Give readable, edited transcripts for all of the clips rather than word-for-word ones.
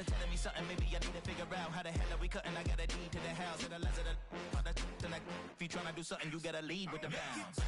started telling me something, maybe I need to figure out how the hell are we cutting. I got a deed to the house, and the less of the like, if you tryna do something, you gotta lead with the bounce.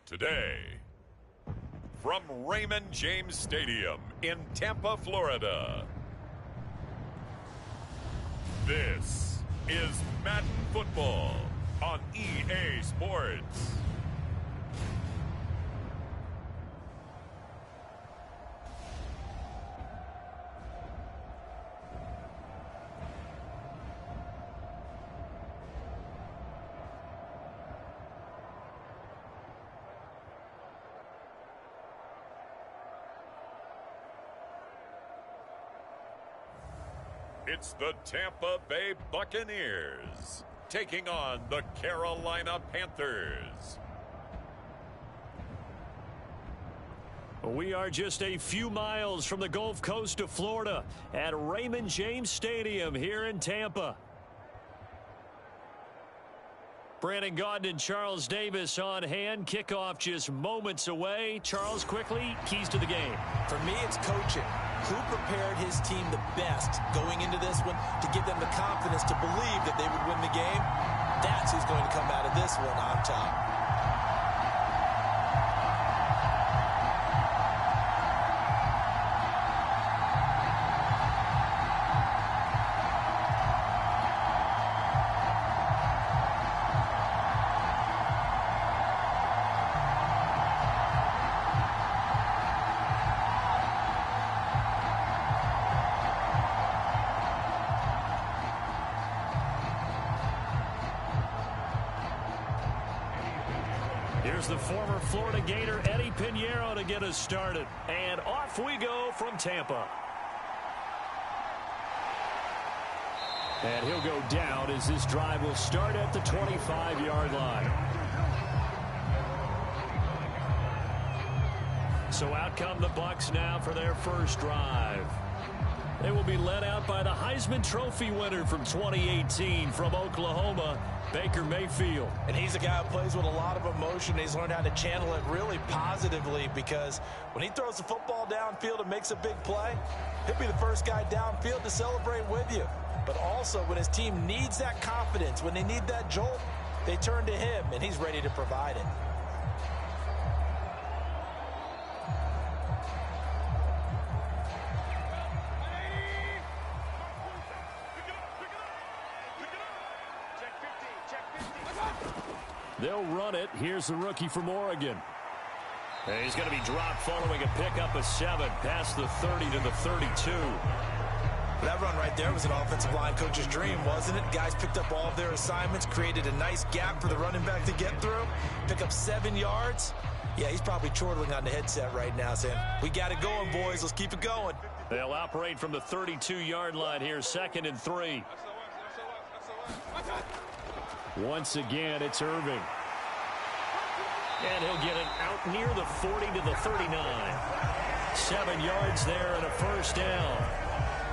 Today, from Raymond James Stadium in Tampa, Florida, this is Madden Football on EA Sports. It's the Tampa Bay Buccaneers taking on the Carolina Panthers. We are just a few miles from the Gulf Coast of Florida at Raymond James Stadium here in Tampa. Brandon Gaudin and Charles Davis on hand. Kickoff just moments away. Charles, quickly, keys to the game. For me, it's coaching. Who prepared his team the best going into this one to give them the confidence to believe that they would win the game? That's who's going to come out of this one on top. Here's the former Florida Gator, Eddie Pinheiro, to get us started. And off we go from Tampa. And he'll go down as this drive will start at the 25-yard line. So out come the Bucs now for their first drive. They will be led out by the Heisman Trophy winner from 2018 from Oklahoma, Baker Mayfield. And he's a guy who plays with a lot of emotion. He's learned how to channel it really positively, because when he throws the football downfield and makes a big play, he'll be the first guy downfield to celebrate with you. But also, when his team needs that confidence, when they need that jolt, they turn to him, and he's ready to provide it. They'll run it. Here's the rookie from Oregon. And he's going to be dropped following a pickup of 7 past the 30 to the 32. That run right there was an offensive line coach's dream, wasn't it? Guys picked up all of their assignments, created a nice gap for the running back to get through, pick up 7 yards. Yeah, he's probably chortling on the headset right now saying, we got it going, boys. Let's keep it going. They'll operate from the 32-yard line here, 2nd and 3. Once again, it's Irving. And he'll get it out near the 40 to the 39. 7 yards there and a first down.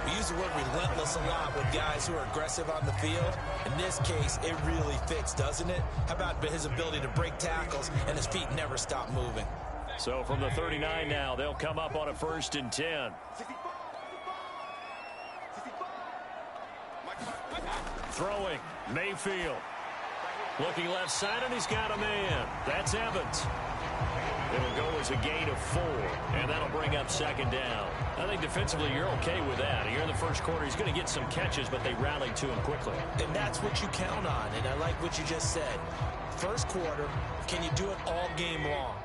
We use the word relentless a lot with guys who are aggressive on the field. In this case, it really fits, doesn't it? How about his ability to break tackles and his feet never stop moving? So from the 39 now, they'll come up on a 1st and 10. Throwing, Mayfield. Looking left side, and he's got a man. That's Evans. It'll go as a gain of 4, and that'll bring up 2nd down. I think defensively you're okay with that. Here in the first quarter, he's going to get some catches, but they rallied to him quickly. And that's what you count on, and I like what you just said. First quarter, can you do it all game long?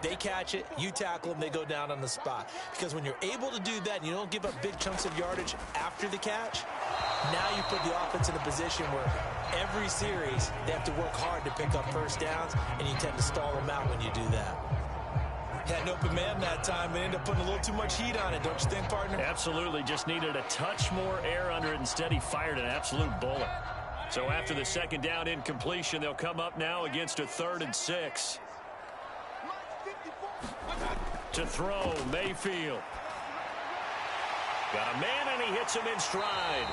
They catch it, you tackle them, they go down on the spot. Because when you're able to do that and you don't give up big chunks of yardage after the catch, now you put the offense in a position where every series they have to work hard to pick up first downs, and you tend to stall them out when you do that. Had an open man that time and ended up putting a little too much heat on it, don't you think, partner? Absolutely. Just needed a touch more air under it. Instead, he fired an absolute bullet. So after the 2nd down incompletion, they'll come up now against a 3rd and 6. To throw, Mayfield. Got a man, and he hits him in stride.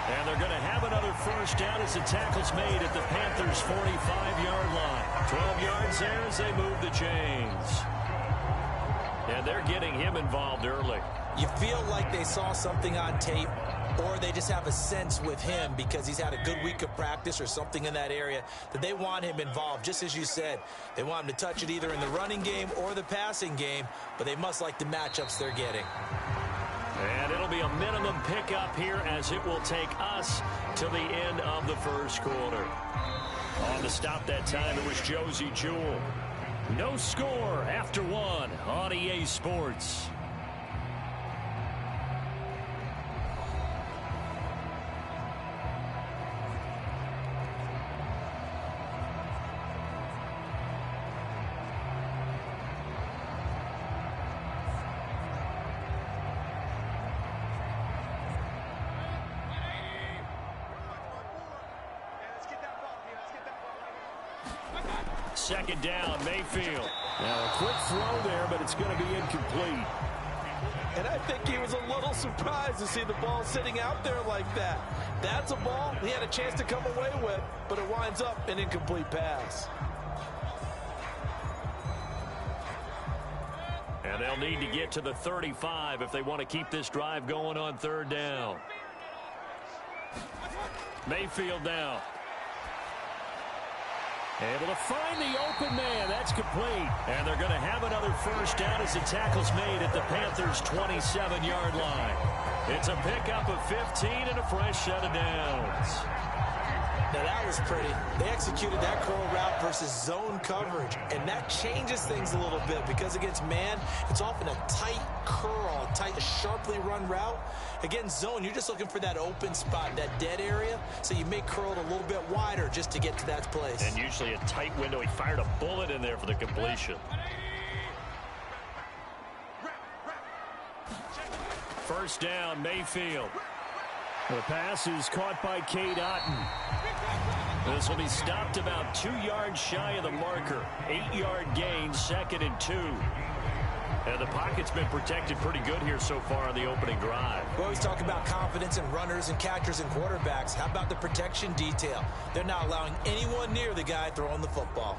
And they're going to have another first down as the tackle's made at the Panthers' 45-yard line. 12 yards there as they move the chains. And they're getting him involved early. You feel like they saw something on tape or they just have a sense with him because he's had a good week of practice or something in that area that they want him involved. Just as you said, they want him to touch it either in the running game or the passing game, but they must like the matchups they're getting. And it'll be a minimum pickup here as it will take us to the end of the first quarter. On the stop that time, it was Josie Jewell. No score after one on EA Sports. Second down, Mayfield. Now a quick throw there, but it's going to be incomplete. And I think he was a little surprised to see the ball sitting out there like that. That's a ball he had a chance to come away with, but it winds up an incomplete pass. And they'll need to get to the 35 if they want to keep this drive going on third down. Mayfield now. Able to find the open man. That's complete. And they're going to have another first down as the tackle's made at the Panthers' 27-yard line. It's a pickup of 15 and a fresh set of downs. Now that was pretty. They executed that curl route versus zone coverage, and that changes things a little bit because against man, it's often a tight curl, tight, sharply run route. Against zone, you're just looking for that open spot, that dead area, so you may curl it a little bit wider just to get to that place. And usually a tight window. He fired a bullet in there for the completion. First down, Mayfield. The pass is caught by Cade Otton. This will be stopped about 2 yards shy of the marker. 8-yard gain, 2nd and 2. And the pocket's been protected pretty good here so far on the opening drive. We always talk about confidence in runners and catchers and quarterbacks. How about the protection detail? They're not allowing anyone near the guy throwing the football.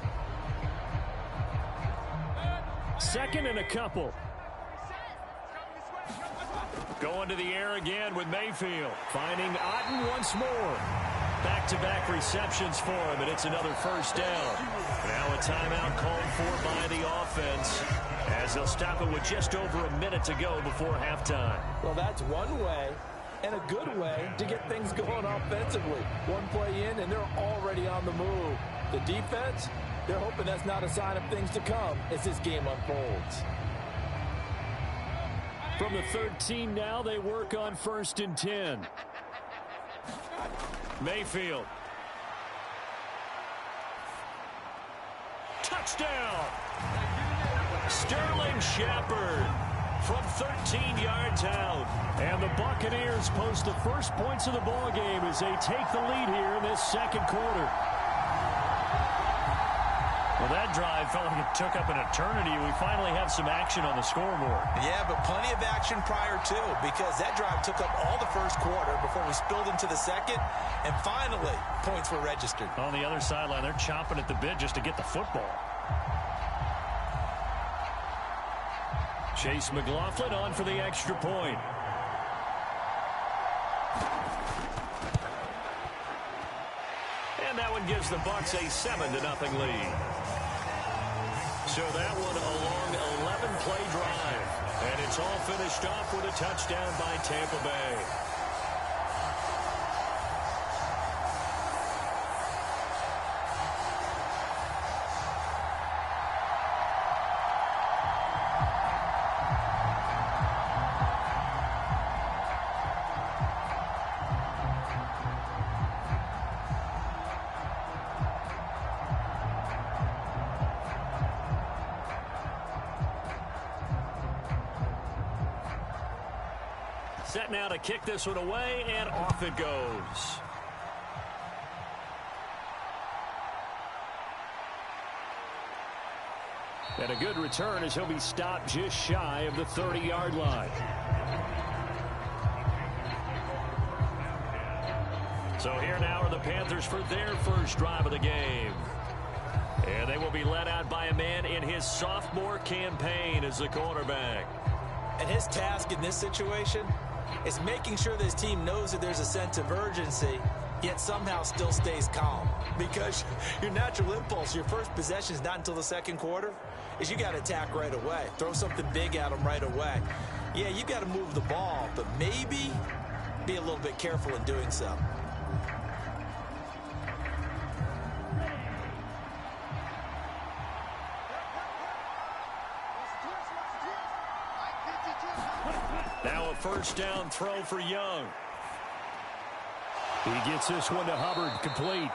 Second and a couple. Going to the air again with Mayfield. Finding Otton once more. Back-to-back receptions for him, and it's another first down. Now a timeout called for by the offense as they'll stop it with just over a minute to go before halftime. Well, that's one way and a good way to get things going offensively. One play in, and they're already on the move. The defense, they're hoping that's not a sign of things to come as this game unfolds. From the 13 now, they work on 1st and 10. Mayfield. Touchdown! Sterling Shepard from 13 yards out. And the Buccaneers post the first points of the ball game as they take the lead here in this second quarter. Well, that drive felt like it took up an eternity. We finally have some action on the scoreboard. Yeah, but plenty of action prior to, because that drive took up all the first quarter before we spilled into the second, and finally, points were registered. On the other sideline, they're chomping at the bit just to get the football. Chase McLaughlin on for the extra point. And that one gives the Bucs a 7-0 lead. So that one a long 11-play drive. And it's all finished off with a touchdown by Tampa Bay. Set now to kick this one away, and off it goes. And a good return as he'll be stopped just shy of the 30-yard line. So here now are the Panthers for their first drive of the game. And they will be led out by a man in his sophomore campaign as the quarterback. And his task in this situation, It's making sure this team knows that there's a sense of urgency, yet somehow still stays calm. Because your natural impulse, your first possession is not until the second quarter, is you got to attack right away. Throw something big at them right away. Yeah, you got to move the ball, but maybe be a little bit careful in doing so. Now a first down throw for Young. He gets this one to Hubbard, complete.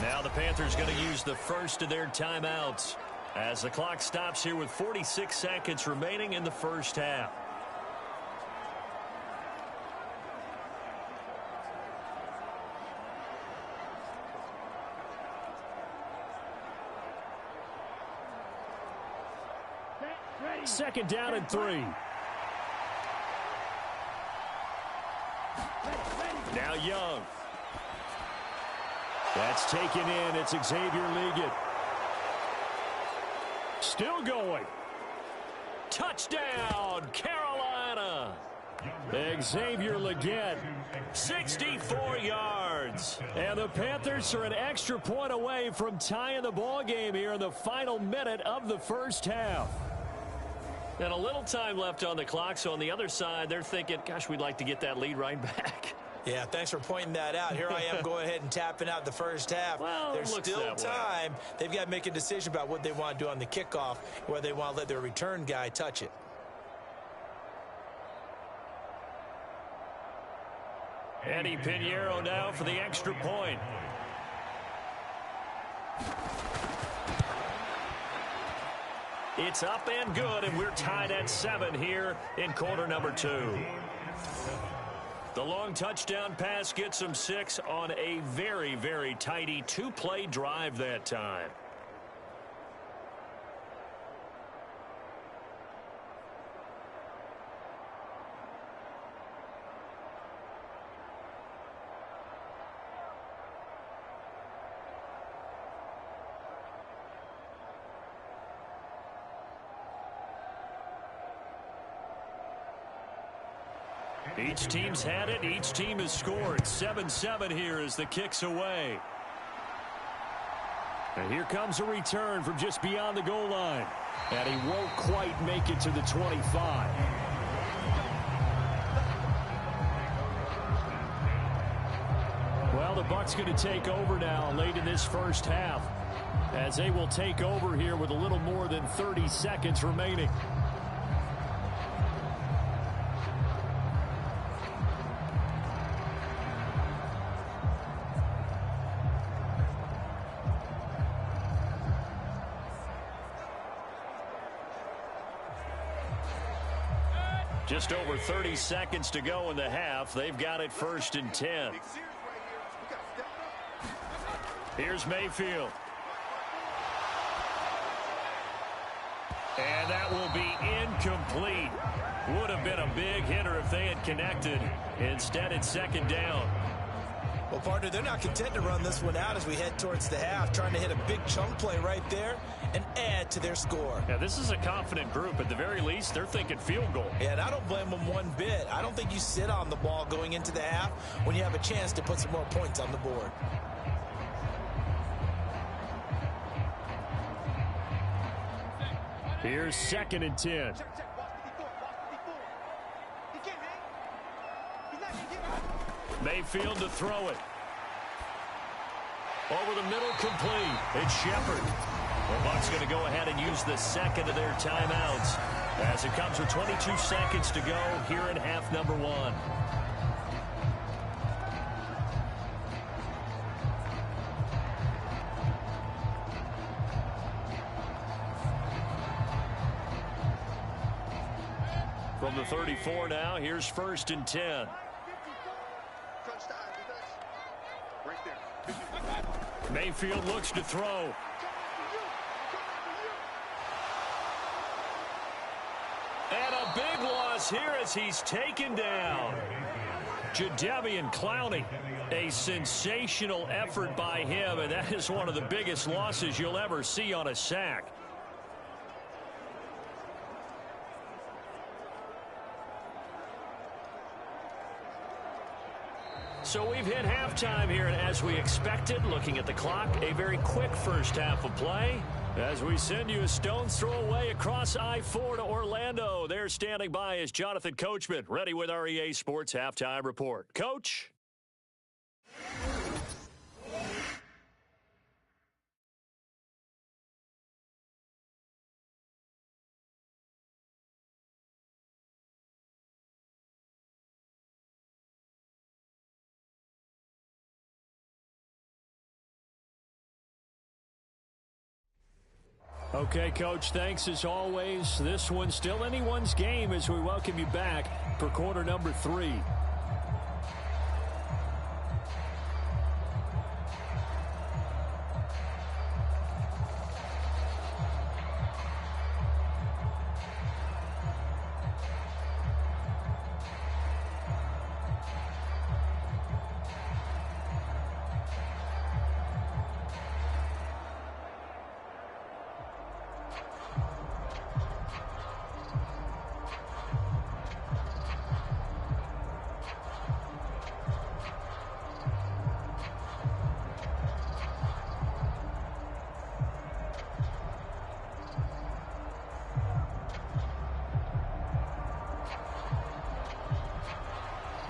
Now the Panthers going to use the first of their timeouts as the clock stops here with 46 seconds remaining in the first half. Second down and 3. Now Young. That's taken in. It's Xavier Leggett. Still going. Touchdown, Carolina. Xavier Leggett. 64 yards. And the Panthers are an extra point away from tying the ball game here in the final minute of the first half. And a little time left on the clock, so on the other side, they're thinking, gosh, we'd like to get that lead right back. Yeah, thanks for pointing that out. Here I am going ahead and tapping out the first half. Well, there's still time. They've got to make a decision about what they want to do on the kickoff, whether they want to let their return guy touch it. Eddie Pinheiro now for the extra point. It's up and good, and we're tied at 7 here in quarter number 2. The long touchdown pass gets them 6 on a very, very tidy 2-play drive that time. Each team's had it. Each team has scored. 7-7 here as the kick's away. And here comes a return from just beyond the goal line. And he won't quite make it to the 25. Well, the Bucs going to take over now late in this first half, as they will take over here with a little more than 30 seconds remaining. Just over 30 seconds to go in the half. They've got it 1st and 10. Here's Mayfield. And that will be incomplete. Would have been a big hitter if they had connected. Instead, it's 2nd down. Well, partner, they're not content to run this one out as we head towards the half, trying to hit a big chunk play right there and add to their score. Yeah, this is a confident group. At the very least, they're thinking field goal. Yeah, and I don't blame them one bit. I don't think you sit on the ball going into the half when you have a chance to put some more points on the board. Here's 2nd and 10. Mayfield to throw it. Over the middle, complete. It's Shepard. The Bucs going to go ahead and use the 2nd of their timeouts as it comes with 22 seconds to go here in half number 1. From the 34 now, here's 1st and 10. Mayfield looks to throw. And a big loss here as he's taken down. Jadeveon Clowney. A sensational effort by him, and that is one of the biggest losses you'll ever see on a sack. So we've hit halftime here, and as we expected, looking at the clock, a very quick first half of play. As we send you a stone's throw away across I-4 to Orlando. There standing by is Jonathan Coachman, ready with our EA Sports Halftime Report. Coach? Okay, Coach, thanks as always. This one's still anyone's game as we welcome you back for quarter number 3.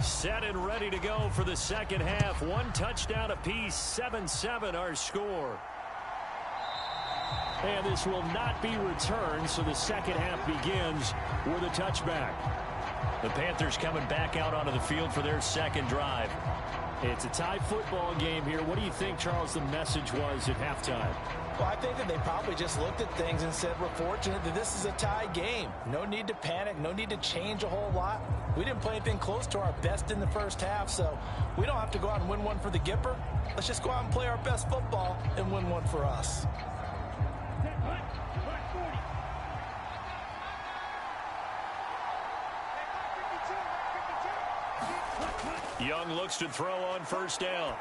Set and ready to go for the second half. One touchdown apiece, 7-7 our score. And this will not be returned, so the second half begins with a touchback. The Panthers coming back out onto the field for their second drive. It's a tie football game here. What do you think, Charles, the message was at halftime? Well, I think that they probably just looked at things and said, we're fortunate that this is a tie game. No need to panic. No need to change a whole lot. We didn't play anything close to our best in the first half, so we don't have to go out and win one for the Gipper. Let's just go out and play our best football and win one for us. Young looks to throw on first down.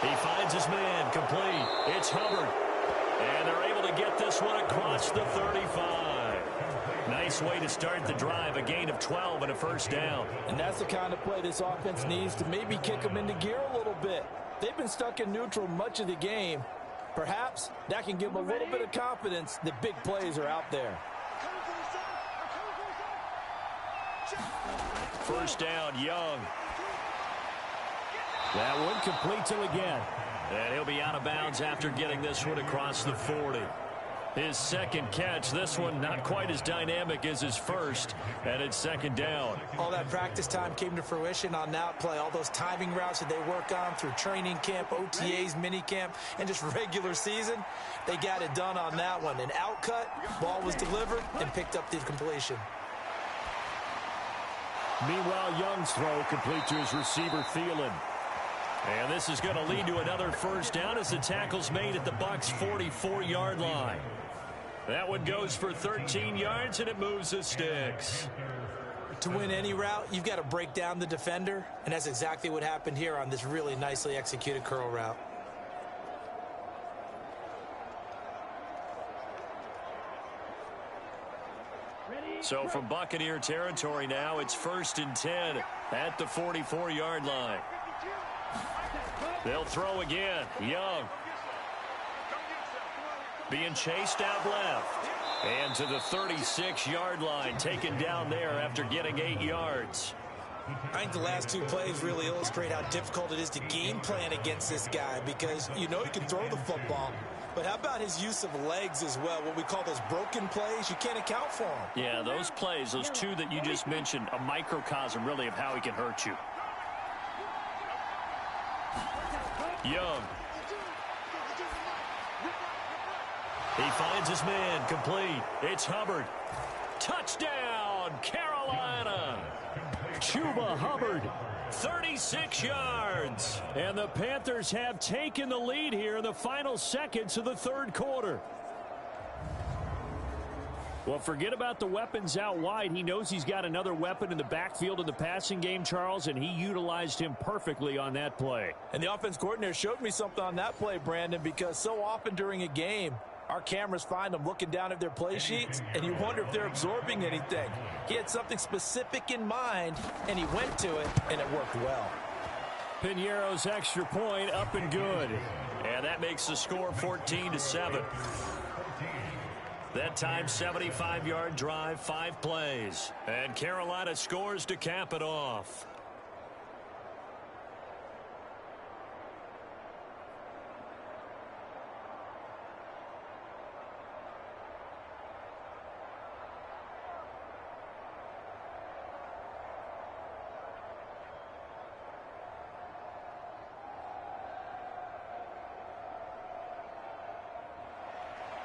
He finds his man, complete. It's Hubbard. And they're able to get this one across the 35. Nice way to start the drive, a gain of 12 and a first down. And that's the kind of play this offense needs to maybe kick them into gear a little bit. They've been stuck in neutral much of the game. Perhaps that can give them a little bit of confidence that big plays are out there. First down, Young. That one complete to again. And he'll be out of bounds after getting this one across the 40. His second catch, this one not quite as dynamic as his first, and it's second down. All that practice time came to fruition on that play. All those timing routes that they work on through training camp, OTAs, mini camp, and just regular season, they got it done on that one. An outcut, ball was delivered, and picked up the completion. Meanwhile, Young's throw complete to his receiver, Thielen. And this is going to lead to another first down as the tackle's made at the Bucs' 44-yard line. That one goes for 13 yards, and it moves the sticks. To win any route, you've got to break down the defender, and that's exactly what happened here on this really nicely executed curl route. So from Buccaneer territory now, it's 1st and 10 at the 44-yard line. They'll throw again. Young. Being chased out left. And to the 36-yard line, taken down there after getting 8 yards. I think the last two plays really illustrate how difficult it is to game plan against this guy because you know he can throw the football. But how about his use of legs as well? What we call those broken plays, you can't account for them. Yeah, those plays, those two that you just mentioned, a microcosm really of how he can hurt you. Young. He finds his man, complete. It's Hubbard. Touchdown, Carolina. Chuba Hubbard, 36 yards. And the Panthers have taken the lead here in the final seconds of the third quarter. Well, forget about the weapons out wide. He knows he's got another weapon in the backfield in the passing game, Charles, and he utilized him perfectly on that play. And the offense coordinator showed me something on that play, Brandon, because so often during a game, our cameras find them looking down at their play sheets, and you wonder if they're absorbing anything. He had something specific in mind, and he went to it, and it worked well. Piñeiro's extra point up and good. And that makes the score 14-7. That time, 75-yard drive, 5 plays. And Carolina scores to cap it off.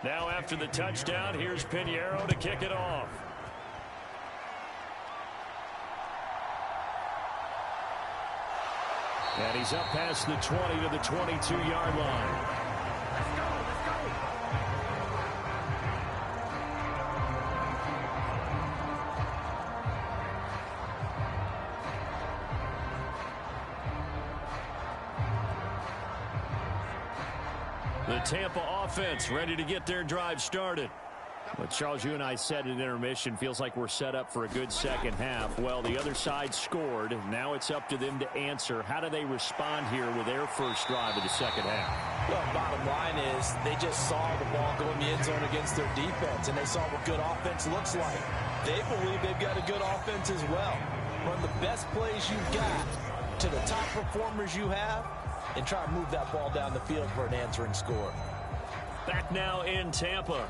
Now after the touchdown, here's Piñeiro to kick it off. And he's up past the 20 to the 22-yard line. The Tampa offense ready to get their drive started. Well, Charles, you and I said at intermission, feels like we're set up for a good second half. Well, the other side scored. Now it's up to them to answer. How do they respond here with their first drive of the second half? Well, bottom line is they just saw the ball go in the end zone against their defense, and they saw what good offense looks like. They believe they've got a good offense as well. Run the best plays you've got to the top performers you have, and try to move that ball down the field for an answering score. Back now in Tampa.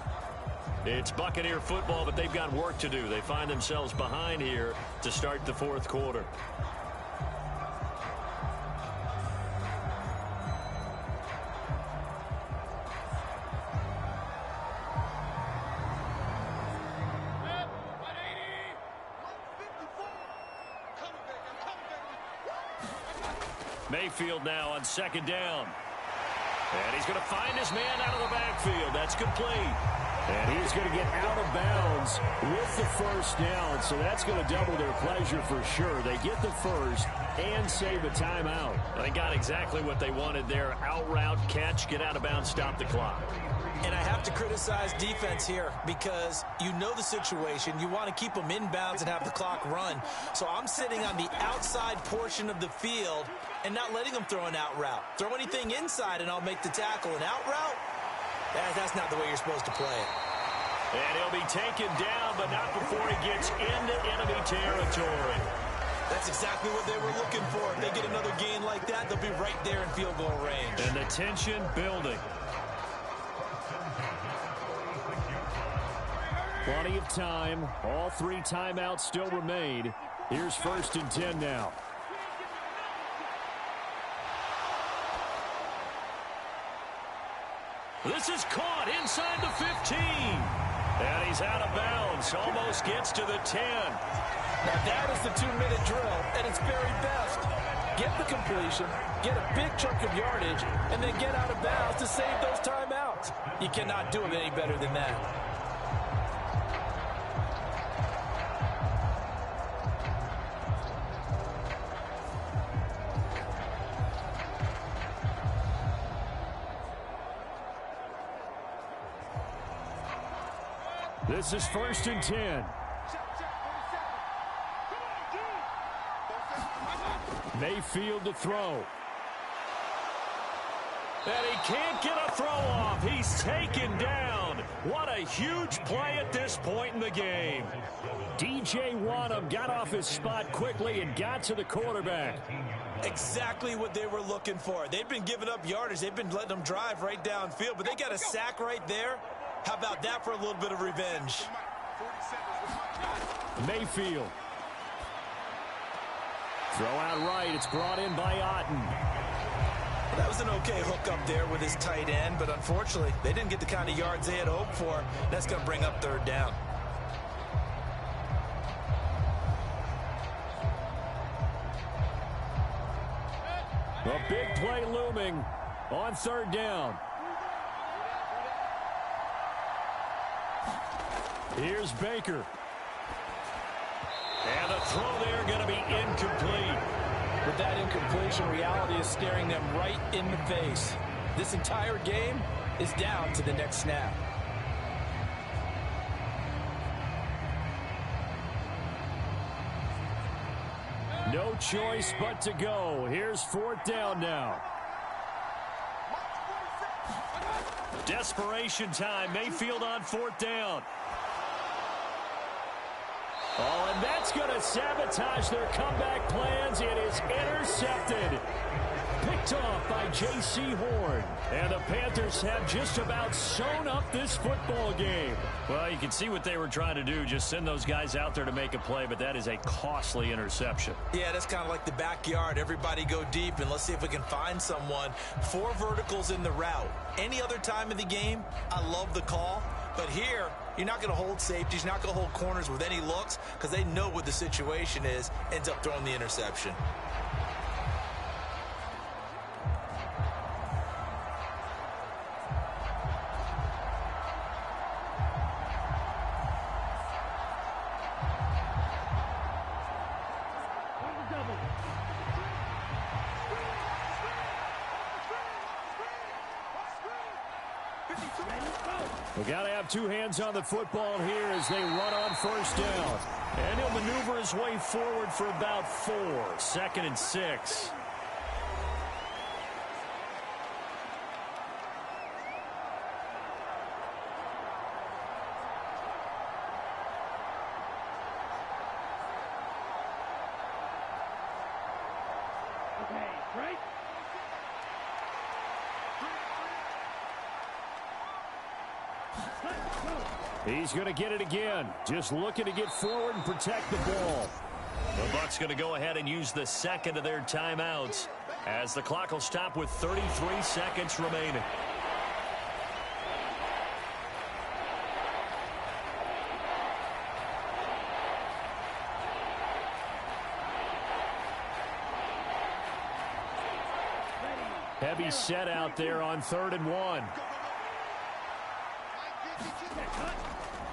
It's Buccaneer football, but they've got work to do. They find themselves behind here to start the fourth quarter. Mayfield now on second down. And he's going to find his man out of the backfield. That's complete. And he's going to get out of bounds with the first down, so that's going to double their pleasure for sure. They get the first and save a timeout. They got exactly what they wanted there. Out route, catch, get out of bounds, stop the clock. And I have to criticize defense here because you know the situation. You want to keep them inbounds and have the clock run. So I'm sitting on the outside portion of the field and not letting them throw an out route. Throw anything inside and I'll make the tackle. An out route? That's not the way you're supposed to play it. And he'll be taken down, but not before he gets into enemy territory. That's exactly what they were looking for. If they get another gain like that, they'll be right there in field goal range. And the tension building. Plenty of time. All 3 timeouts still remain. Here's 1st and 10 now. This is caught inside the 15. And he's out of bounds. Almost gets to the 10. Now that is the 2-minute drill at its very best. Get the completion, get a big chunk of yardage, and then get out of bounds to save those timeouts. You cannot do it any better than that. This is 1st and 10. Mayfield to throw. And he can't get a throw off. He's taken down. What a huge play at this point in the game. DJ Wanham got off his spot quickly and got to the quarterback. Exactly what they were looking for. They've been giving up yardage. They've been letting them drive right downfield, but they got a sack right there. How about that for a little bit of revenge? Mayfield. Throw out right. It's brought in by Otten. Well, that was an okay hook up there with his tight end, but unfortunately, they didn't get the kind of yards they had hoped for. That's going to bring up 3rd down. A big play looming on 3rd down. Here's Baker. And the throw there going to be incomplete. With that incompletion, reality is staring them right in the face. This entire game is down to the next snap. No choice but to go. Here's 4th down now. Desperation time. Mayfield on 4th down. Oh, and that's going to sabotage their comeback plans. It is intercepted. Picked off by J.C. Horn. And the Panthers have just about sewn up this football game. Well, you can see what they were trying to do. Just send those guys out there to make a play, but that is a costly interception. Yeah, that's kind of like the backyard. Everybody go deep, and let's see if we can find someone. 4 verticals in the route. Any other time of the game, I love the call. But here, you're not going to hold safeties. You're not going to hold corners with any looks because they know what the situation is. Ends up throwing the interception. We got to have 2 hands on the football here as they run on 1st down. And he'll maneuver his way forward for about 4. 2nd and 6. He's going to get it again. Just looking to get forward and protect the ball. The Bucs going to go ahead and use the 2nd of their timeouts as the clock will stop with 33 seconds remaining. Heavy set out there on 3rd and 1.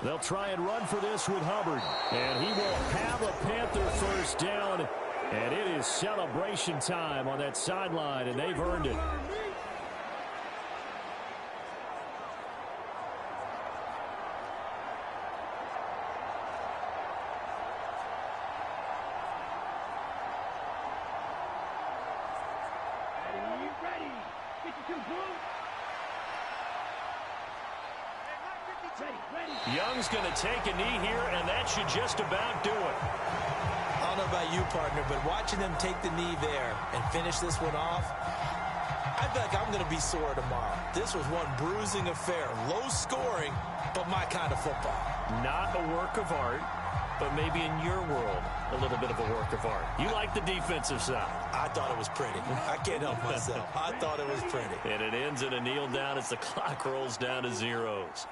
They'll try and run for this with Hubbard. And he will have a Panther 1st down. And it is celebration time on that sideline, and they've earned it. Young's going to take a knee here, and that should just about do it. I don't know about you, partner, but watching them take the knee there and finish this one off, I feel like I'm going to be sore tomorrow. This was one bruising affair. Low scoring, but my kind of football. Not a work of art, but maybe in your world, a little bit of a work of art. You like the defensive side. I thought it was pretty. I can't help myself. I thought it was pretty. And it ends in a kneel down as the clock rolls down to zeros.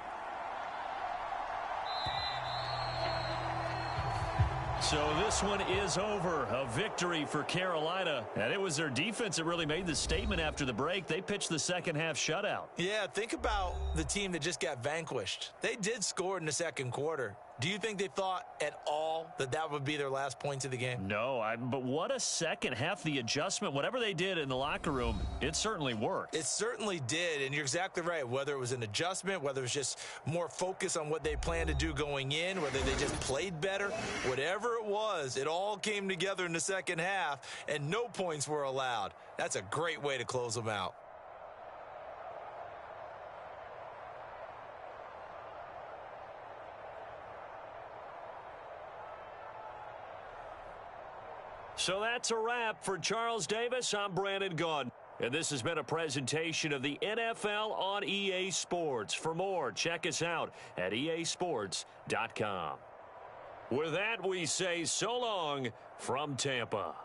So this one is over. A victory for Carolina. And it was their defense that really made the statement after the break. They pitched the second-half shutout. Yeah, think about the team that just got vanquished. They did score in the 2nd quarter. Do you think they thought at all that that would be their last points of the game? No, but what a second half. The adjustment, whatever they did in the locker room, it certainly worked. It certainly did, and you're exactly right. Whether it was an adjustment, whether it was just more focus on what they planned to do going in, whether they just played better, whatever it was, it all came together in the second half, and no points were allowed. That's a great way to close them out. So that's a wrap for Charles Davis. I'm Brandon Gaudin. And this has been a presentation of the NFL on EA Sports. For more, check us out at easports.com. With that, we say so long from Tampa.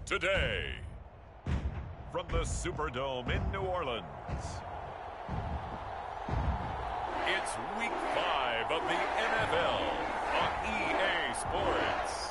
today. From the Superdome in New Orleans, it's Week 5 of the NFL on EA Sports.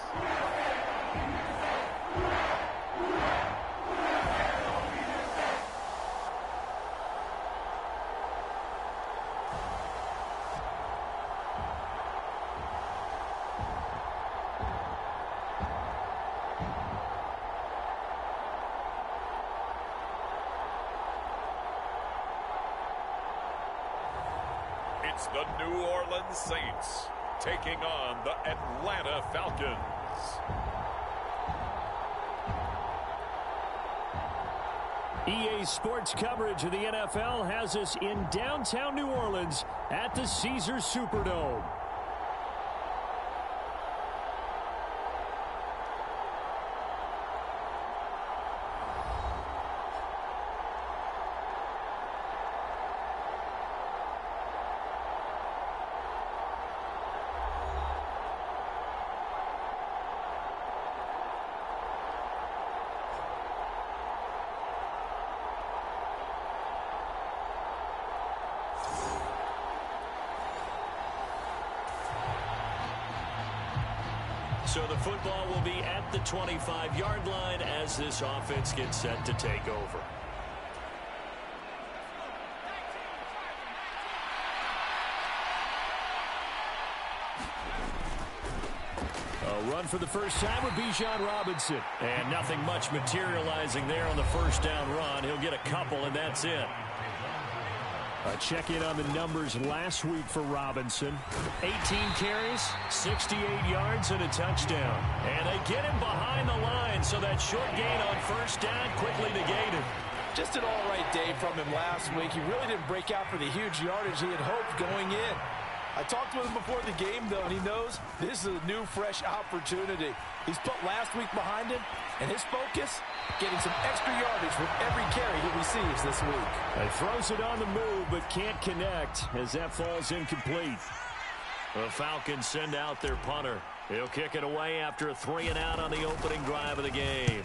It's the New Orleans Saints taking on the Atlanta Falcons. EA Sports coverage of the NFL has us in downtown New Orleans at the Caesars Superdome. So the football will be at the 25-yard line as this offense gets set to take over. A run for the first time with Bijan Robinson. And nothing much materializing there on the first down run. He'll get a couple, and that's it. A check-in on the numbers last week for Robinson. 18 carries, 68 yards, and a touchdown. And they get him behind the line, so that short gain on first down quickly negated. Just an all-right day from him last week. He really didn't break out for the huge yardage he had hoped going in. I talked with him before the game, though, and he knows this is a new, fresh opportunity. He's put last week behind him, and his focus, getting some extra yardage with every carry he receives this week. He throws it on the move, but can't connect as that falls incomplete. The Falcons send out their punter. He'll kick it away after a 3-and-out on the opening drive of the game.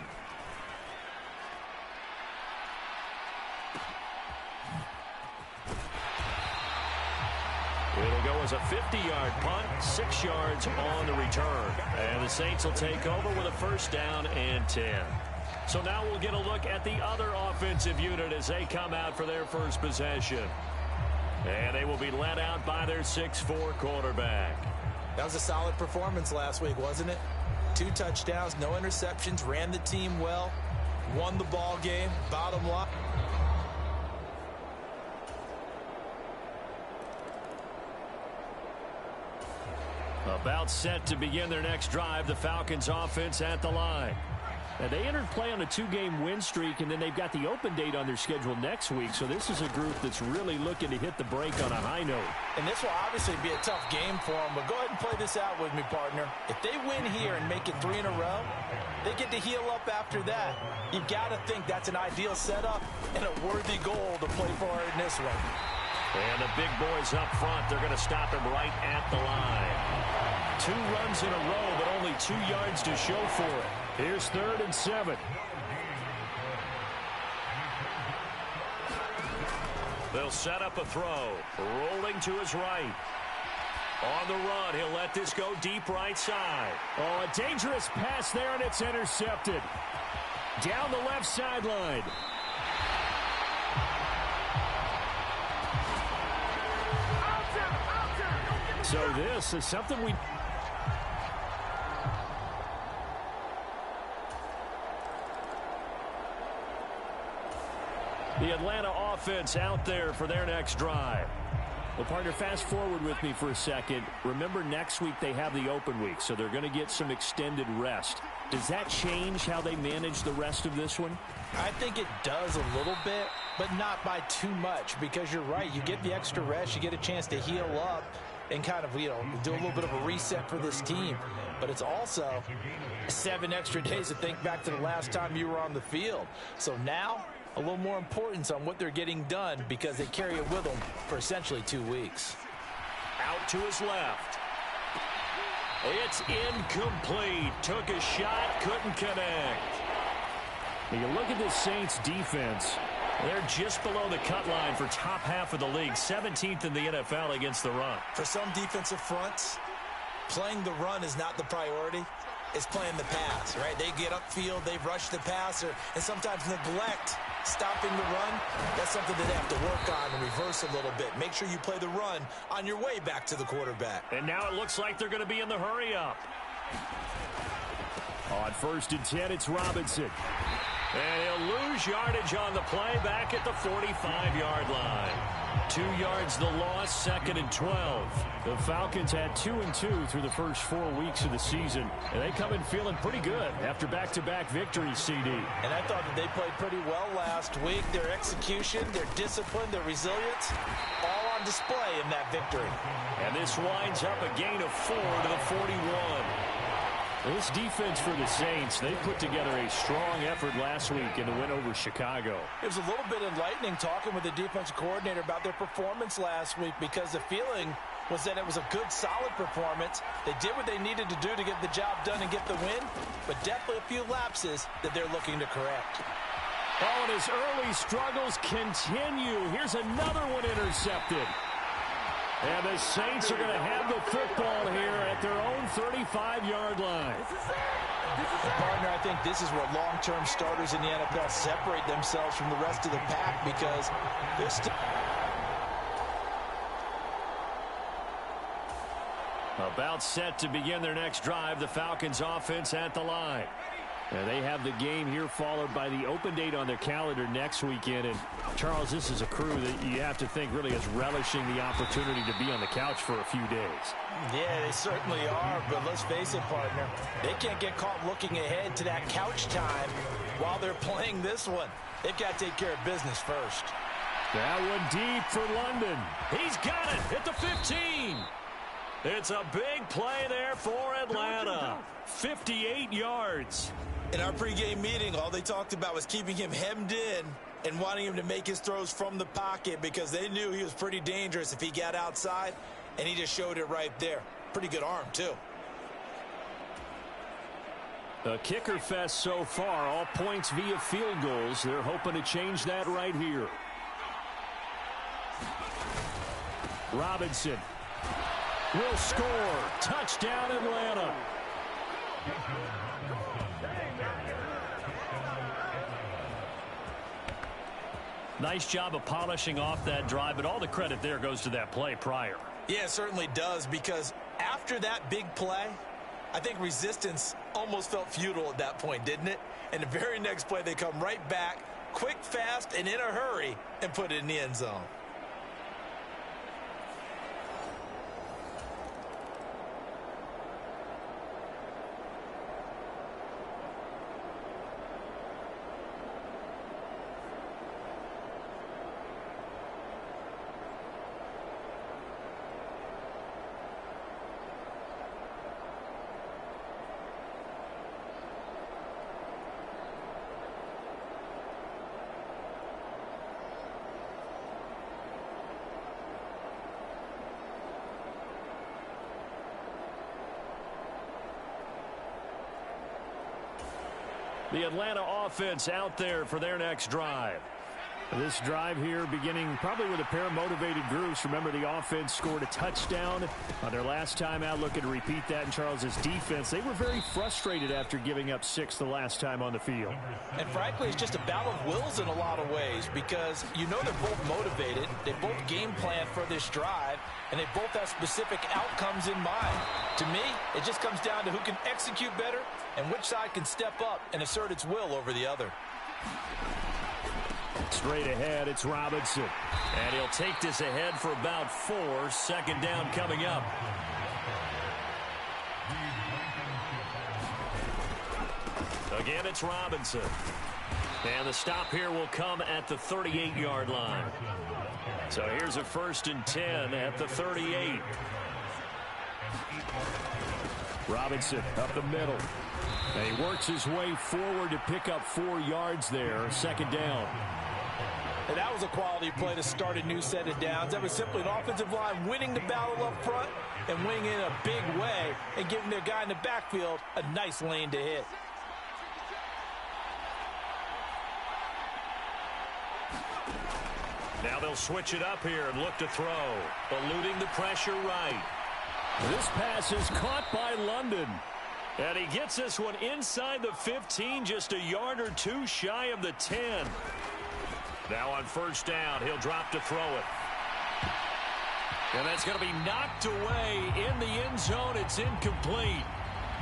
It'll go as a 50-yard punt, 6 yards on the return. And the Saints will take over with a first down and 10. So now we'll get a look at the other offensive unit as they come out for their first possession. And they will be led out by their 6'4" quarterback. That was a solid performance last week, wasn't it? 2 touchdowns, no interceptions, ran the team well, won the ball game, bottom line. About set to begin their next drive, the Falcons offense at the line. Now, they entered play on a 2-game win streak, and then they've got the open date on their schedule next week, so this is a group that's really looking to hit the break on a high note. And this will obviously be a tough game for them, but go ahead and play this out with me, partner. If they win here and make it 3 in a row, they get to heal up after that. You've got to think that's an ideal setup and a worthy goal to play for in this one. And the big boys up front, they're going to stop him right at the line. 2 runs in a row, but only 2 yards to show for it. Here's 3rd and 7. They'll set up a throw. Rolling to his right. On the run, he'll let this go deep right side. Oh, a dangerous pass there, and it's intercepted. Down the left sideline. So this is something we... The Atlanta offense out there for their next drive. Well, partner, fast forward with me for a second. Remember, next week they have the open week, so they're going to get some extended rest. Does that change how they manage the rest of this one? I think it does a little bit, but not by too much, because you're right. You get the extra rest. You get a chance to heal up and kind of, do a little bit of a reset for this team. But it's also 7 extra days to think back to the last time you were on the field. So now, a little more importance on what they're getting done because they carry it with them for essentially 2 weeks. Out to his left. It's incomplete. Took a shot, couldn't connect. You look at this Saints defense. They're just below the cut line for top half of the league, 17th in the NFL against the run. For some defensive fronts, playing the run is not the priority. It's playing the pass, right? They get upfield, they rush the passer, and sometimes neglect stopping the run. That's something that they have to work on and reverse a little bit. Make sure you play the run on your way back to the quarterback. And now it looks like they're going to be in the hurry-up. On 1st and 10, it's Robinson. And he'll lose yardage on the play back at the 45-yard line. 2 yards the loss, 2nd and 12. The Falcons had 2-2 through the first 4 weeks of the season, and they come in feeling pretty good after back-to-back victories, CD. And I thought that they played pretty well last week. Their execution, their discipline, their resilience, all on display in that victory. And this winds up a gain of 4 to the 41. This defense for the Saints, they put together a strong effort last week in the win over Chicago. It was a little bit enlightening talking with the defensive coordinator about their performance last week, because the feeling was that it was a good, solid performance. They did what they needed to do to get the job done and get the win, but definitely a few lapses that they're looking to correct. Oh, and his early struggles continue. Here's another one intercepted. And the Saints are going to have the football here at their own 35-yard line. And partner, I think this is where long-term starters in the NFL separate themselves from the rest of the pack, because they're still... About set to begin their next drive, the Falcons offense at the line. And they have the game here followed by the open date on their calendar next weekend. And, Charles, this is a crew that you have to think really is relishing the opportunity to be on the couch for a few days. Yeah, they certainly are, but let's face it, partner. They can't get caught looking ahead to that couch time while they're playing this one. They've got to take care of business first. That one deep for London. He's got it at the 15. It's a big play there for Atlanta. 58 yards. In our pregame meeting, all they talked about was keeping him hemmed in and wanting him to make his throws from the pocket, because they knew he was pretty dangerous if he got outside, and he just showed it right there. Pretty good arm, too. A kicker fest so far, all points via field goals. They're hoping to change that right here. Robinson will score. Touchdown, Atlanta. Nice job of polishing off that drive, but all the credit there goes to that play prior. Yeah, it certainly does, because after that big play, I think resistance almost felt futile at that point, didn't it? And the very next play, they come right back, quick, fast, and in a hurry, and put it in the end zone. The Atlanta offense out there for their next drive. This drive here beginning probably with a pair of motivated groups. Remember, the offense scored a touchdown on their last time out. Looking to repeat that in Charles's defense. They were very frustrated after giving up 6 the last time on the field. And frankly, it's just a battle of wills in a lot of ways, because you know they're both motivated. They both game plan for this drive, and they both have specific outcomes in mind. To me, it just comes down to who can execute better and which side can step up and assert its will over the other. Straight ahead, it's Robinson. And he'll take this ahead for about 4. 2nd down coming up. Again, it's Robinson. And the stop here will come at the 38-yard line. So here's a 1st and 10 at the 38. Robinson up the middle. And he works his way forward to pick up 4 yards there. 2nd down. And that was a quality play to start a new set of downs. That was simply an offensive line winning the battle up front and winning in a big way and giving their guy in the backfield a nice lane to hit. Now they'll switch it up here and look to throw. Eluding the pressure right. This pass is caught by London. And he gets this one inside the 15, just a yard or two shy of the 10. Now on first down, he'll drop to throw it. And that's going to be knocked away in the end zone. It's incomplete.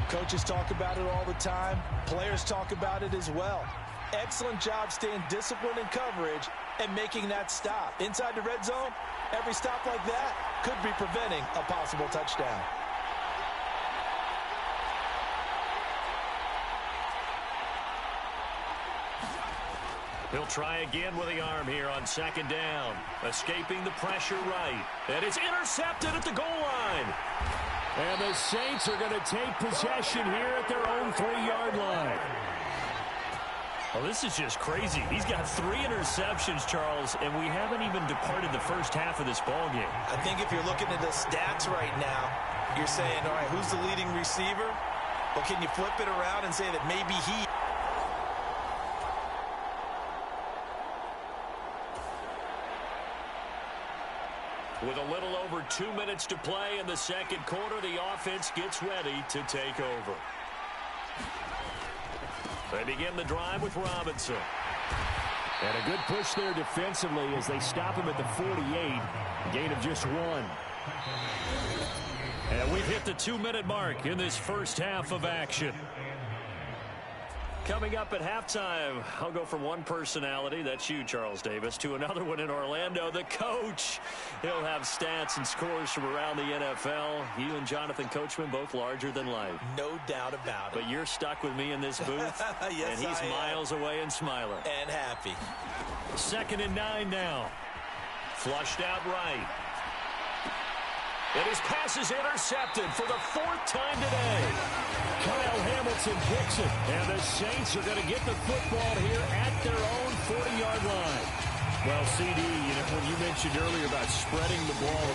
Coaches talk about it all the time. Players talk about it as well. Excellent job staying disciplined in coverage and making that stop. Inside the red zone, every stop like that could be preventing a possible touchdown. He'll try again with the arm here on second down. Escaping the pressure right. And it's intercepted at the goal line. And the Saints are going to take possession here at their own 3-yard line. Well, this is just crazy. He's got 3 interceptions, Charles, and we haven't even departed the first half of this ballgame. I think if you're looking at the stats right now, you're saying, all right, who's the leading receiver? Well, can you flip it around and say that maybe he... With a little over 2 minutes to play in the second quarter, the offense gets ready to take over. They begin the drive with Robinson. And a good push there defensively as they stop him at the 48. Gain of just 1. And we've hit the 2-minute mark in this first half of action. Coming up at halftime, I'll go from one personality, that's you, Charles Davis, to another one in Orlando, the coach. He'll have stats and scores from around the NFL. You and Jonathan Coachman, both larger than life. No doubt about it. But you're stuck with me in this booth, yes, and he's miles away and smiling. And happy. 2nd and 9 now. Flushed out right. And his pass is intercepted for the 4th time today. Kyle Hamilton picks it. And the Saints are going to get the football here at their own 40-yard line. Well, CD, when you mentioned earlier about spreading the ball.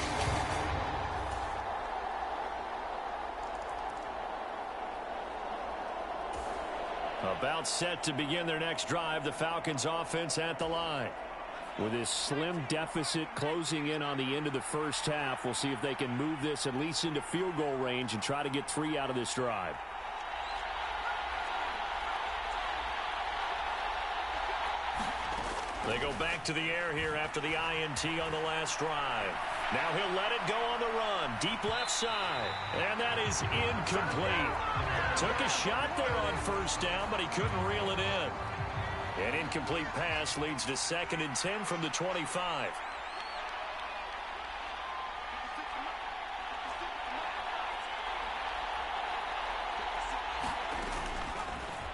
About set to begin their next drive, the Falcons offense at the line. With this slim deficit closing in on the end of the first half, we'll see if they can move this at least into field goal range and try to get 3 out of this drive. They go back to the air here after the INT on the last drive. Now he'll let it go on the run. Deep left side. And that is incomplete. Took a shot there on first down, but he couldn't reel it in. An incomplete pass leads to 2nd and 10 from the 25.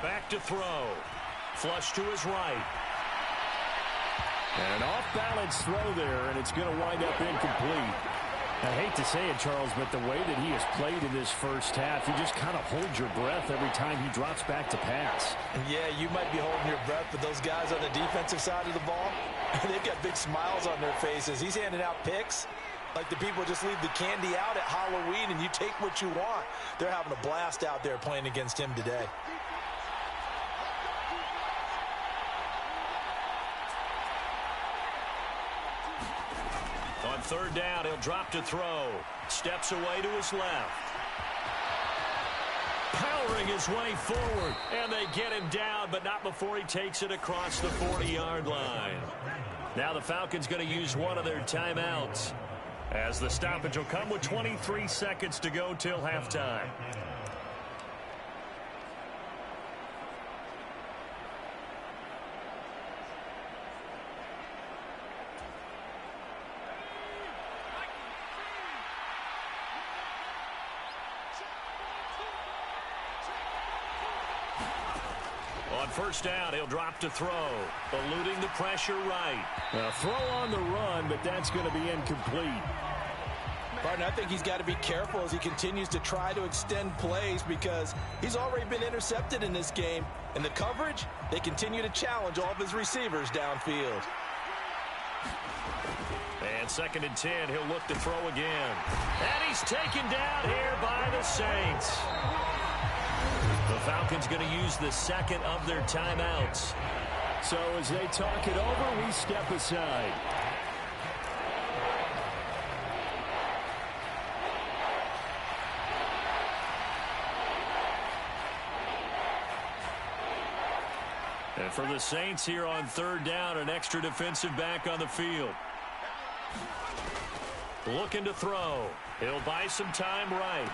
Back to throw. Flush to his right. An off-balance throw there, and it's going to wind up incomplete. I hate to say it, Charles, but the way that he has played in this first half, you just kind of hold your breath every time he drops back to pass. Yeah, you might be holding your breath, but those guys on the defensive side of the ball, they've got big smiles on their faces. He's handing out picks like the people just leave the candy out at Halloween and you take what you want. They're having a blast out there playing against him today. On 3rd down, he'll drop to throw. Steps away to his left. Powering his way forward. And they get him down, but not before he takes it across the 40-yard line. Now the Falcons going to use one of their timeouts, as the stoppage will come with 23 seconds to go till halftime. On first down, he'll drop to throw, eluding the pressure right. A throw on the run, but that's going to be incomplete. Partner, I think he's got to be careful as he continues to try to extend plays because he's already been intercepted in this game. And the coverage, they continue to challenge all of his receivers downfield. And 2nd and 10, he'll look to throw again. And he's taken down here by the Saints. The Falcons going to use the 2nd of their timeouts. So as they talk it over, we step aside. And for the Saints here on third down, an extra defensive back on the field. Looking to throw. He'll buy some time right.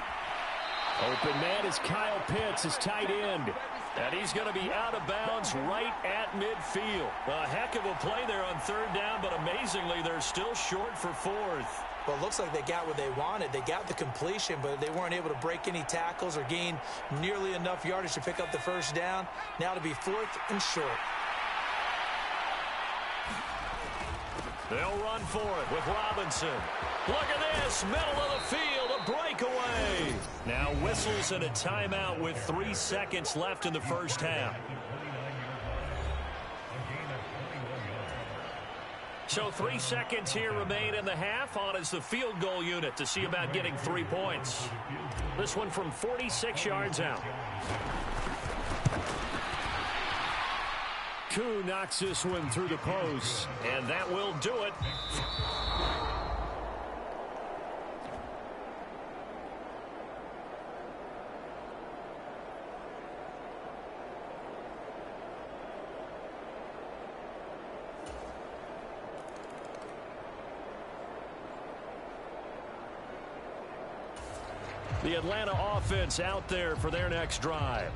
Open man is Kyle Pitts, his tight end. And he's going to be out of bounds right at midfield. A heck of a play there on third down, but amazingly, they're still short for fourth. Well, it looks like they got what they wanted. They got the completion, but they weren't able to break any tackles or gain nearly enough yardage to pick up the first down. Now to be fourth and short. They'll run for it with Robinson. Look at this, middle of the field, a breakaway. Now whistles and a timeout with 3 seconds left in the first half. So 3 seconds here remain in the half. On is the field goal unit to see about getting 3 points. This one from 46 yards out. Koo knocks this one through the post. And that will do it. The Atlanta offense out there for their next drive.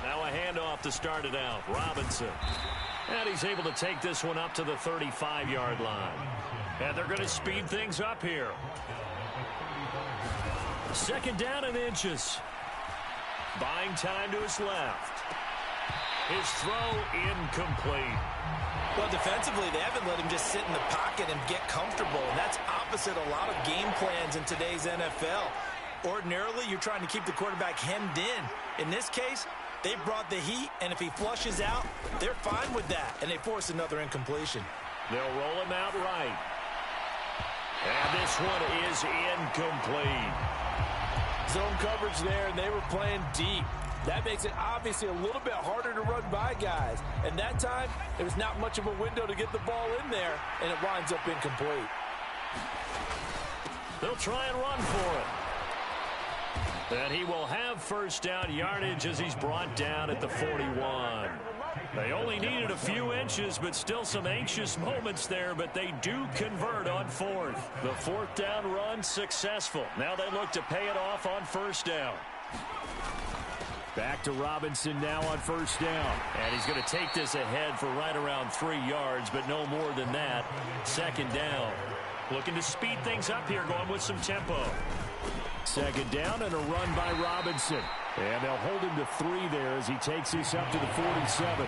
Now a handoff to start it out. Robinson. And he's able to take this one up to the 35-yard line. And they're going to speed things up here. Second down and inches. Buying time to his left. His throw incomplete. Well, defensively, they haven't let him just sit in the pocket and get comfortable. And that's opposite a lot of game plans in today's NFL. Ordinarily, you're trying to keep the quarterback hemmed in. In this case, they brought the heat, and if he flushes out, they're fine with that. And they force another incompletion. They'll roll him out right. And this one is incomplete. Zone coverage there, and they were playing deep. That makes it obviously a little bit harder to run by guys. And that time, there was not much of a window to get the ball in there, and it winds up incomplete. They'll try and run for it. And he will have first down yardage as he's brought down at the 41. They only needed a few inches, but still some anxious moments there, but they do convert on fourth. The fourth down run successful. Now they look to pay it off on first down. Back to Robinson now on first down. And he's going to take this ahead for right around 3 yards, but no more than that. Second down. Looking to speed things up here, going with some tempo. Second down and a run by Robinson. And they'll hold him to 3 there as he takes this up to the 47. Well,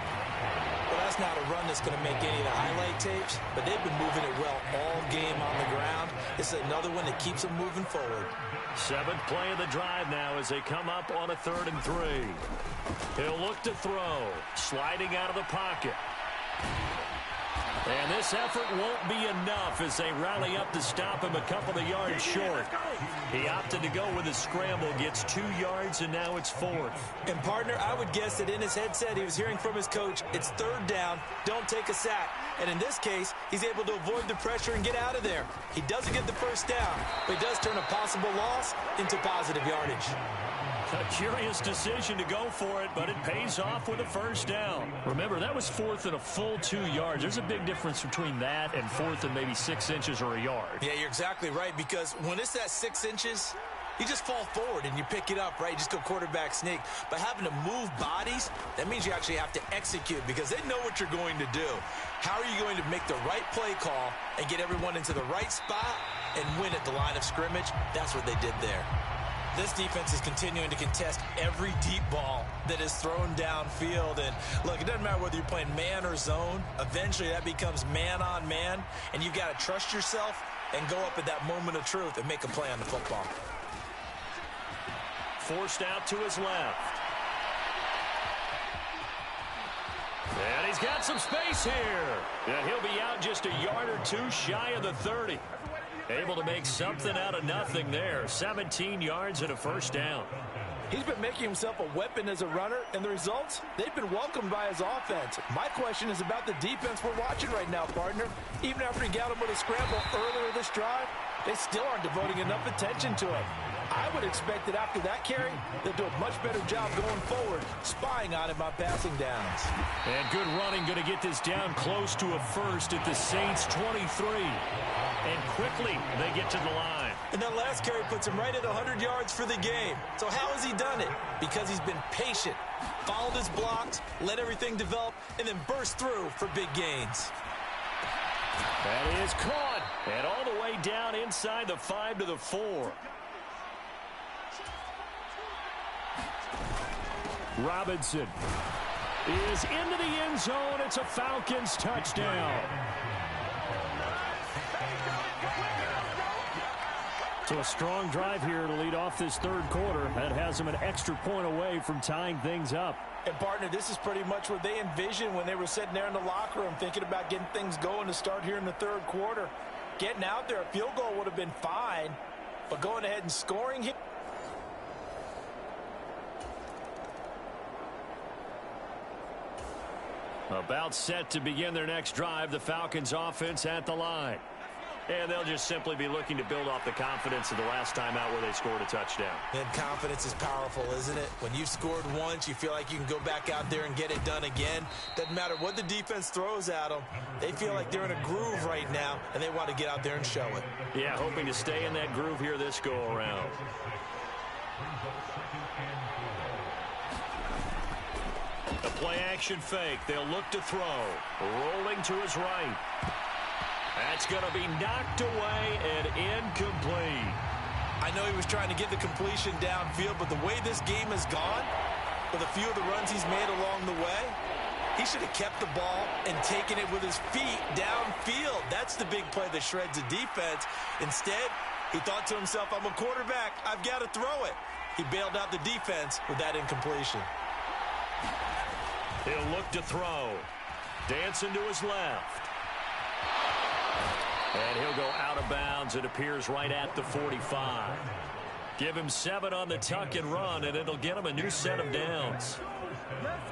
that's not a run that's going to make any of the highlight tapes, but they've been moving it well all game on the ground. This is another one that keeps them moving forward. 7th play of the drive now as they come up on a 3rd and 3. He'll look to throw, sliding out of the pocket. And this effort won't be enough as they rally up to stop him a couple of yards short. He opted to go with a scramble, gets 2 yards, and now it's 4th. And, partner, I would guess that in his headset he was hearing from his coach, it's 3rd down, don't take a sack. And in this case, he's able to avoid the pressure and get out of there. He doesn't get the first down, but he does turn a possible loss into positive yardage. A curious decision to go for it, but it pays off with a first down. Remember, that was 4th and a full 2 yards. There's a big difference between that and 4th and maybe 6 inches or a yard. Yeah, you're exactly right, because when it's that 6 inches, you just fall forward and you pick it up, right? You just go quarterback sneak. But having to move bodies, that means you actually have to execute because they know what you're going to do. How are you going to make the right play call and get everyone into the right spot and win at the line of scrimmage? That's what they did there. This defense is continuing to contest every deep ball that is thrown downfield. And, look, it doesn't matter whether you're playing man or zone. Eventually, that becomes man-on-man, and you've got to trust yourself and go up at that moment of truth and make a play on the football. Forced out to his left. And he's got some space here. And he'll be out just a yard or 2 shy of the 30. Able to make something out of nothing there. 17 yards and a first down. He's been making himself a weapon as a runner, and the results, they've been welcomed by his offense. My question is about the defense we're watching right now, partner. Even after he got him with a scramble earlier this drive, they still aren't devoting enough attention to him. I would expect that after that carry, they'll do a much better job going forward, spying on him on passing downs. And good running, going to get this down close to a first at the Saints 23. And quickly, they get to the line. And that last carry puts him right at 100 yards for the game. So how has he done it? Because he's been patient, followed his blocks, let everything develop, and then burst through for big gains. That is caught. And all the way down inside the 5 to the 4. Robinson is into the end zone. It's a Falcons touchdown. So a strong drive here to lead off this third quarter. That has them an extra point away from tying things up. And, partner, this is pretty much what they envisioned when they were sitting there in the locker room thinking about getting things going to start here in the third quarter. Getting out there, a field goal would have been fine, but going ahead and scoring here. About set to begin their next drive, the Falcons offense at the line. And they'll just simply be looking to build off the confidence of the last time out where they scored a touchdown. And confidence is powerful, isn't it? When you've scored once, you feel like you can go back out there and get it done again. Doesn't matter what the defense throws at them. They feel like they're in a groove right now, and they want to get out there and show it. Yeah, hoping to stay in that groove here this go-around. A play-action fake. They'll look to throw. Rolling to his right. That's going to be knocked away and incomplete. I know he was trying to get the completion downfield, but the way this game has gone, with a few of the runs he's made along the way, he should have kept the ball and taken it with his feet downfield. That's the big play that shreds the defense. Instead, he thought to himself, I'm a quarterback. I've got to throw it. He bailed out the defense with that incompletion. He'll look to throw. Dancing to his left. And he'll go out of bounds. It appears right at the 45. Give him 7 on the tuck and run, and it'll get him a new set of downs. Let's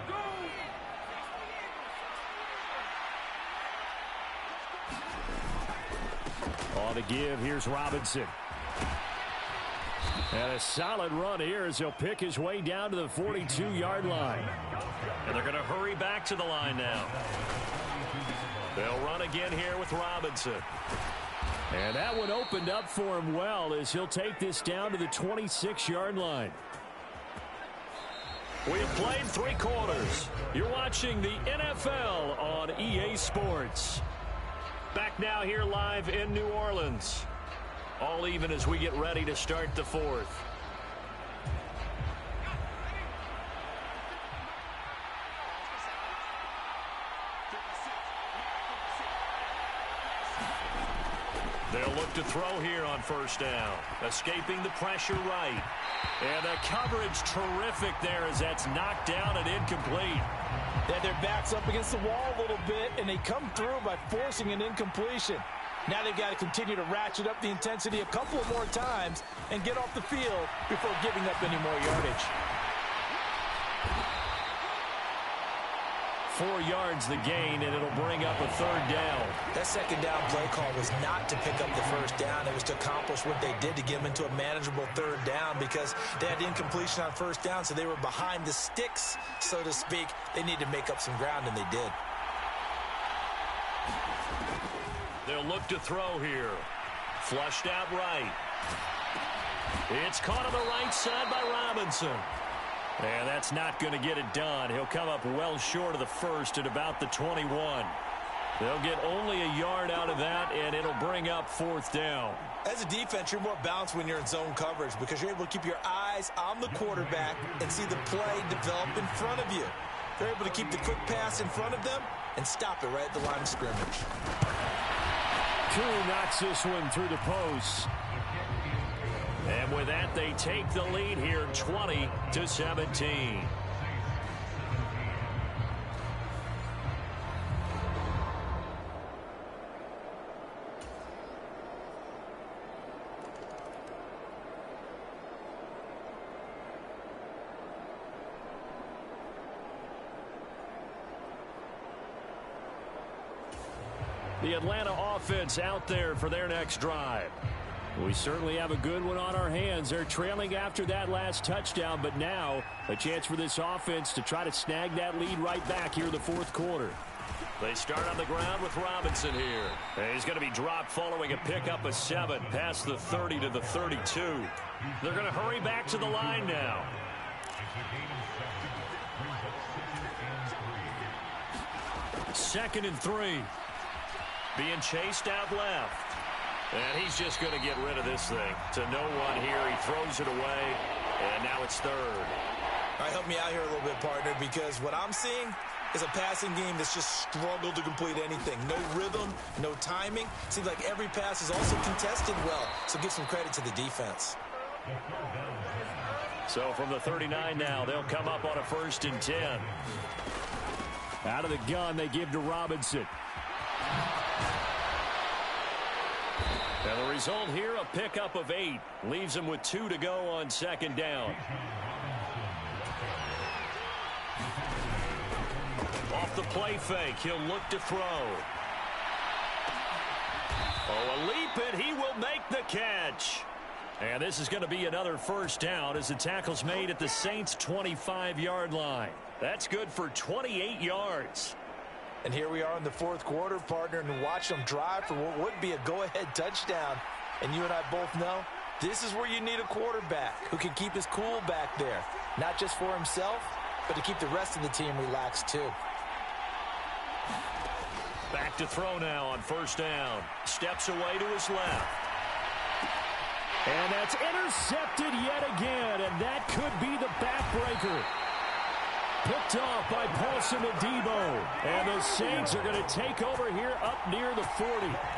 go. On the give, here's Robinson. And a solid run here as he'll pick his way down to the 42-yard line. And they're going to hurry back to the line now. They'll run again here with Robinson. And that one opened up for him well as he'll take this down to the 26-yard line. We have played 3 quarters. You're watching the NFL on EA Sports. Back now here live in New Orleans. All even as we get ready to start the fourth. They'll look to throw here on first down. Escaping the pressure right. And the coverage terrific there as that's knocked down and incomplete. They had their backs up against the wall a little bit, and they come through by forcing an incompletion. Now they've got to continue to ratchet up the intensity a couple of more times and get off the field before giving up any more yardage. 4 yards the gain, and it'll bring up a third down. That second down play call was not to pick up the first down. It was to accomplish what they did to get them into a manageable third down because they had incompletion on first down, so they were behind the sticks, so to speak. They needed to make up some ground, and they did. They'll look to throw here. Flushed out right. It's caught on the right side by Robinson. And that's not going to get it done. He'll come up well short of the first at about the 21. They'll get only a yard out of that, and it'll bring up fourth down. As a defense, you're more balanced when you're in zone coverage because you're able to keep your eyes on the quarterback and see the play develop in front of you. They're able to keep the quick pass in front of them and stop it right at the line of scrimmage. Koo knocks this one through the post. And with that, they take the lead here 20-17. The Atlanta offense out there for their next drive. We certainly have a good one on our hands. They're trailing after that last touchdown, but now a chance for this offense to try to snag that lead right back here in the fourth quarter. They start on the ground with Robinson here. And he's going to be dropped following a pickup of 7 past the 30 to the 32. They're going to hurry back to the line now. Second and 3. Being chased out left. And he's just going to get rid of this thing. To no one here. He throws it away. And now it's third. All right, help me out here a little bit, partner, because what I'm seeing is a passing game that's just struggled to complete anything. No rhythm, no timing. Seems like every pass is also contested well. So give some credit to the defense. So from the 39 now, they'll come up on a 1st and 10. Out of the gun, they give to Robinson. And the result here, a pickup of 8. Leaves him with 2 to go on 2nd down. Off the play fake, he'll look to throw. Oh, a leap, and he will make the catch. And this is going to be another 1st down as the tackle's made at the Saints' 25-yard line. That's good for 28 yards. And here we are in the fourth quarter, partner, and watch them drive for what would be a go-ahead touchdown. And you and I both know this is where you need a quarterback who can keep his cool back there. Not just for himself, but to keep the rest of the team relaxed too. Back to throw now on 1st down. Steps away to his left. And that's intercepted yet again, and that could be the backbreaker. Picked off by Paulson Adebo. And the Saints are going to take over here up near the 40.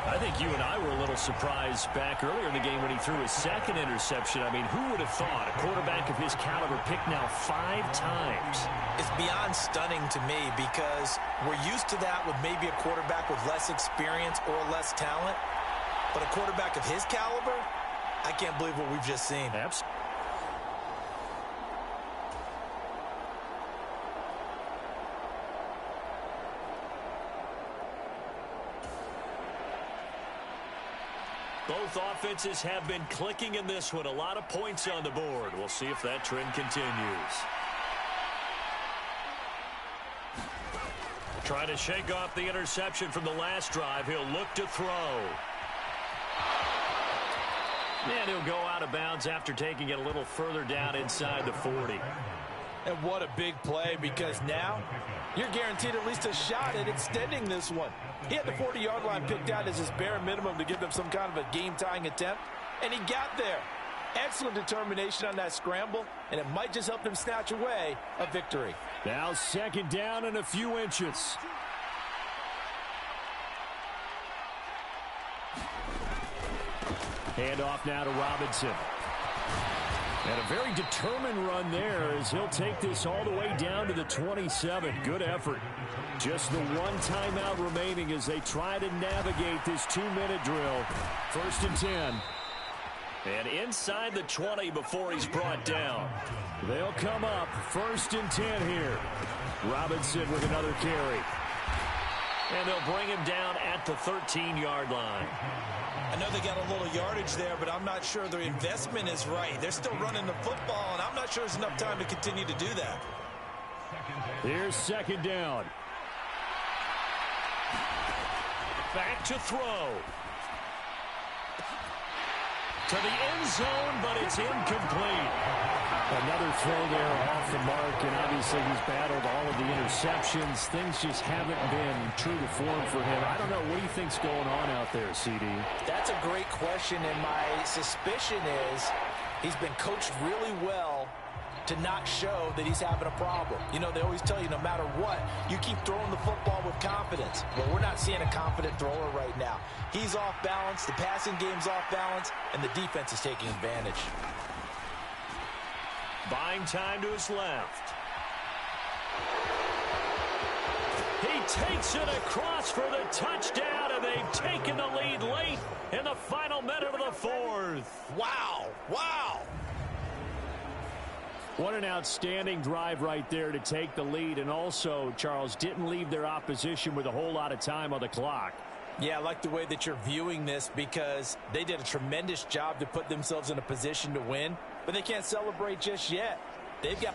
I think you and I were a little surprised back earlier in the game when he threw his 2nd interception. I mean, who would have thought a quarterback of his caliber picked now 5 times? It's beyond stunning to me because we're used to that with maybe a quarterback with less experience or less talent. But a quarterback of his caliber, I can't believe what we've just seen. Absolutely. Both offenses have been clicking in this one. A lot of points on the board. We'll see if that trend continues. Trying to shake off the interception from the last drive. He'll look to throw. And he'll go out of bounds after taking it a little further down inside the 40. And what a big play, because now you're guaranteed at least a shot at extending this one. He had the 40-yard line picked out as his bare minimum to give them some kind of a game-tying attempt, and he got there. Excellent determination on that scramble, and it might just help them snatch away a victory. Now 2nd down and a few inches. Hand off now to Robinson. And a very determined run there as he'll take this all the way down to the 27. Good effort. Just the one timeout remaining as they try to navigate this 2-minute drill. 1st and 10. And inside the 20 before he's brought down. They'll come up 1st and 10 here. Robinson with another carry. And they'll bring him down at the 13-yard line. I know they got a little yardage there, but I'm not sure their investment is right. They're still running the football, and I'm not sure there's enough time to continue to do that. Here's 2nd down. Back to throw. To the end zone, but it's incomplete. Another throw there off the mark, and obviously he's battled all of the interceptions. Things just haven't been true to form for him. I don't know. What do you think's going on out there, CD? That's a great question, and my suspicion is he's been coached really well to not show that he's having a problem. You know, they always tell you no matter what, you keep throwing the football with confidence. Well, we're not seeing a confident thrower right now. He's off balance, the passing game's off balance, and the defense is taking advantage. Buying time to his left. He takes it across for the touchdown, and they've taken the lead late in the final minute of the 4th. Wow! Wow! What an outstanding drive right there to take the lead, and also, Charles, didn't leave their opposition with a whole lot of time on the clock. Yeah, I like the way that you're viewing this because they did a tremendous job to put themselves in a position to win, but they can't celebrate just yet. They've got...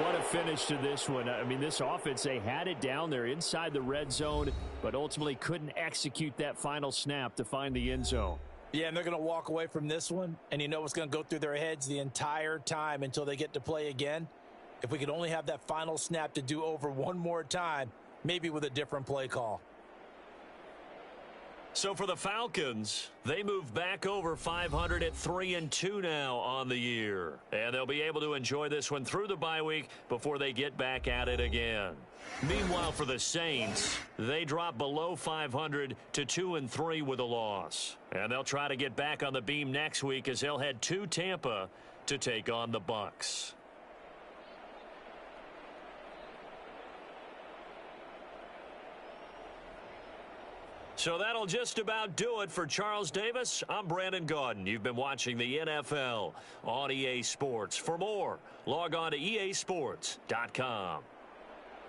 What a finish to this one. I mean, this offense, they had it down there inside the red zone, but ultimately couldn't execute that final snap to find the end zone. Yeah, and they're going to walk away from this one, and you know what's going to go through their heads the entire time until they get to play again? If we could only have that final snap to do over one more time, maybe with a different play call. So for the Falcons, they move back over 500 at 3-2 now on the year. And they'll be able to enjoy this one through the bye week before they get back at it again. Meanwhile, for the Saints, they drop below 500 to 2-3 with a loss. And they'll try to get back on the beam next week as they'll head to Tampa to take on the Bucs. So that'll just about do it for Charles Davis. I'm Brandon Gaudin. You've been watching the NFL on EA Sports. For more, log on to easports.com.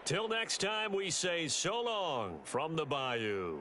Till next time, we say so long from the Bayou.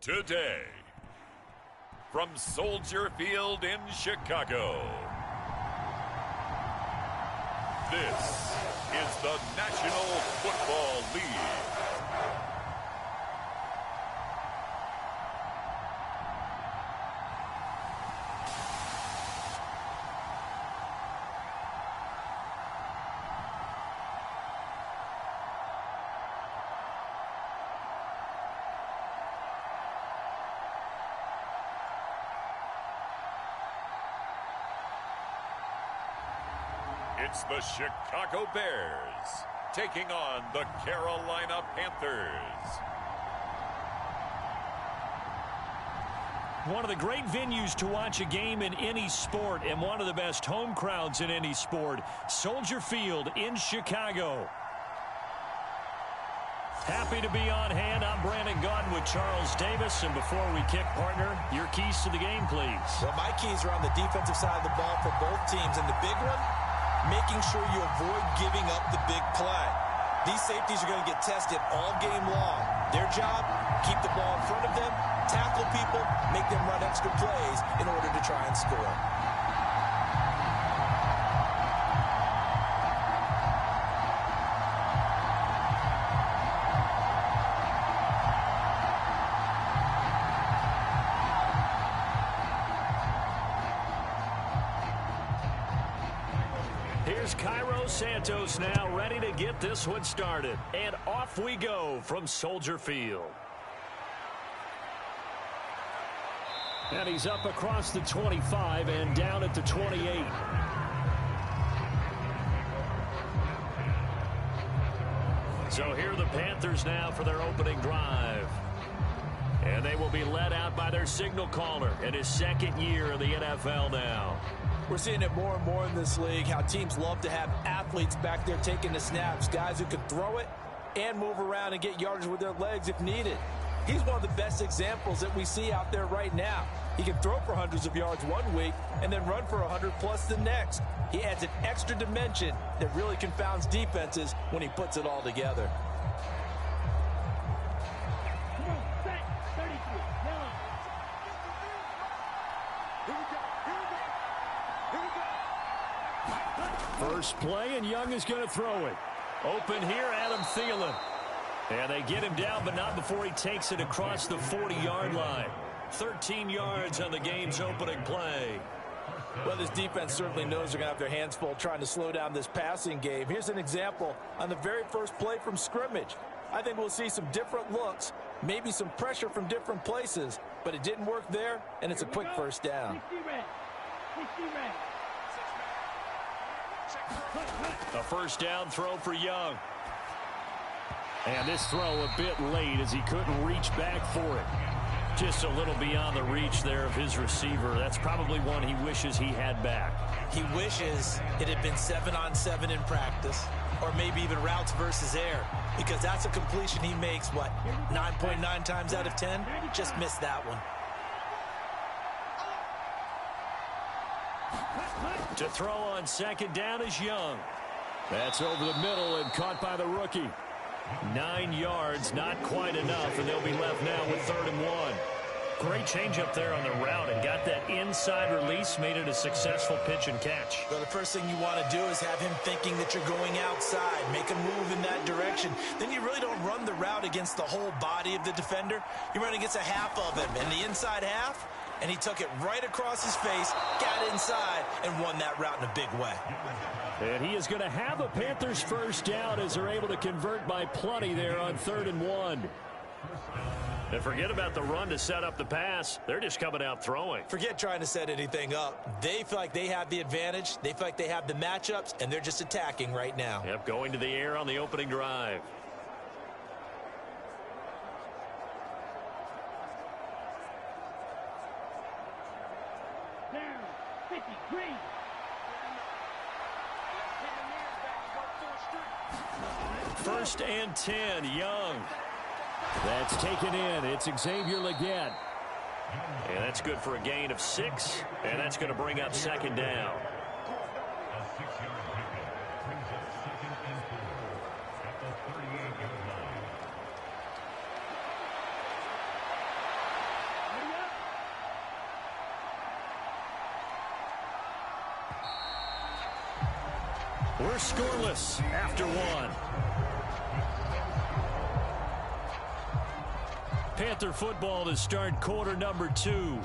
today. From Soldier Field in Chicago, this is the National Football League. It's the Chicago Bears taking on the Carolina Panthers. One of the great venues to watch a game in any sport and one of the best home crowds in any sport, Soldier Field in Chicago. Happy to be on hand. I'm Brandon Gaudin with Charles Davis. And before we kick, partner, your keys to the game, please. Well, my keys are on the defensive side of the ball for both teams. And the big one, making sure you avoid giving up the big play. These safeties are going to get tested all game long. Their job, keep the ball in front of them, tackle people, make them run extra plays in order to try and score. Here's Cairo Santos now ready to get this one started. And off we go from Soldier Field. And he's up across the 25 and down at the 28. So here are the Panthers now for their opening drive. And they will be led out by their signal caller in his second year in the NFL now. We're seeing it more and more in this league, how teams love to have athletes back there taking the snaps, guys who can throw it and move around and get yardage with their legs if needed. He's one of the best examples that we see out there right now. He can throw for hundreds of yards one week and then run for 100+ the next. He adds an extra dimension that really confounds defenses when he puts it all together. First play, and Young is going to throw it. Open here, Adam Thielen. And they get him down, but not before he takes it across the 40-yard line. 13 yards on the game's opening play. Well, this defense certainly knows they're going to have their hands full trying to slow down this passing game. Here's an example on the very first play from scrimmage. I think we'll see some different looks, maybe some pressure from different places, but it didn't work there, and it's a quick first down. A first down throw for Young. And this throw a bit late as he couldn't reach back for it. Just a little beyond the reach there of his receiver. That's probably one he wishes he had back. He wishes it had been 7-on-7 in practice, or maybe even routes versus air, because that's a completion he makes, 9.9 times out of 10? Just missed that one. To throw on second down is Young. That's over the middle and caught by the rookie. 9 yards, not quite enough, and they'll be left now with 3rd and 1. Great change up there on the route and got that inside release, made it a successful pitch and catch. Well, the first thing you want to do is have him thinking that you're going outside, make a move in that direction. Then you really don't run the route against the whole body of the defender. You run against a half of him, and the inside half, and he took it right across his face, got inside, and won that route in a big way. And he is going to have a Panthers first down as they're able to convert by plenty there on 3rd and 1. And forget about the run to set up the pass. They're just coming out throwing. Forget trying to set anything up. They feel like they have the advantage. They feel like they have the matchups, and they're just attacking right now. Yep, going to the air on the opening drive. First and 10, Young. That's taken in. It's Xavier Legette. And that's good for a gain of 6, and that's going to bring up 2nd down. We're scoreless after one. Panther football to start quarter number 2,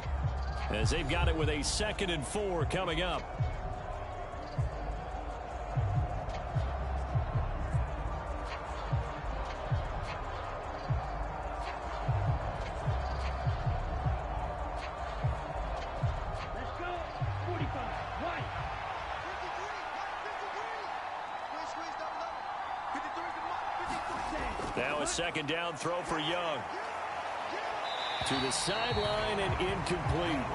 as they've got it with a 2nd and 4 coming up. Now a 2nd down throw for Young. To the sideline and incomplete.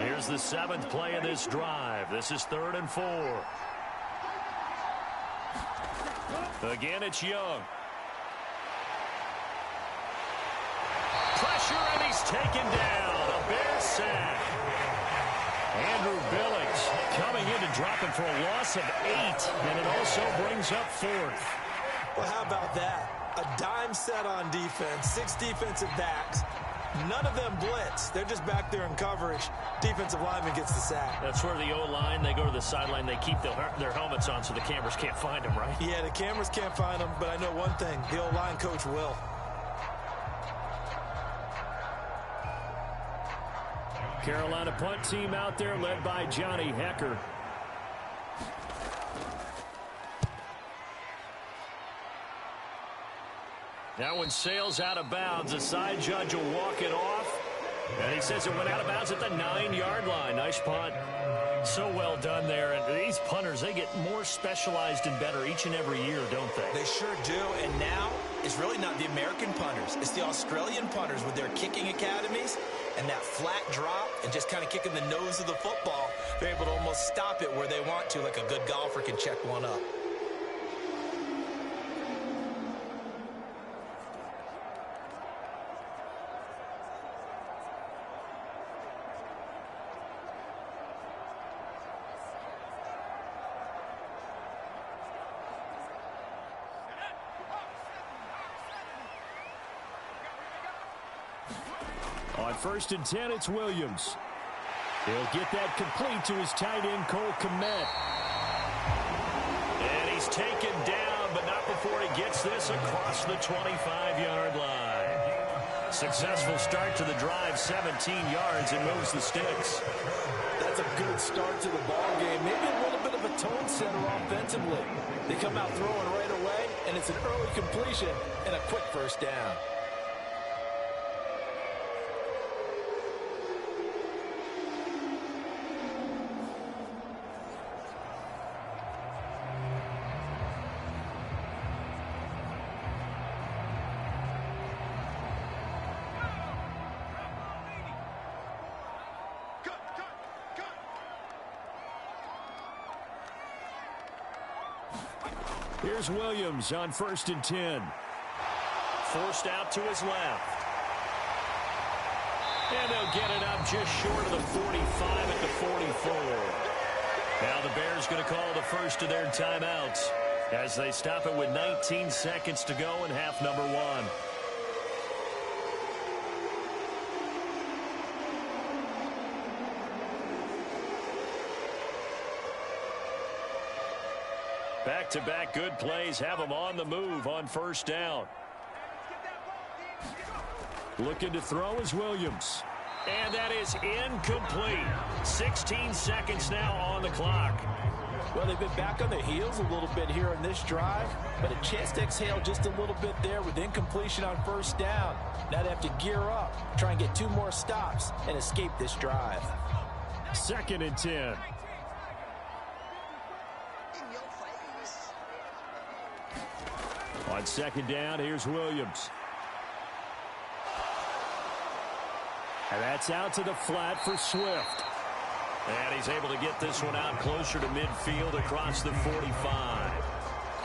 Here's the 7th play of this drive. This is 3rd and 4. Again, it's Young. Pressure, and he's taken down. A Bear sack. Andrew Billings coming in to drop him for a loss of 8, and it also brings up 4th. Well, how about that? A dime set on defense, 6 defensive backs. None of them blitz. They're just back there in coverage. Defensive lineman gets the sack. That's where the O-line, they go to the sideline, they keep their helmets on so the cameras can't find them, right? Yeah, the cameras can't find them, but I know one thing. The O-line coach will. Carolina punt team out there led by Johnny Hecker. That one sails out of bounds. The side judge will walk it off. And he says it went out of bounds at the 9-yard line. Nice punt. So well done there. And these punters, they get more specialized and better each and every year, don't they? They sure do. And now it's really not the American punters. It's the Australian punters with their kicking academies and that flat drop and just kind of kicking the nose of the football. They're able to almost stop it where they want to, like a good golfer can check one up. On 1st and 10, it's Williams. He'll get that complete to his tight end, Cole Kmet. And he's taken down, but not before he gets this across the 25-yard line. Successful start to the drive, 17 yards, and moves the sticks. That's a good start to the ball game. Maybe a little bit of a tone setter offensively. They come out throwing right away, and it's an early completion and a quick first down. Here's Williams on 1st and 10. Forced out to his left. And they'll get it up just short of the 45 at the 44. Now the Bears going to call the first of their timeouts as they stop it with 19 seconds to go in half number 1. Back-to-back good plays have them on the move on 1st down. Looking to throw is Williams. And that is incomplete. 16 seconds now on the clock. Well, they've been back on their heels a little bit here in this drive, but a chance to exhale just a little bit there with incompletion on 1st down. Now they have to gear up, try and get 2 more stops, and escape this drive. 2nd and 10. On 2nd down, here's Williams. And that's out to the flat for Swift. And he's able to get this one out closer to midfield across the 45.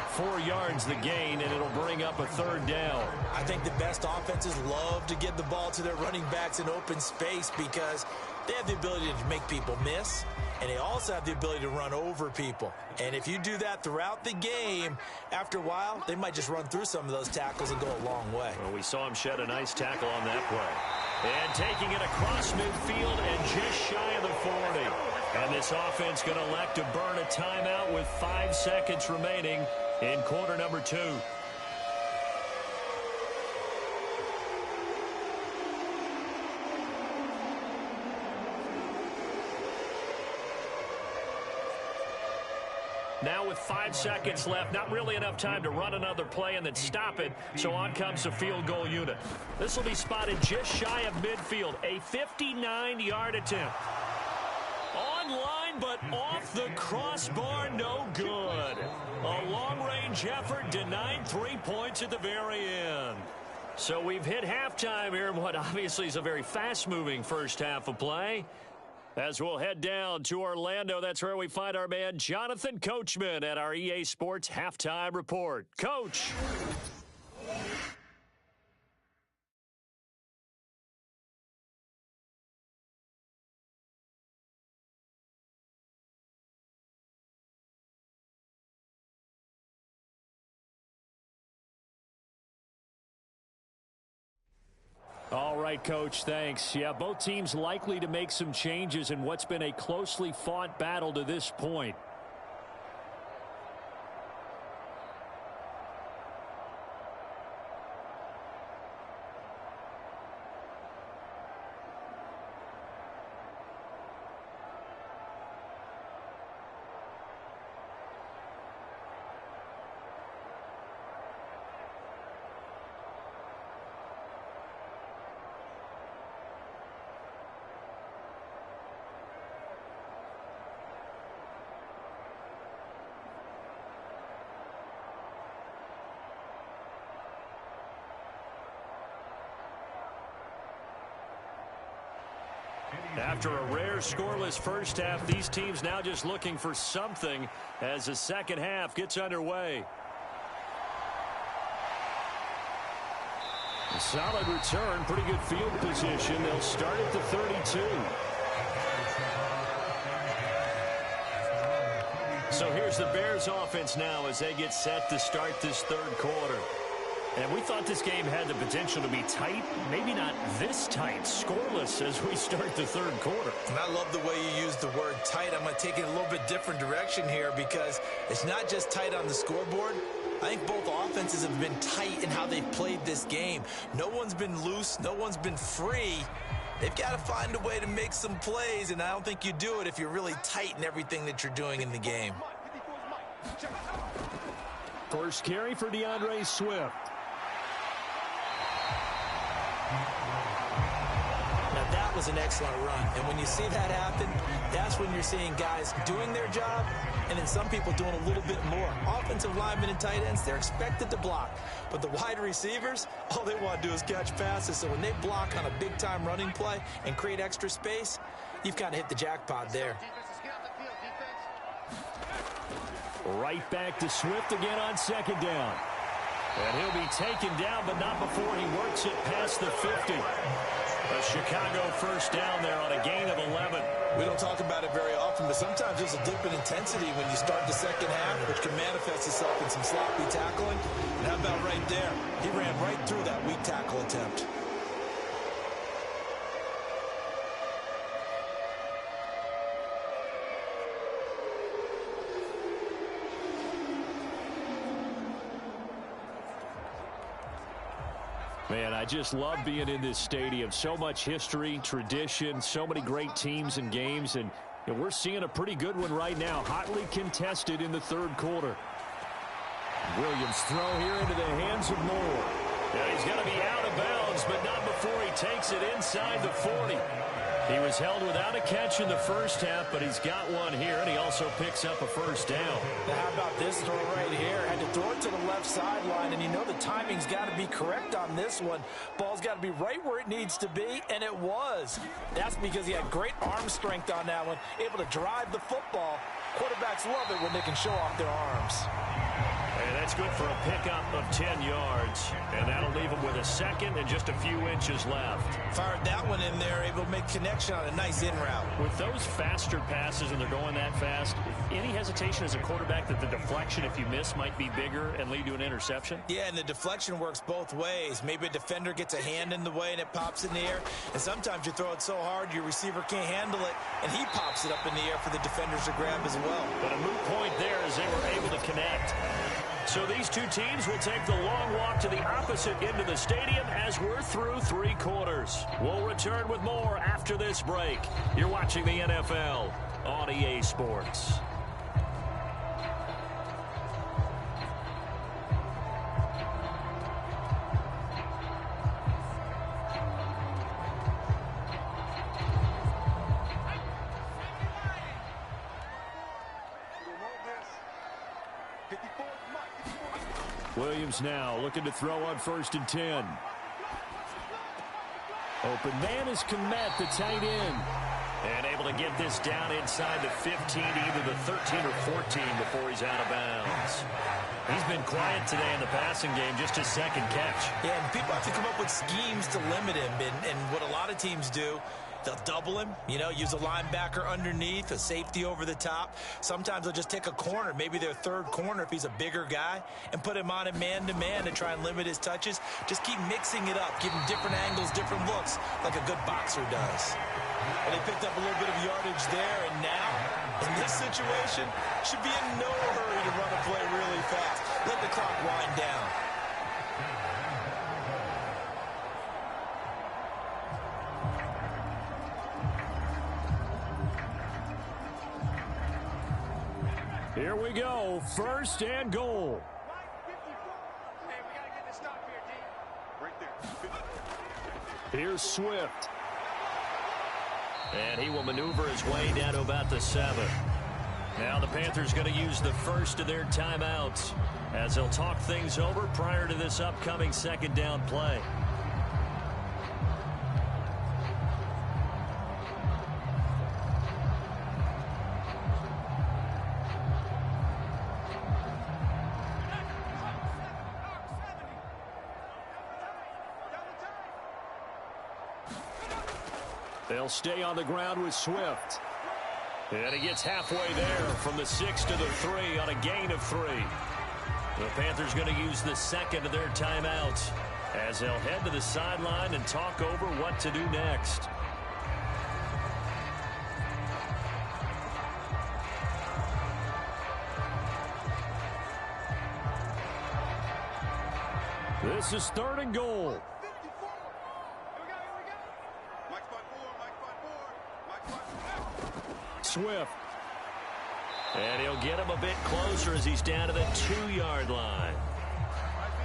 4 yards the gain, and it'll bring up a 3rd down. I think the best offenses love to get the ball to their running backs in open space because they have the ability to make people miss. and they also have the ability to run over people. And if you do that throughout the game, after a while, they might just run through some of those tackles and go a long way. Well, we saw him shed a nice tackle on that play. And taking it across midfield and just shy of the 40. And this offense going to elect to burn a timeout with 5 seconds remaining in quarter number 2. Now with 5 seconds left, not really enough time to run another play and then stop it, so on comes the field goal unit. This will be spotted just shy of midfield, a 59-yard attempt. Online, but off the crossbar, no good. A long-range effort denied 3 points at the very end. So we've hit halftime here in what obviously is a very fast-moving first half of play. As we'll head down to Orlando, that's where we find our man Jonathan Coachman at our EA Sports Halftime Report. Coach. All right, Coach, thanks. Yeah, both teams likely to make some changes in what's been a closely fought battle to this point. After a rare scoreless first half, these teams now just looking for something as the second half gets underway. A solid return, pretty good field position. They'll start at the 32. So here's the Bears offense now as they get set to start this third quarter. And we thought this game had the potential to be tight, maybe not this tight, scoreless as we start the third quarter. And I love the way you use the word tight. I'm going to take it a little bit different direction here because it's not just tight on the scoreboard. I think both offenses have been tight in how they've played this game. No one's been loose. No one's been free. They've got to find a way to make some plays, and I don't think you do it if you're really tight in everything that you're doing in the game. First carry for DeAndre Swift. Now that was an excellent run, and when you see that happen, that's when you're seeing guys doing their job and then some people doing a little bit more. Offensive linemen and tight ends, they're expected to block, but the wide receivers, all they want to do is catch passes. So when they block on a big-time running play and create extra space, you've kind of hit the jackpot there. Right back to Swift again on second down. And he'll be taken down, but not before he works it past the 50. A Chicago first down there on a gain of 11. We don't talk about it very often, but sometimes there's a dip in intensity when you start the second half, which can manifest itself in some sloppy tackling. And how about right there? He ran right through that weak tackle attempt. Man, I just love being in this stadium. So much history, tradition, so many great teams and games, and we're seeing a pretty good one right now, hotly contested in the third quarter. Williams throw here into the hands of Moore. Yeah, he's going to be out of bounds, but not before he takes it inside the 40. He was held without a catch in the first half, but he's got one here, and he also picks up a first down. Now, how about this throw right here? Had to throw it to the left sideline, and you know the timing's got to be correct on this one. Ball's got to be right where it needs to be, and it was. That's because he had great arm strength on that one, able to drive the football. Quarterbacks love it when they can show off their arms. And That's good for a pickup of 10 yards, and that'll leave him with a second and just a few inches left. Fired that one in there, able to make connection on a nice in route. With those faster passes and they're going that fast, any hesitation as a quarterback that the deflection, if you miss, might be bigger and lead to an interception? Yeah, and the deflection works both ways. Maybe a defender gets a hand in the way and it pops in the air, and sometimes you throw it so hard your receiver can't handle it, and he pops it up in the air for the defenders to grab as well. But a moot point there as they were able to connect. So these two teams will take the long walk to the opposite end of the stadium as we're through 3 quarters. We'll return with more after this break. You're watching the NFL on EA Sports. Williams now looking to throw on 1st and 10. Open man is Kmet, the tight end. And able to get this down inside the 15, either the 13 or 14 before he's out of bounds. He's been quiet today in the passing game, just his second catch. Yeah, and people have to come up with schemes to limit him, and what a lot of teams do, they'll double him, use a linebacker underneath, a safety over the top. Sometimes they'll just take a corner, maybe their 3rd corner if he's a bigger guy, and put him on a man-to-man to try and limit his touches. Just keep mixing it up, give him different angles, different looks, like a good boxer does. And they picked up a little bit of yardage there, and now, in this situation, should be in no hurry to run a play really fast. Let the clock wind down. Here we go, 1st and goal. Here's Swift. And he will maneuver his way down to about the 7. Now the Panthers going to use the first of their timeouts as they'll talk things over prior to this upcoming 2nd down play. They'll stay on the ground with Swift. And he gets halfway there from the 6 to the 3 on a gain of 3. The Panthers going to use the 2nd of their timeouts as they'll head to the sideline and talk over what to do next. This is 3rd and goal. Swift. And he'll get him a bit closer as he's down to the 2-yard line.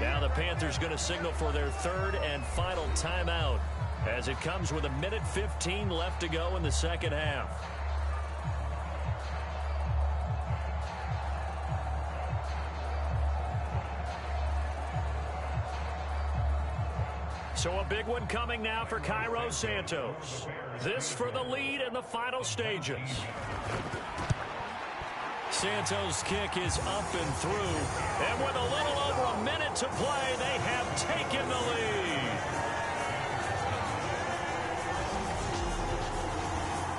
Now the Panthers going to signal for their 3rd and final timeout as it comes with 1:15 left to go in the 2nd half. So a big one coming now for Cairo Santos. This for the lead in the final stages. Santos' kick is up and through. And with a little over a minute to play, they have taken the lead.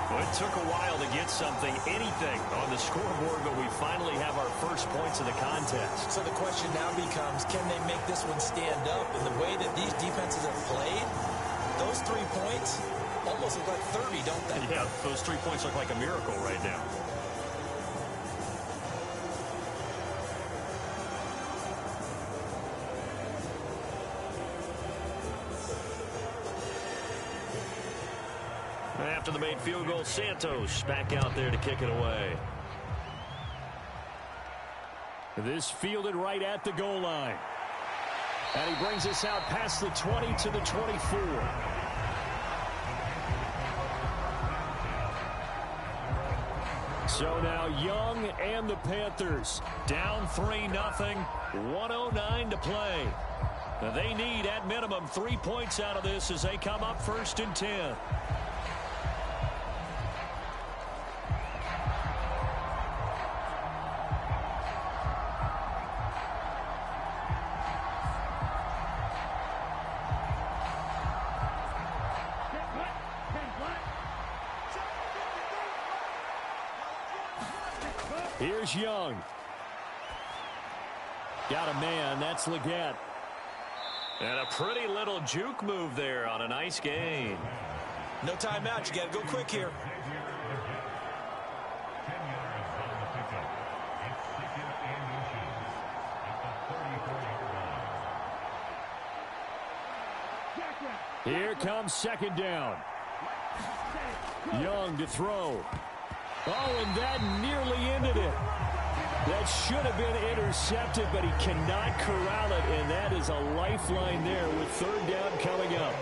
Well, it took a while to get anything on the scoreboard, but we finally have our first points of the contest. So the question now becomes, can they make this one stand up? And the way that these defenses have played, those 3 points almost look like 30, don't they? Yeah, those 3 points look like a miracle right now. After the made field goal, Santos back out there to kick it away. This fielded right at the goal line. And he brings us out past the 20 to the 24. So now Young and the Panthers down 3-0, 1:09 to play. Now they need at minimum 3 points out of this as they come up 1st and 10. Here's Young. Got a man. That's Leggett. And a pretty little juke move there on a nice gain. No timeout. You got to go quick here. Here comes second down. Young to throw. Oh, and that nearly ended it. That should have been intercepted, but he cannot corral it, and that is a lifeline there with third down coming up.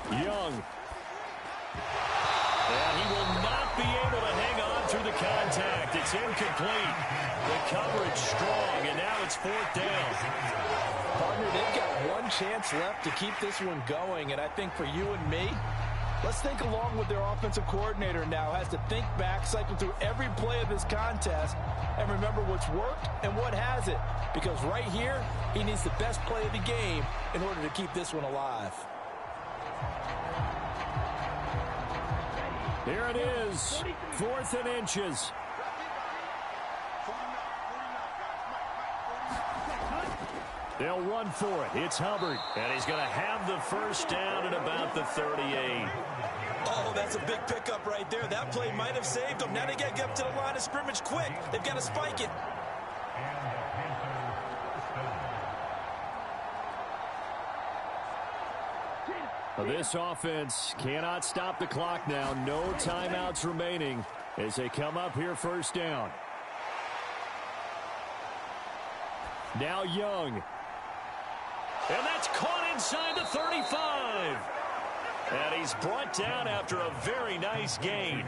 Young. And he will not be able to hang on through the contact. It's incomplete. The coverage strong, and now it's fourth down. Partner, they've got one chance left to keep this one going, and I think for you and me, let's think along with their offensive coordinator now. Has to think back, cycle through every play of this contest, and remember what's worked and what hasn't. Because right here, he needs the best play of the game in order to keep this one alive. Here it is, 4th and inches. They'll run for it. It's Hubbard. And he's going to have the first down at about the 38. Oh, that's a big pickup right there. That play might have saved them. Now they got to get up to the line of scrimmage quick. They've got to spike it. This offense cannot stop the clock now. No timeouts remaining as they come up here first down. Now Young. And that's caught inside the 35. And he's brought down after a very nice gain.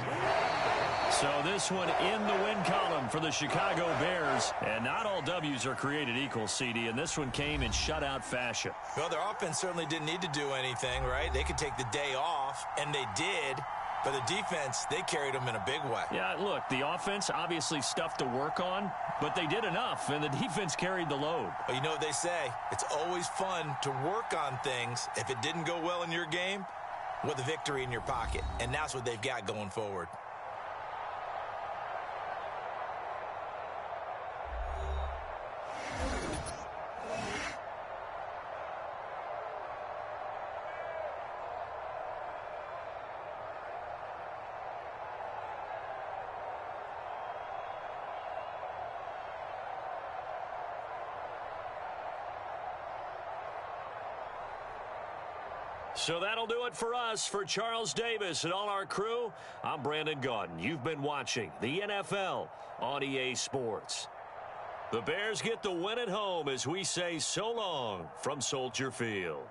So this one in the win column for the Chicago Bears. And not all W's are created equal, CD, and this one came in shutout fashion. Well, their offense certainly didn't need to do anything, right? They could take the day off, and they did. But the defense, they carried them in a big way. Yeah, look, the offense obviously stuff to work on, but they did enough, and the defense carried the load. Well, you know what they say? It's always fun to work on things. If it didn't go well in your game, with a victory in your pocket. And that's what they've got going forward. So that'll do it for us. For Charles Davis and all our crew, I'm Brandon Gaudin. You've been watching the NFL on EA Sports. The Bears get the win at home as we say so long from Soldier Field.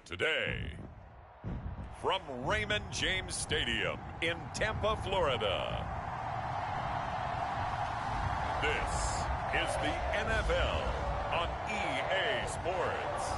Today, from Raymond James Stadium in Tampa, Florida, this is the NFL on EA Sports.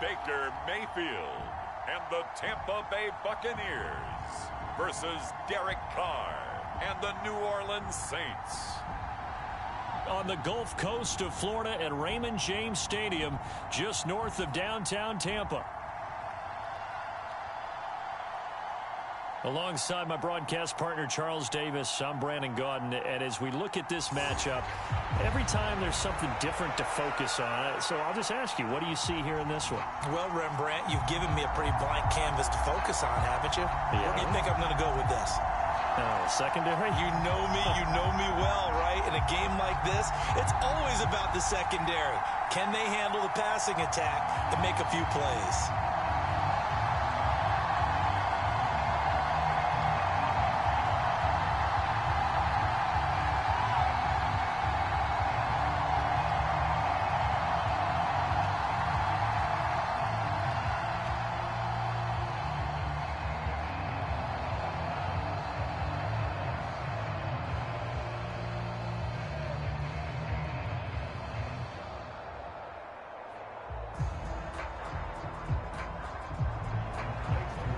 Baker Mayfield and the Tampa Bay Buccaneers versus Derek Carr and the New Orleans Saints. On the Gulf Coast of Florida at Raymond James Stadium, just north of downtown Tampa. Alongside my broadcast partner, Charles Davis, I'm Brandon Gaudin. And as we look at this matchup, every time there's something different to focus on. So I'll just ask you, what do you see here in this one? Well, Rembrandt, you've given me a pretty blank canvas to focus on, haven't you? Yeah. Where do you think I'm going to go with this? Secondary? You know me well, right? In a game like this, it's always about the secondary. Can they handle the passing attack and make a few plays?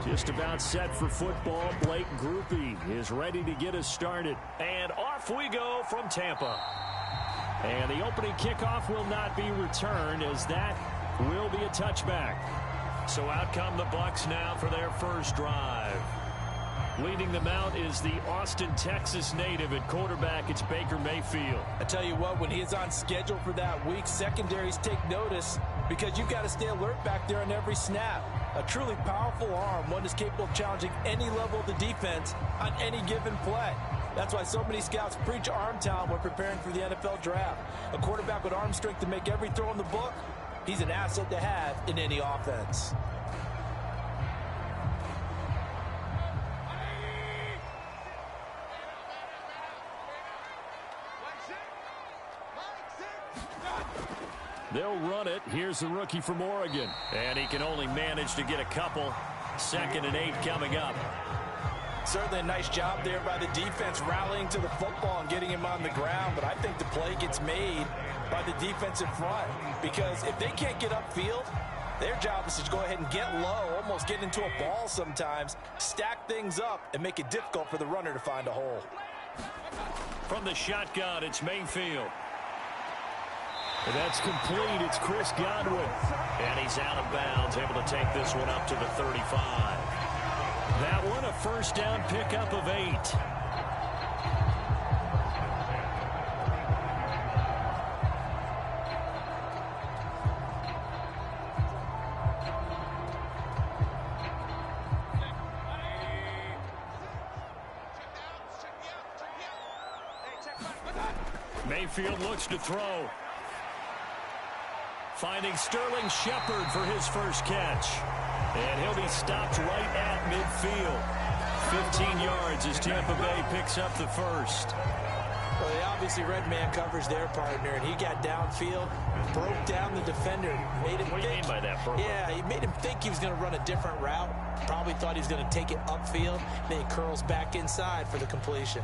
Just about set for football. Blake Groupie is ready to get us started. And off we go from Tampa. And the opening kickoff will not be returned, as that will be a touchback. So out come the Bucs now for their first drive. Leading them out is the Austin, Texas native at quarterback. It's Baker Mayfield. I tell you what, when he's on schedule for that week, secondaries take notice because you've got to stay alert back there on every snap. A truly powerful arm, one is capable of challenging any level of the defense on any given play. That's why so many scouts preach arm talent when preparing for the NFL draft. A quarterback with arm strength to make every throw in the book, he's an asset to have in any offense. They'll run it. Here's the rookie from Oregon. And he can only manage to get a couple. 2nd and 8 coming up. Certainly a nice job there by the defense rallying to the football and getting him on the ground. But I think the play gets made by the defensive front. Because if they can't get upfield, their job is to go ahead and get low, almost get into a ball sometimes, stack things up, and make it difficult for the runner to find a hole. From the shotgun, it's Mayfield. And that's complete. It's Chris Godwin. And he's out of bounds, able to take this one up to the 35. That one, a first down pickup of 8. Mayfield looks to throw. Finding Sterling Shepard for his first catch. And he'll be stopped right at midfield. 15 yards as Tampa Bay picks up the first. Well, they obviously red man covers their partner, and he got downfield, broke down the defender, made him What do you mean by that? Yeah, he made him think he was going to run a different route. Probably thought he was going to take it upfield. Then he curls back inside for the completion.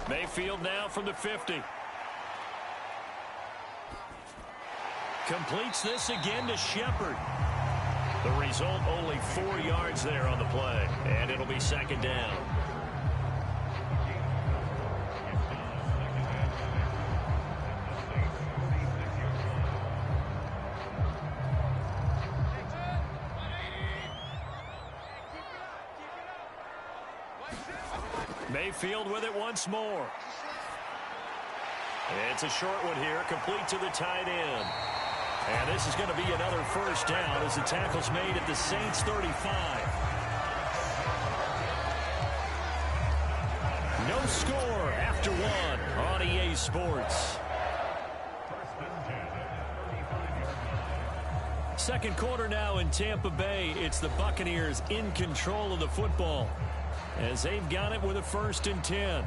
Mayfield now from the 50. Completes this again to Shepard. The result, only 4 yards there on the play. And it'll be 2nd down. Mayfield with it once more. It's a short one here, complete to the tight end. And this is going to be another first down as the tackle's made at the Saints 35. No score after one on EA Sports. Second quarter now in Tampa Bay. It's the Buccaneers in control of the football as they've got it with a 1st and 10.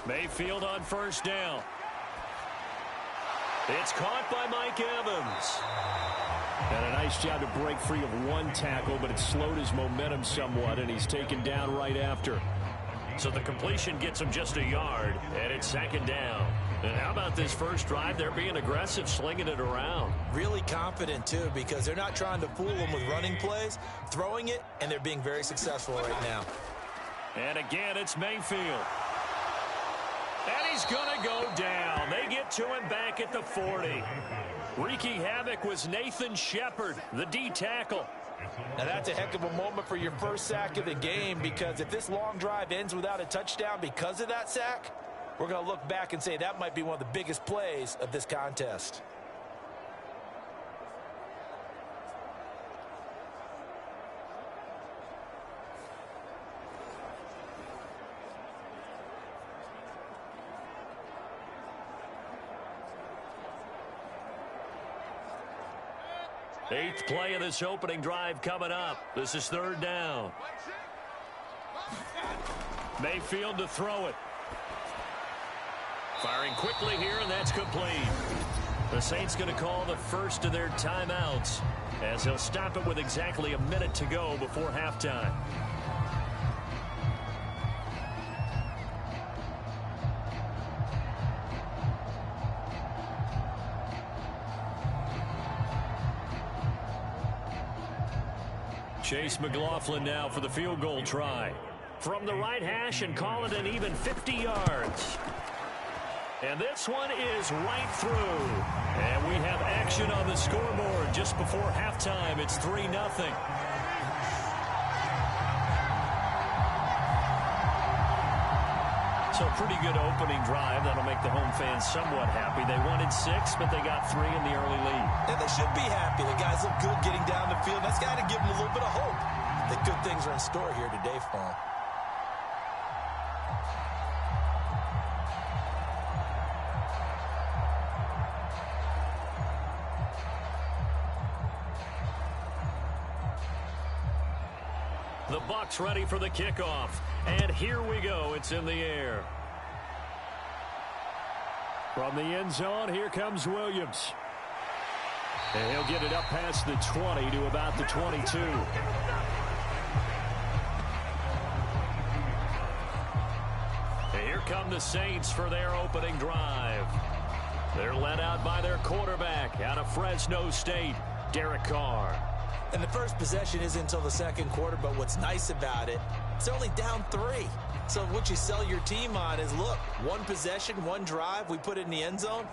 Mayfield on 1st down. It's caught by Mike Evans. And a nice job to break free of one tackle, but it slowed his momentum somewhat, and he's taken down right after. So the completion gets him just a yard, and it's 2nd down. And how about this first drive? They're being aggressive, slinging it around. Really confident, too, because they're not trying to fool them with running plays, throwing it, and they're being very successful right now. And again, it's Mayfield. And he's going to go down. They get to him back at the 40. Wreaking havoc was Nathan Shepard, the D tackle. Now that's a heck of a moment for your first sack of the game, because if this long drive ends without a touchdown because of that sack, we're going to look back and say that might be one of the biggest plays of this contest. Eighth play of this opening drive coming up. This is 3rd down. Mayfield to throw it. Firing quickly here, and that's complete. The Saints going to call the first of their timeouts as he'll stop it with exactly a minute to go before halftime. Chase McLaughlin now for the field goal try. From the right hash and call it an even 50 yards. And this one is right through. And we have action on the scoreboard just before halftime. It's 3-0. So pretty good opening drive. That'll make the home fans somewhat happy. They wanted 6, but they got 3 in the early lead. And they should be happy. The guys look good getting down the field. That's got to give them a little bit of hope that good things are in store here today for them. The Bucs ready for the kickoff. And here we go. It's in the air. From the end zone, here comes Williams. And he'll get it up past the 20 to about the 22. And here come the Saints for their opening drive. They're led out by their quarterback out of Fresno State, Derek Carr. And the first possession isn't until the second quarter, but what's nice about it, it's only down 3. So what you sell your team on is, look, one possession, one drive, we put it in the end zone.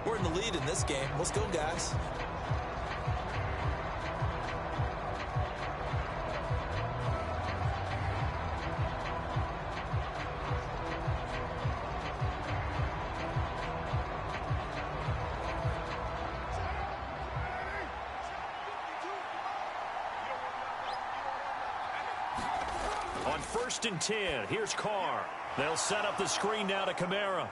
We're in the lead in this game. Let's go, guys. On 1st and 10, here's Carr. They'll set up the screen now to Kamara.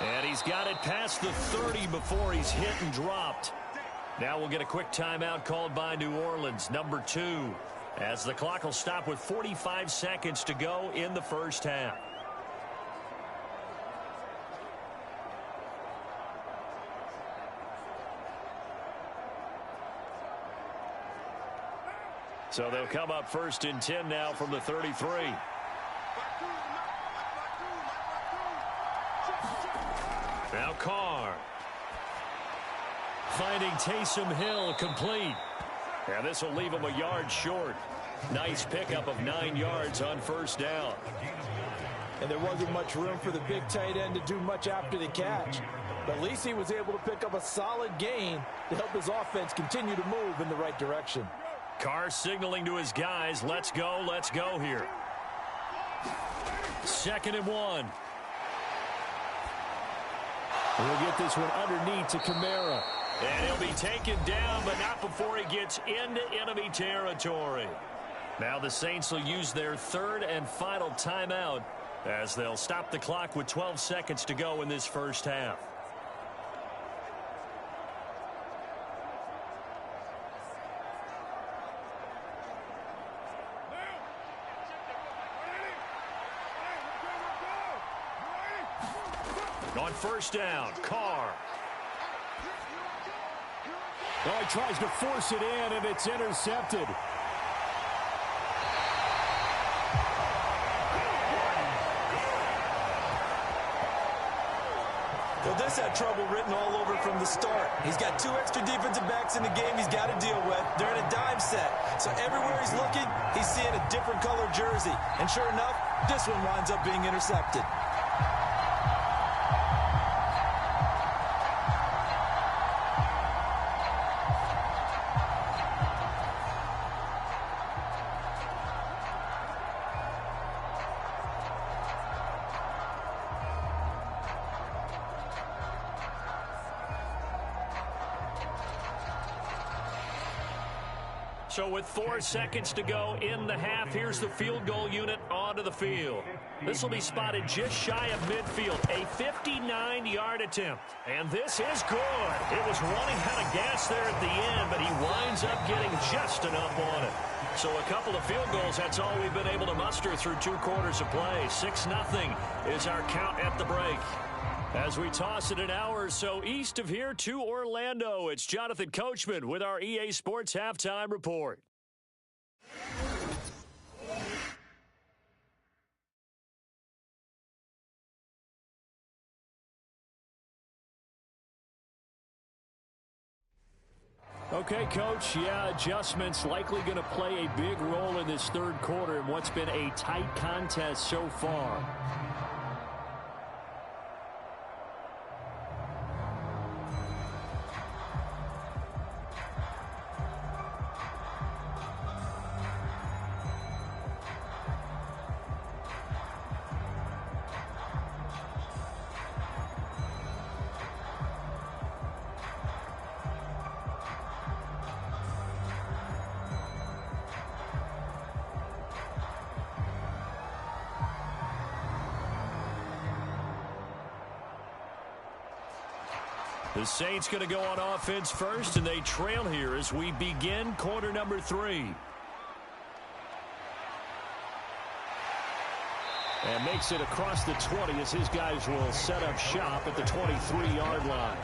And he's got it past the 30 before he's hit and dropped. Now we'll get a quick timeout called by New Orleans, number 2, as the clock will stop with 45 seconds to go in the first half. So they'll come up 1st and 10 now from the 33. Now Carr. Finding Taysom Hill complete. And this will leave him a yard short. Nice pickup of 9 yards on 1st down. and there wasn't much room for the big tight end to do much after the catch. But at least he was able to pick up a solid gain to help his offense continue to move in the right direction. Carr signaling to his guys, let's go here. 2nd and 1. We'll get this one underneath to Kamara. And he'll be taken down, but not before he gets into enemy territory. Now the Saints will use their 3rd and final timeout as they'll stop the clock with 12 seconds to go in this first half. On 1st down, Carr. Oh, he tries to force it in, and it's intercepted. Well, this had trouble written all over from the start. He's got 2 extra defensive backs in the game he's got to deal with. They're in a dime set. So everywhere he's looking, he's seeing a different color jersey. And sure enough, this one winds up being intercepted. So with 4 seconds to go in the half, here's the field goal unit onto the field. This will be spotted just shy of midfield, a 59-yard attempt. And this is good. It was running out of gas there at the end, but he winds up getting just enough on it. So a couple of field goals, that's all we've been able to muster through 2 quarters of play. 6-0 is our count at the break. As we toss it an hour or so east of here to Orlando, it's Jonathan Coachman with our EA Sports Halftime Report. Okay, Coach, yeah, adjustments likely going to play a big role in this 3rd quarter in what's been a tight contest so far. The Saints going to go on offense first, and they trail here as we begin quarter number 3. And makes it across the 20 as his guys will set up shop at the 23-yard line.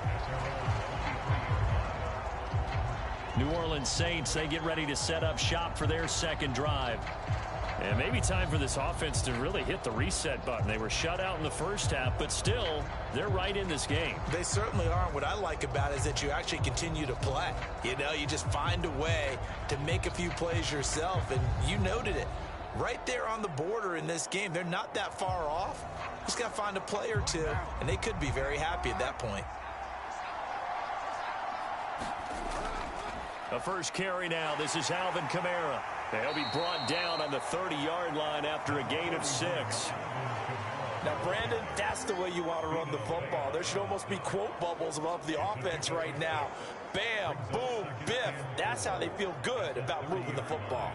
New Orleans Saints, they get ready to set up shop for their 2nd drive. And maybe time for this offense to really hit the reset button. They were shut out in the first half, but still, they're right in this game. They certainly are. What I like about it is that you actually continue to play. You know, you just find a way to make a few plays yourself, and you noted it. Right there on the border in this game, they're not that far off. Just got to find a play or two, and they could be very happy at that point. The first carry now. This is Alvin Kamara. They'll be brought down on the 30-yard line after a gain of 6. Now, Brandon, that's the way you want to run the football. There should almost be quote bubbles above the offense right now. Bam, boom, biff. That's how they feel good about moving the football.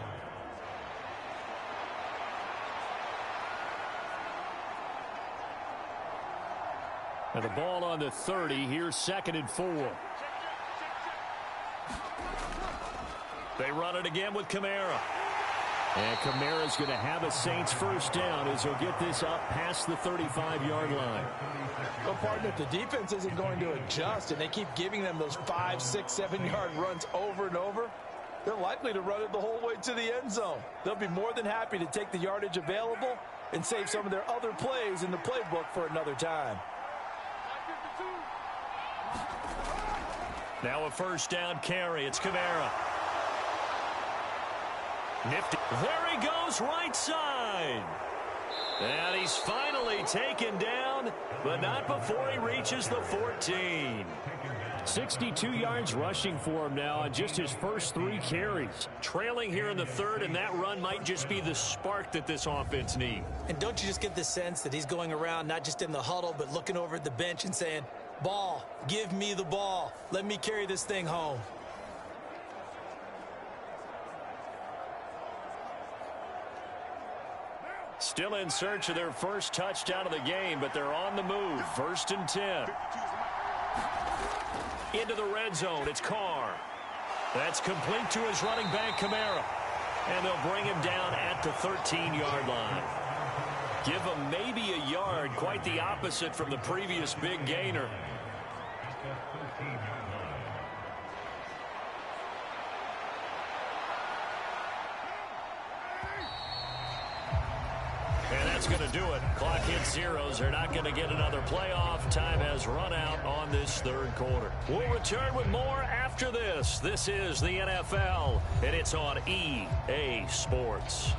And the ball on the 30. Here's 2nd and 4. They run it again with Kamara. And Kamara's going to have a Saints 1st down as he'll get this up past the 35-yard line. Well, partner, if the defense isn't going to adjust and they keep giving them those 5, 6, 7-yard runs over and over, they're likely to run it the whole way to the end zone. They'll be more than happy to take the yardage available and save some of their other plays in the playbook for another time. Now a 1st down carry. It's Kamara. Nifty. There he goes, right side. And he's finally taken down, but not before he reaches the 14. 62 yards rushing for him now on just his first 3 carries. Trailing here in the third, and that run might just be the spark that this offense needs. And don't you just get the sense that he's going around not just in the huddle, but looking over at the bench and saying, ball, give me the ball. Let me carry this thing home. Still in search of their first touchdown of the game, but they're on the move. 1st and 10. Into the red zone, it's Carr. That's complete to his running back, Kamara. And they'll bring him down at the 13-yard line. Give him maybe a yard, quite the opposite from the previous big gainer. And that's going to do it. Clock hits zeros. They're not going to get another playoff. Time has run out on this third quarter. We'll return with more after this. This is the NFL, and it's on EA Sports.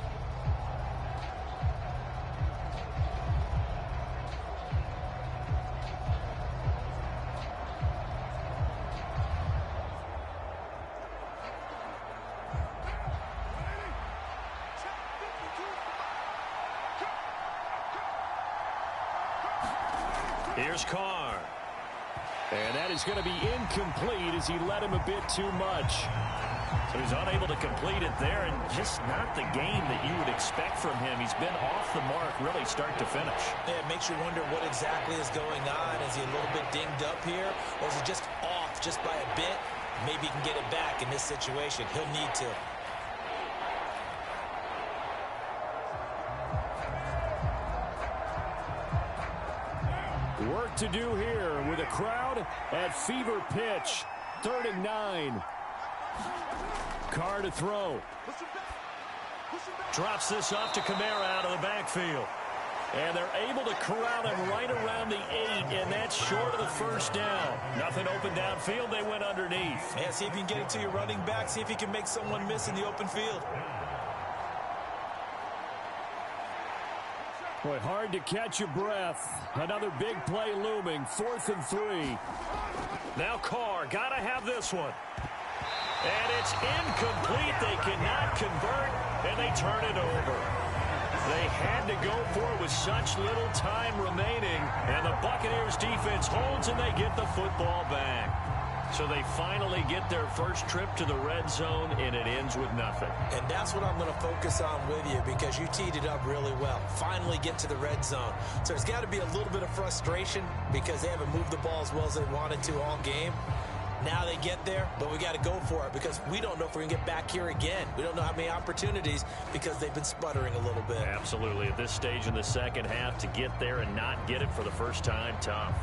Here's Carr. And that is going to be incomplete as he led him a bit too much. So he's unable to complete it there, and just not the game that you would expect from him. He's been off the mark really start to finish. Yeah, it makes you wonder what exactly is going on. Is he a little bit dinged up here, or is he just off just by a bit? Maybe he can get it back in this situation. He'll need to. Work to do here with a crowd at fever pitch. 3rd and 9. Carr to throw. Drops this off to Kamara out of the backfield. And they're able to corral him right around the 8, and that's short of the first down. Nothing open downfield. They went underneath. Yeah, see if you can get it to your running back. See if you can make someone miss in the open field. Boy, hard to catch your breath. Another big play looming. 4th and 3. Now Carr, got to have this one. And it's incomplete. They cannot convert, and they turn it over. They had to go for it with such little time remaining, and the Buccaneers defense holds, and they get the football back. So they finally get their first trip to the red zone, and it ends with nothing. And that's what I'm going to focus on with you, because you teed it up really well. Finally get to the red zone. So there's got to be a little bit of frustration because they haven't moved the ball as well as they wanted to all game. Now they get there, but we got to go for it because we don't know if we're going to get back here again. We don't know how many opportunities because they've been sputtering a little bit. Absolutely. At this stage in the second half, to get there and not get it for the first time, tough.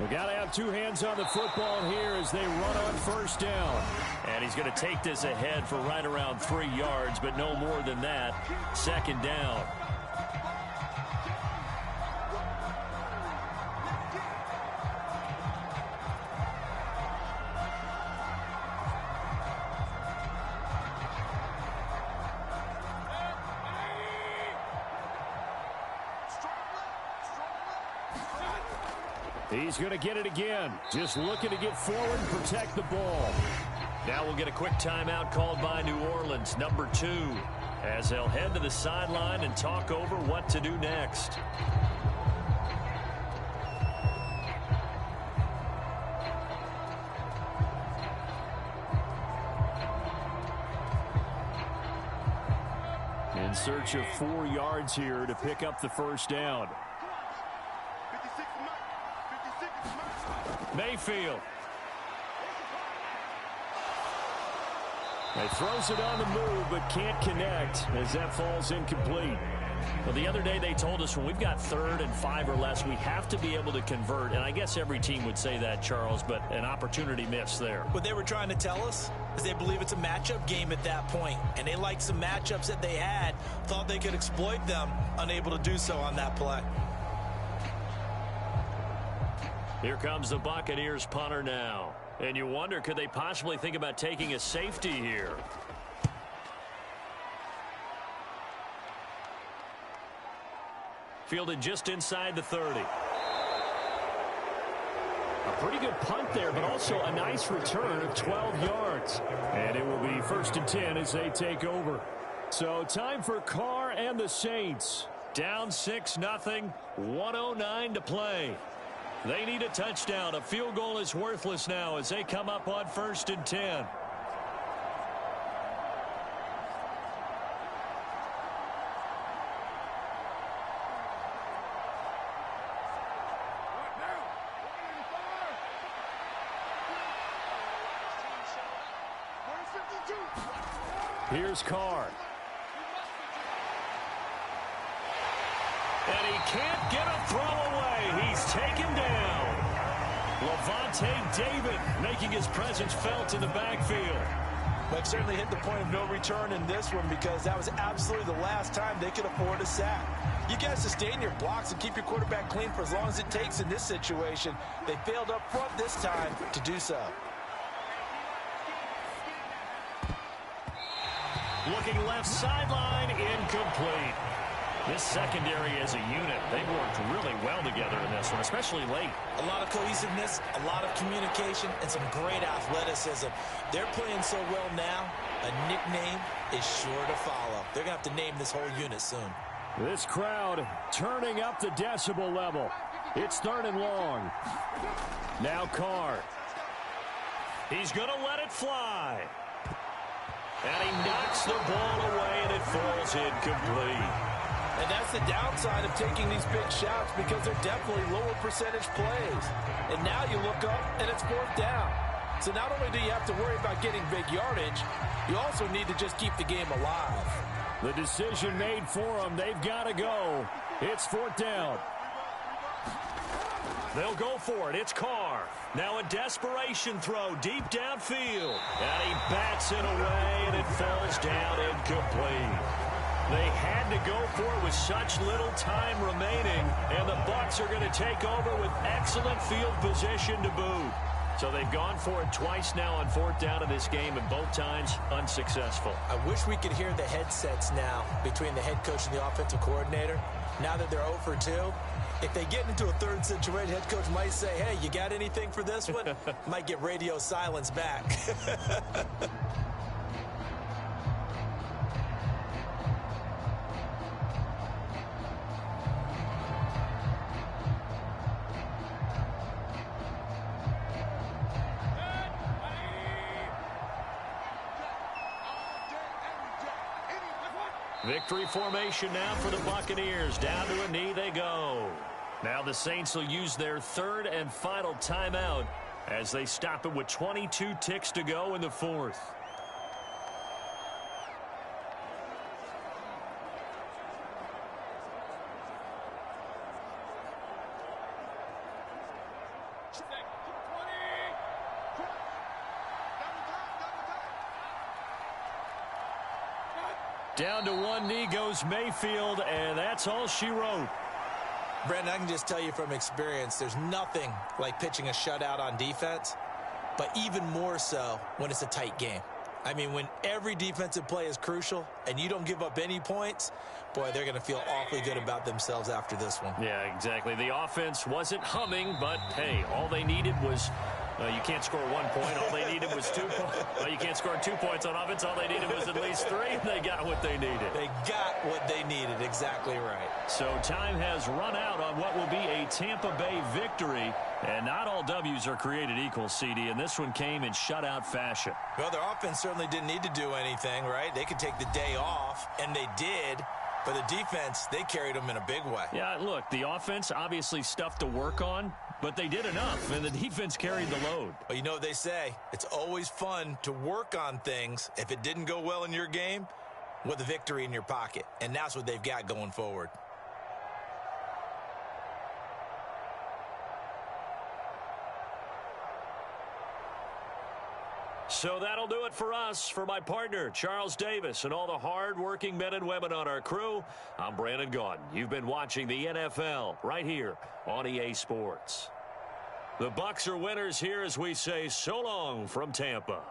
We got to have 2 hands on the football here as they run on 1st down. And he's going to take this ahead for right around 3 yards, but no more than that. 2nd down. He's going to get it again. Just looking to get forward and protect the ball. Now we'll get a quick timeout called by New Orleans, number 2, as they'll head to the sideline and talk over what to do next. In search of 4 yards here to pick up the first down. Mayfield. He throws it on the move, but can't connect as that falls incomplete. Well, the other day they told us when we've got 3rd and 5 or less, we have to be able to convert. And I guess every team would say that, Charles, but an opportunity missed there. What they were trying to tell us is they believe it's a matchup game at that point. And they liked some matchups that they had, thought they could exploit them, unable to do so on that play. Here comes the Buccaneers punter now. And you wonder, could they possibly think about taking a safety here? Fielded just inside the 30. A pretty good punt there, but also a nice return of 12 yards. And it will be 1st and 10 as they take over. So time for Carr and the Saints. Down 6-0, 1:09 to play. They need a touchdown. A field goal is worthless now as they come up on 1st and 10. Here's Carr. And he can't get a throw away. He's taken down. Levante David making his presence felt in the backfield. But certainly hit the point of no return in this one because that was absolutely the last time they could afford a sack. You got to sustain your blocks and keep your quarterback clean for as long as it takes in this situation. They failed up front this time to do so. Looking left sideline, incomplete. This secondary as a unit, they've worked really well together in this one, especially late. A lot of cohesiveness, a lot of communication, and some great athleticism. They're playing so well now, a nickname is sure to follow. They're going to have to name this whole unit soon. This crowd turning up the decibel level. It's 3rd and long. Now Carr. He's going to let it fly. And he knocks the ball away, and it falls incomplete. And that's the downside of taking these big shots because they're definitely lower percentage plays. And now you look up, and it's 4th down. So not only do you have to worry about getting big yardage, you also need to just keep the game alive. The decision made for them. They've got to go. It's 4th down. They'll go for it. It's Carr. Now a desperation throw deep downfield. And he bats it away, and it falls down incomplete. They had to go for it with such little time remaining, and the Bucs are going to take over with excellent field position to boot. So they've gone for it twice now on 4th down in this game, and both times unsuccessful. I wish we could hear the headsets now between the head coach and the offensive coordinator. Now that they're 0 for 2, if they get into a third situation, head coach might say, hey, you got anything for this one? Might get radio silence back. Victory formation now for the Buccaneers. Down to a knee they go. Now the Saints will use their 3rd and final timeout as they stop it with 22 ticks to go in the 4th. Down to one knee goes Mayfield, and that's all she wrote. Brandon, I can just tell you from experience, there's nothing like pitching a shutout on defense, but even more so when it's a tight game. I mean, when every defensive play is crucial and you don't give up any points, boy, they're going to feel awfully good about themselves after this one. Yeah, exactly. The offense wasn't humming, but, hey, all they needed was you can't score 1 point. All they needed was 2 points. Well, you can't score 2 points on offense. All they needed was at least 3. They got what they needed. They got what they needed. Exactly right. So time has run out on what will be a Tampa Bay victory. And not all W's are created equal, CD, and this one came in shutout fashion. Well, their offense certainly didn't need to do anything, right? They could take the day off, and they did. But the defense, they carried them in a big way. Yeah, look, the offense, obviously stuff to work on, but they did enough, and the defense carried the load. Well, you know what they say. It's always fun to work on things. If it didn't go well in your game, with a victory in your pocket. And that's what they've got going forward. So that'll do it for us. For my partner, Charles Davis, and all the hard-working men and women on our crew, I'm Brandon Gaudin. You've been watching the NFL right here on EA Sports. The Bucs are winners here as we say so long from Tampa.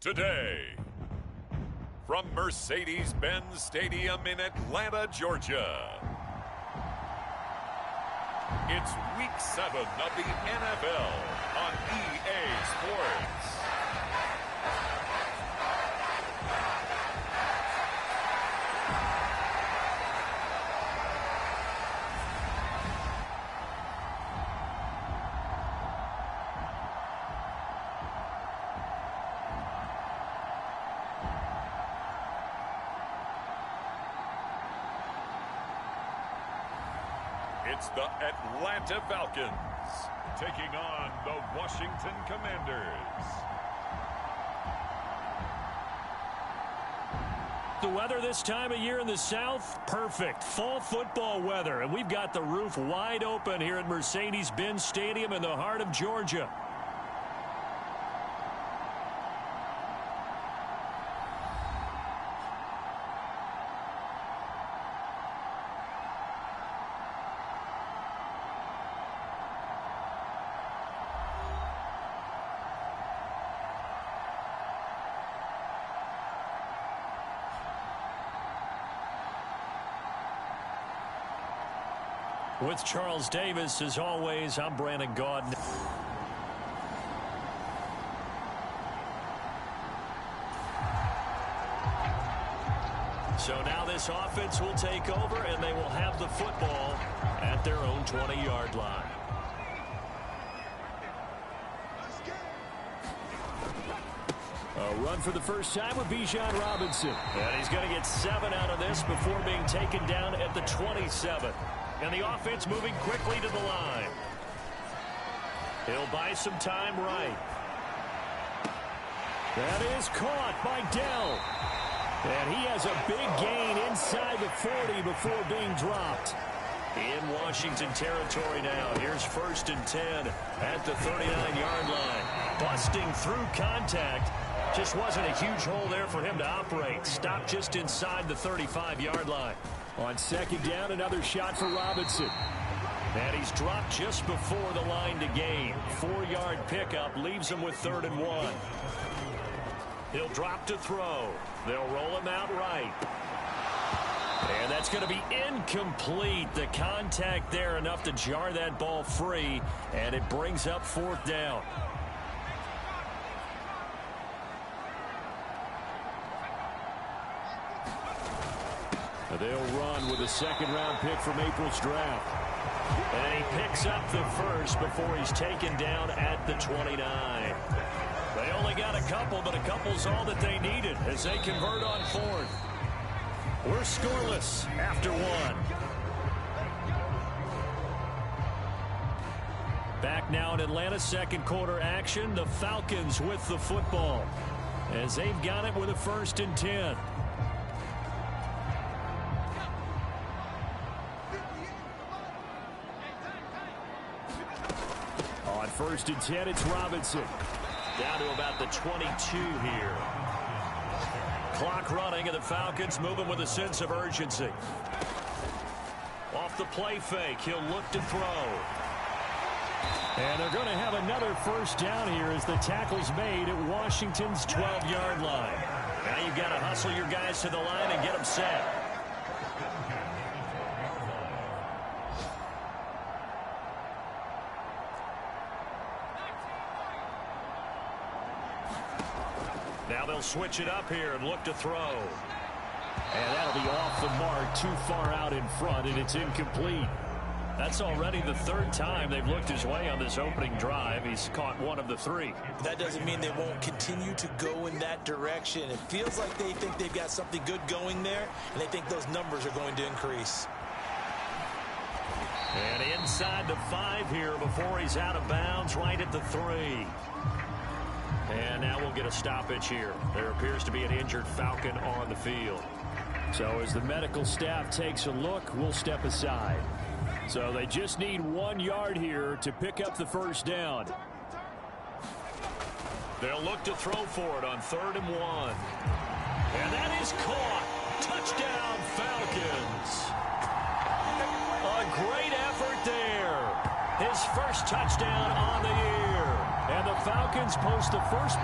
Today, from Mercedes-Benz Stadium in Atlanta, Georgia, it's Week 7 of the NFL on EA Sports. It's the Atlanta Falcons taking on the Washington Commanders. The weather this time of year in the South, perfect. Fall football weather, and we've got the roof wide open here at Mercedes-Benz Stadium in the heart of Georgia. With Charles Davis, as always, I'm Brandon Gaudin. So now this offense will take over, and they will have the football at their own 20-yard line. A run for the first time with Bijan Robinson. And he's going to get 7 out of this before being taken down at the 27. And the offense moving quickly to the line. He'll buy some time right. That is caught by Dell. And he has a big gain inside the 40 before being dropped. In Washington territory now. Here's 1st and 10 at the 39-yard line. Busting through contact. Just wasn't a huge hole there for him to operate. Stopped just inside the 35-yard line. On 2nd down, another shot for Robinson. And he's dropped just before the line to gain. 4-yard pickup leaves him with 3rd and 1. He'll drop to throw. They'll roll him out right. And that's going to be incomplete. The contact there enough to jar that ball free. And it brings up 4th down. They'll run with a 2nd-round pick from April's draft. And he picks up the 1st before he's taken down at the 29. They only got a couple, but a couple's all that they needed as they convert on 4th. We're scoreless after 1. Back now in Atlanta, 2nd quarter action. The Falcons with the football as they've got it with a 1st and 10. On 1st and 10, it's Robinson. Down to about the 22 here. Clock running, and the Falcons moving with a sense of urgency. Off the play fake, he'll look to throw. And they're going to have another 1st down here as the tackle's made at Washington's 12-yard line. Now you've got to hustle your guys to the line and get them set. Now they'll switch it up here and look to throw. And that'll be off the mark, too far out in front, and it's incomplete. That's already the 3rd time they've looked his way on this opening drive. He's caught 1 of the 3. That doesn't mean they won't continue to go in that direction. It feels like they think they've got something good going there, and they think those numbers are going to increase. And inside the 5 here before he's out of bounds, right at the 3. And now we'll get a stoppage here. There appears to be an injured Falcon on the field. So as the medical staff takes a look, we'll step aside. So they just need 1 yard here to pick up the 1st down. They'll look to throw for it on 3rd and 1. And that is caught. Touchdown, Falcons. A great effort there. His 1st touchdown on the year. And the Falcons post the first.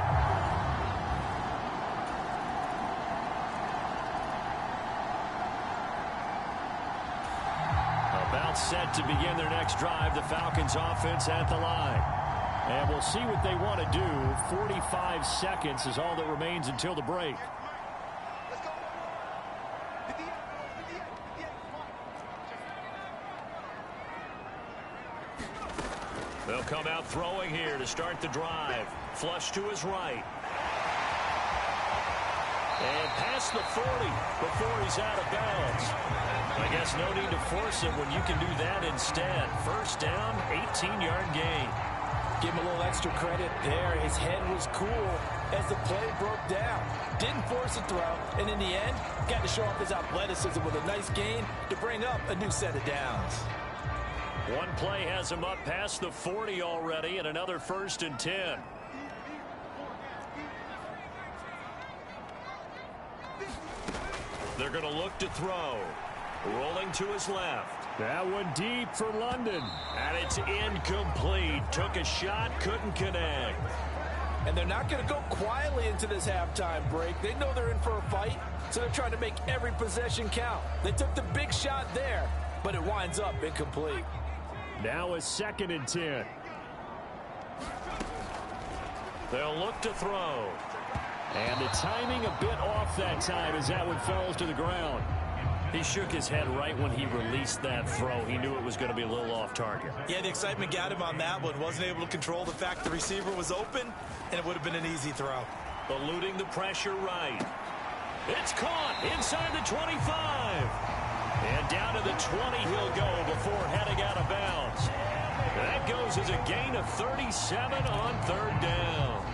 It's set to begin their next drive. The Falcons offense at the line. And we'll see what they want to do. 45 seconds is all that remains until the break. They'll come out throwing here to start the drive. Flush to his right. And past the 40 before he's out of bounds. I guess no need to force it when you can do that instead. First down, 18-yard gain. Give him a little extra credit there. His head was cool as the play broke down. Didn't force a throw, and in the end, got to show off his athleticism with a nice gain to bring up a new set of downs. One play has him up past the 40 already, and another 1st and 10. They're going to look to throw. Rolling to his left. That one deep for London. And it's incomplete. Took a shot, couldn't connect. And they're not going to go quietly into this halftime break. They know they're in for a fight, so they're trying to make every possession count. They took the big shot there, but it winds up incomplete. Now a 2nd and 10. They'll look to throw. And the timing a bit off that time as that one falls to the ground. He shook his head right when he released that throw. He knew it was going to be a little off target. Yeah, the excitement got him on that one. Wasn't able to control the fact the receiver was open, and it would have been an easy throw. Eluding the pressure right. It's caught inside the 25. And down to the 20 he'll go before heading out of bounds. That goes as a gain of 37 on 3rd down.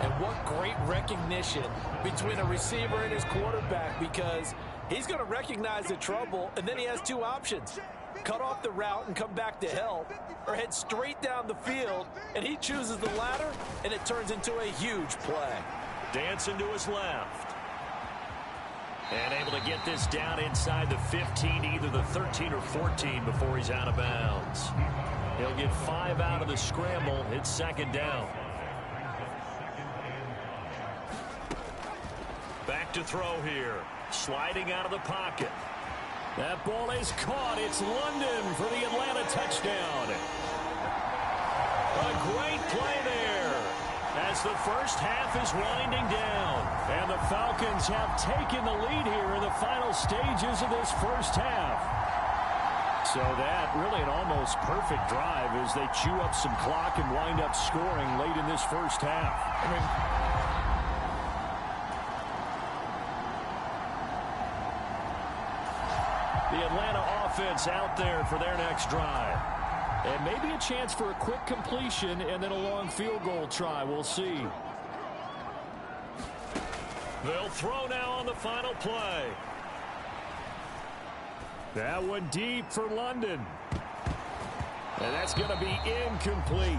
And what great recognition between a receiver and his quarterback, because he's going to recognize the trouble, and then he has 2 options. Cut off the route and come back to help, or head straight down the field, and he chooses the latter, and it turns into a huge play. Dancing to his left. And able to get this down inside the 15, either the 13 or 14 before he's out of bounds. He'll get 5 out of the scramble. It's 2nd down. Back to throw here. Sliding out of the pocket. That ball is caught. It's London for the Atlanta touchdown. A great play there as the first half is winding down. And the Falcons have taken the lead here in the final stages of this first half. So that really an almost perfect drive as they chew up some clock and wind up scoring late in this first half. The Atlanta offense out there for their next drive. And maybe a chance for a quick completion and then a long field goal try. We'll see. They'll throw now on the final play. That one deep for London. And that's going to be incomplete.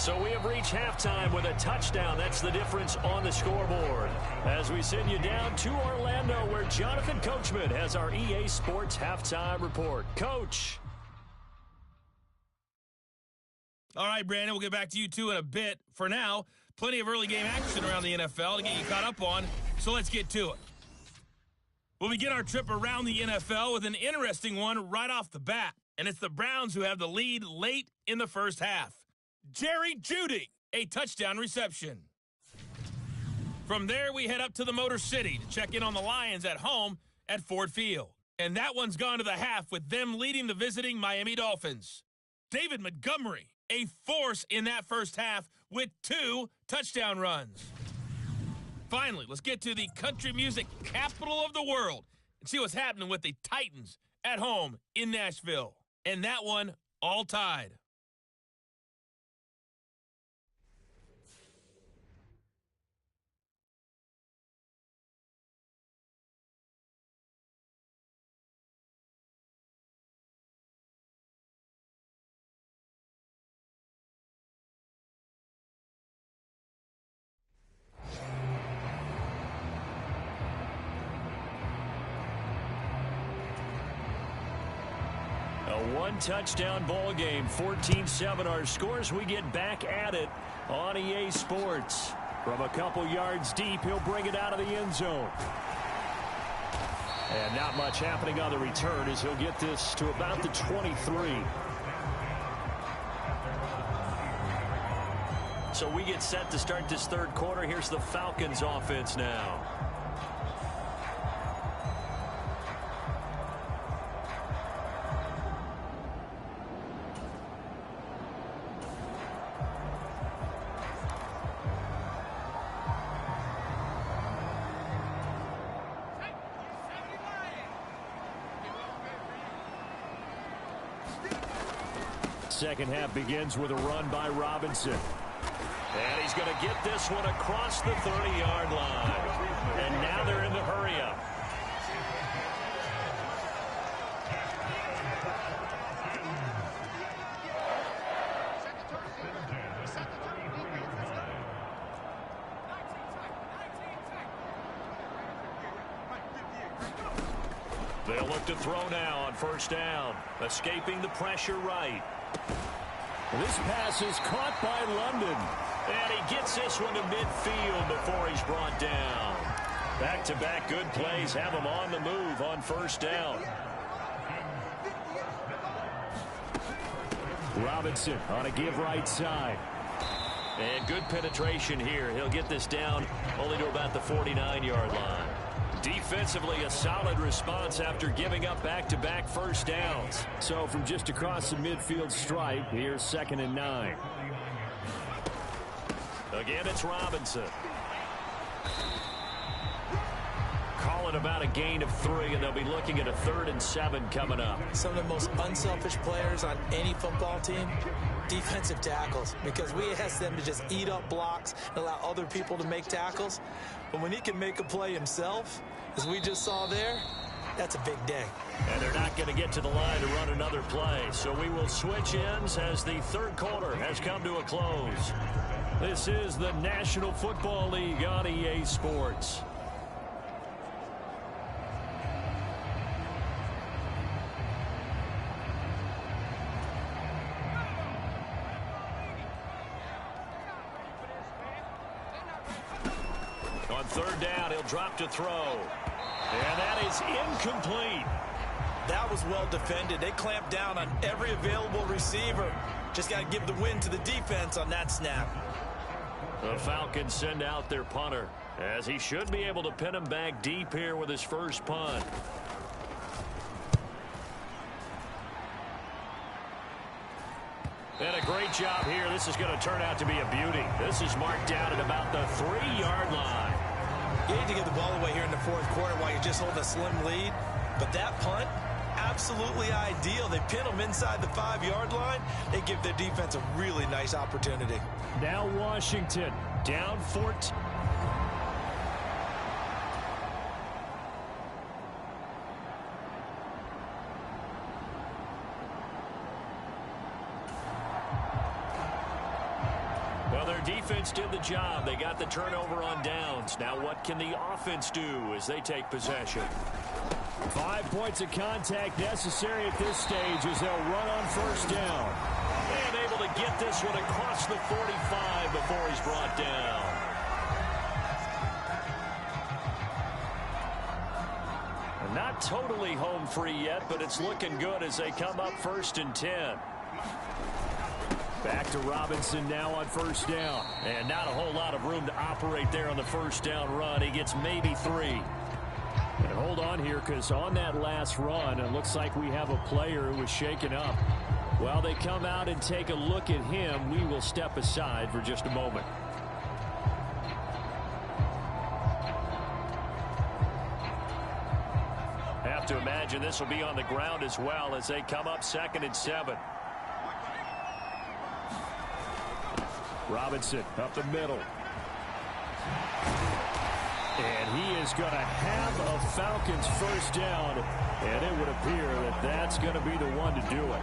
So we have reached halftime with a touchdown. That's the difference on the scoreboard. As we send you down to Orlando, where Jonathan Coachman has our EA Sports halftime report. Coach. All right, Brandon, we'll get back to you, too, in a bit. For now, plenty of early game action around the NFL to get you caught up on, so let's get to it. We'll begin our trip around the NFL with an interesting one right off the bat, and it's the Browns who have the lead late in the first half. Jerry Jeudy, a touchdown reception. From there, we head up to the Motor City to check in on the Lions at home at Ford Field. And that one's gone to the half with them leading the visiting Miami Dolphins. David Montgomery, a force in that first half with 2 touchdown runs. Finally, let's get to the country music capital of the world and see what's happening with the Titans at home in Nashville. And that one all tied. One-touchdown ball game, 14-7 our scores. We get back at it on EA Sports. From a couple yards deep, he'll bring it out of the end zone. And not much happening on the return as he'll get this to about the 23. So we get set to start this third quarter. Here's the Falcons offense now. Second half begins with a run by Robinson. And he's going to get this one across the 30-yard line. And now they're in the hurry-up. They'll look to throw now on first down. Escaping the pressure right. This pass is caught by London. And he gets this one to midfield before he's brought down. Back-to-back good plays have him on the move on first down. Robinson on a give right side. And good penetration here. He'll get this down only to about the 49-yard line. Defensively, a solid response after giving up back-to-back first downs. So from just across the midfield stripe, here's 2nd and 9. Again, it's Robinson. Call it about a gain of 3, and they'll be looking at a 3rd and 7 coming up. Some of the most unselfish players on any football team, defensive tackles, because we ask them to just eat up blocks and allow other people to make tackles. But when he can make a play himself, as we just saw there, that's a big day. And they're not going to get to the line to run another play. So we will switch ends as the third quarter has come to a close. This is the National Football League on EA Sports. On third down, he'll drop to throw. And that is incomplete. That was well defended. They clamped down on every available receiver. Just got to give the win to the defense on that snap. The Falcons send out their punter, as he should be able to pin him back deep here with his first punt. And a great job here. This is going to turn out to be a beauty. This is marked down at about the 3-yard line. You need to get the ball away here in the fourth quarter while you're just holding a slim lead. But that punt, absolutely ideal. They pin them inside the 5-yard line. They give their defense a really nice opportunity. Now Washington down 14. Well, their defense did the job. They got the turnover on downs. Now what can the offense do as they take possession? 5 points of contact necessary at this stage as they'll run on first down. And able to get this one across the 45 before he's brought down. Not totally home free yet, but it's looking good as they come up 1st and 10. Back to Robinson now on first down. And not a whole lot of room to operate there on the first down run. He gets maybe 3. And hold on here, because on that last run, it looks like we have a player who was shaken up. While they come out and take a look at him, we will step aside for just a moment. Have to imagine this will be on the ground as well as they come up 2nd and 7. Robinson up the middle. And he is going to have a Falcons first down, and it would appear that that's going to be the one to do it.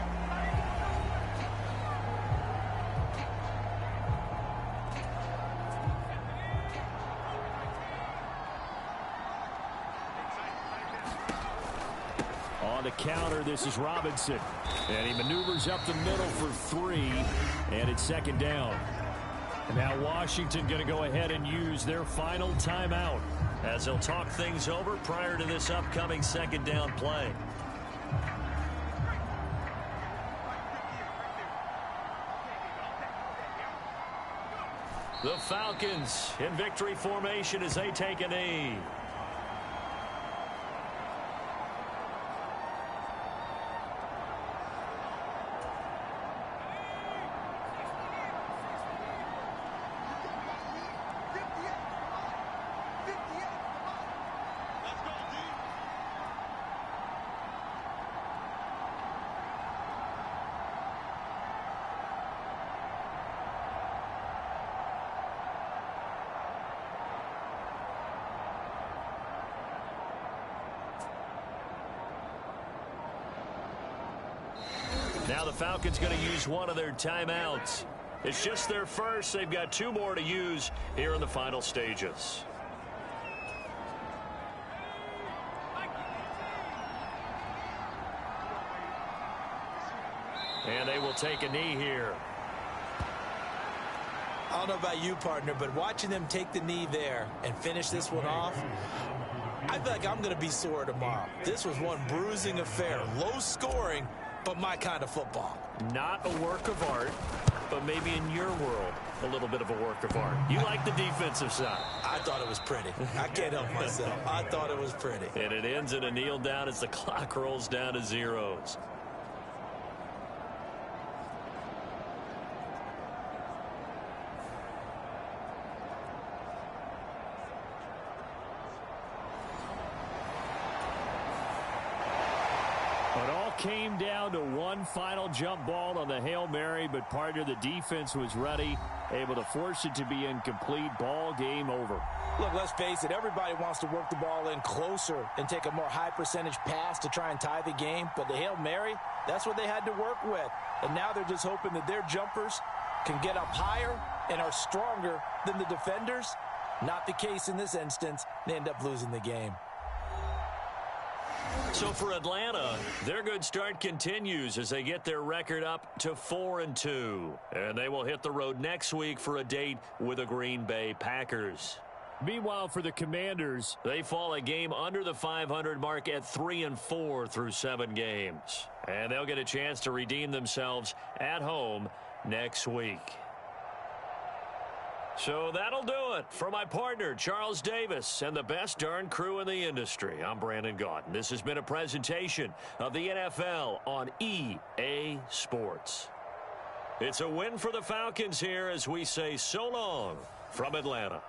On the counter, this is Robinson. And he maneuvers up the middle for 3, and it's 2nd down. And now Washington going to go ahead and use their final timeout as they'll talk things over prior to this upcoming second down play. The Falcons in victory formation as they take a knee. Now the Falcons going to use one of their timeouts. It's just their first. They've got 2 more to use here in the final stages. And they will take a knee here. I don't know about you, partner, but watching them take the knee there and finish this one off, I feel like I'm going to be sore tomorrow. This was one bruising affair. Low scoring, but my kind of football. Not a work of art, but maybe in your world, a little bit of a work of art. You like the defensive side. I thought it was pretty. I can't help myself. I thought it was pretty. And it ends in a kneel down as the clock rolls down to zeros. Came down to one final jump ball on the Hail Mary, but partner, the defense was ready, able to force it to be incomplete. Ball game over. Look, let's face it, everybody wants to work the ball in closer and take a more high percentage pass to try and tie the game, but the Hail Mary, that's what they had to work with. And now they're just hoping that their jumpers can get up higher and are stronger than the defenders. Not the case in this instance. They end up losing the game. So for Atlanta, their good start continues as they get their record up to 4-2. And they will hit the road next week for a date with the Green Bay Packers. Meanwhile, for the Commanders, they fall a game under the 500 mark at 3-4 through 7 games. And they'll get a chance to redeem themselves at home next week. So that'll do it for my partner, Charles Davis, and the best darn crew in the industry. I'm Brandon Gaudin. This has been a presentation of the NFL on EA Sports. It's a win for the Falcons here as we say so long from Atlanta.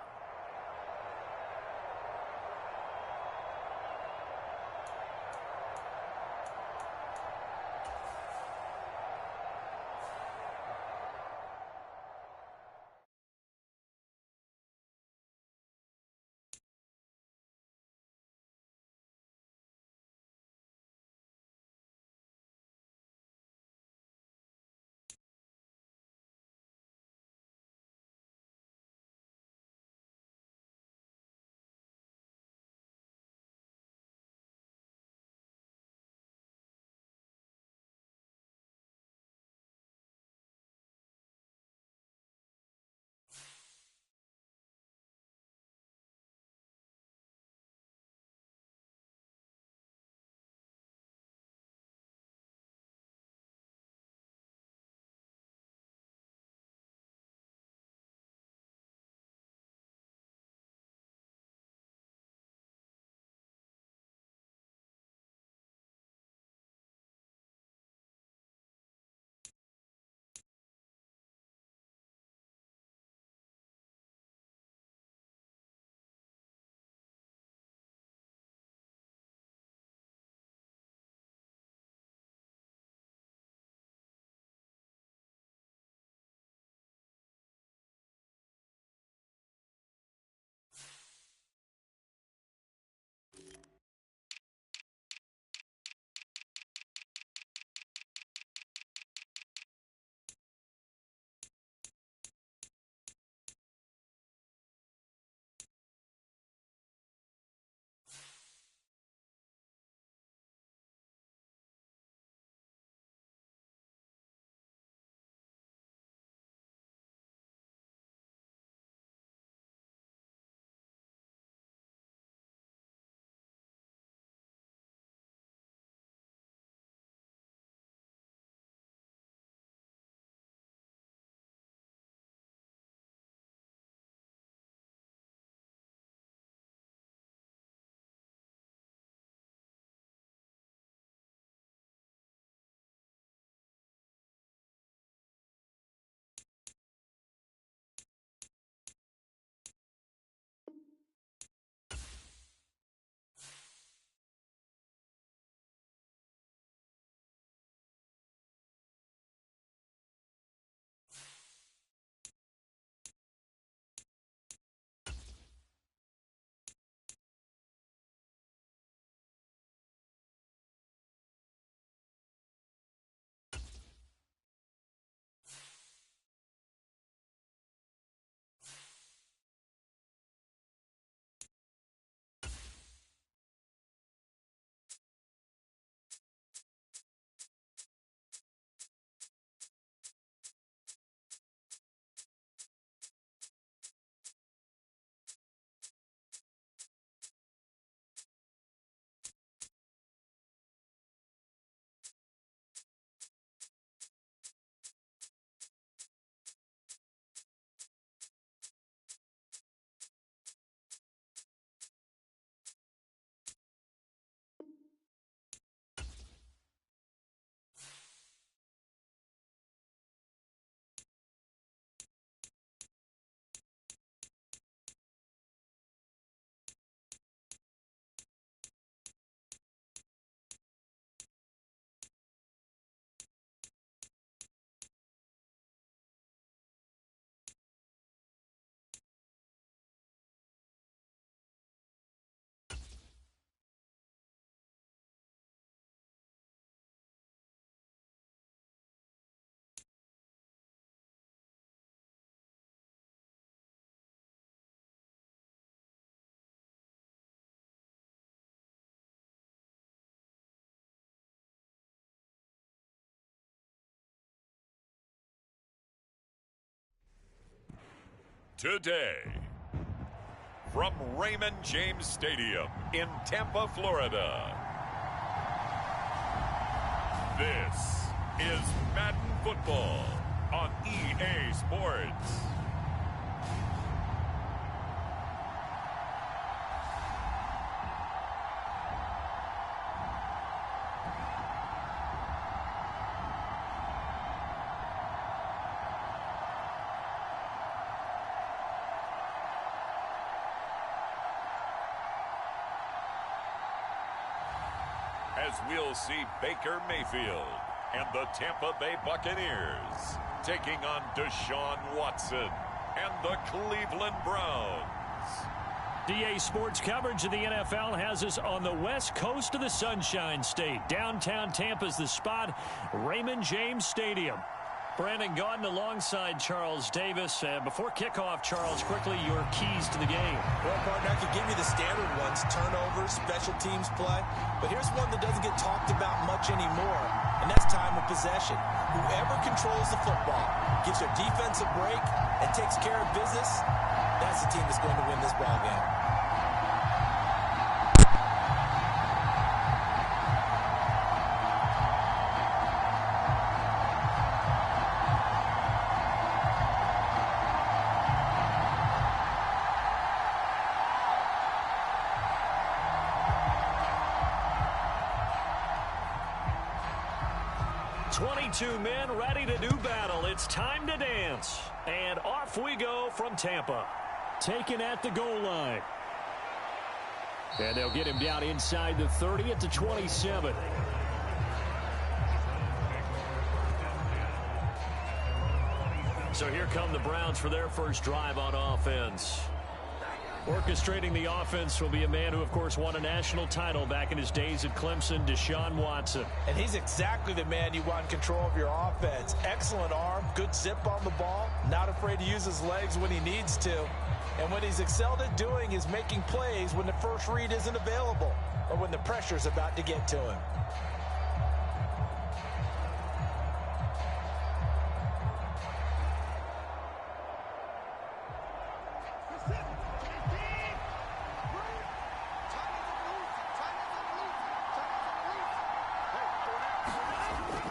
today. From Raymond James Stadium in Tampa, Florida, this is Madden Football on EA Sports. As we'll see Baker Mayfield and the Tampa Bay Buccaneers taking on Deshaun Watson and the Cleveland Browns. DA Sports coverage of the NFL has us on the west coast of the Sunshine State. Downtown Tampa's the spot, Raymond James Stadium. Brandon Gaudin alongside Charles Davis. Before kickoff, Charles, quickly your keys to the game. Well, partner, I could give you the standard ones, turnovers, special teams play. But here's one that doesn't get talked about much anymore, and that's time of possession. Whoever controls the football, gives their defense a break, and takes care of business, that's the team that's going to win this ball game. Two men ready to do battle. It's time to dance. And off we go from Tampa. Taken at the goal line. And they'll get him down inside the 30 at the 27. So here come the Browns for their first drive on offense. Orchestrating the offense will be a man who, of course, won a national title back in his days at Clemson, Deshaun Watson. And he's exactly the man you want in control of your offense. Excellent arm, good zip on the ball, not afraid to use his legs when he needs to. And what he's excelled at doing is making plays when the first read isn't available or when the pressure's about to get to him.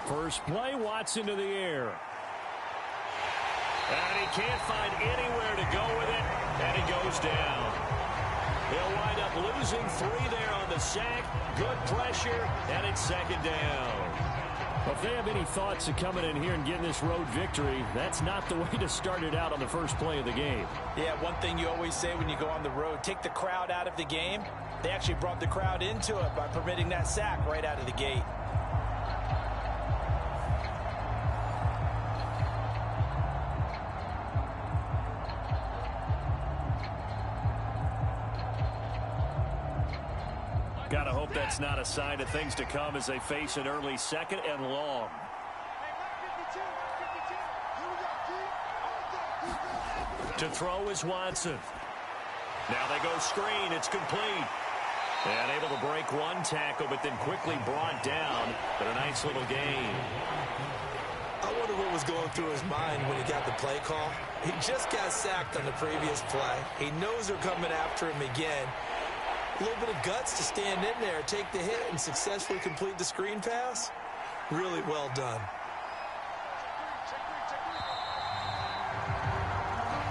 First play, Watson to the air. And he can't find anywhere to go with it, and he goes down. He'll wind up losing 3 there on the sack. Good pressure, and it's second down. Well, if they have any thoughts of coming in here and getting this road victory, that's not the way to start it out on the first play of the game. Yeah, one thing you always say when you go on the road, take the crowd out of the game. They actually brought the crowd into it by permitting that sack right out of the gate. Gotta hope that's not a sign of things to come as they face an early second and long. To throw is Watson. Now they go screen. It's complete. And able to break one tackle, but then quickly brought down. But a nice little gain. I wonder what was going through his mind when he got the play call. He just got sacked on the previous play. He knows they're coming after him again. A little bit of guts to stand in there, take the hit, and successfully complete the screen pass. Really well done.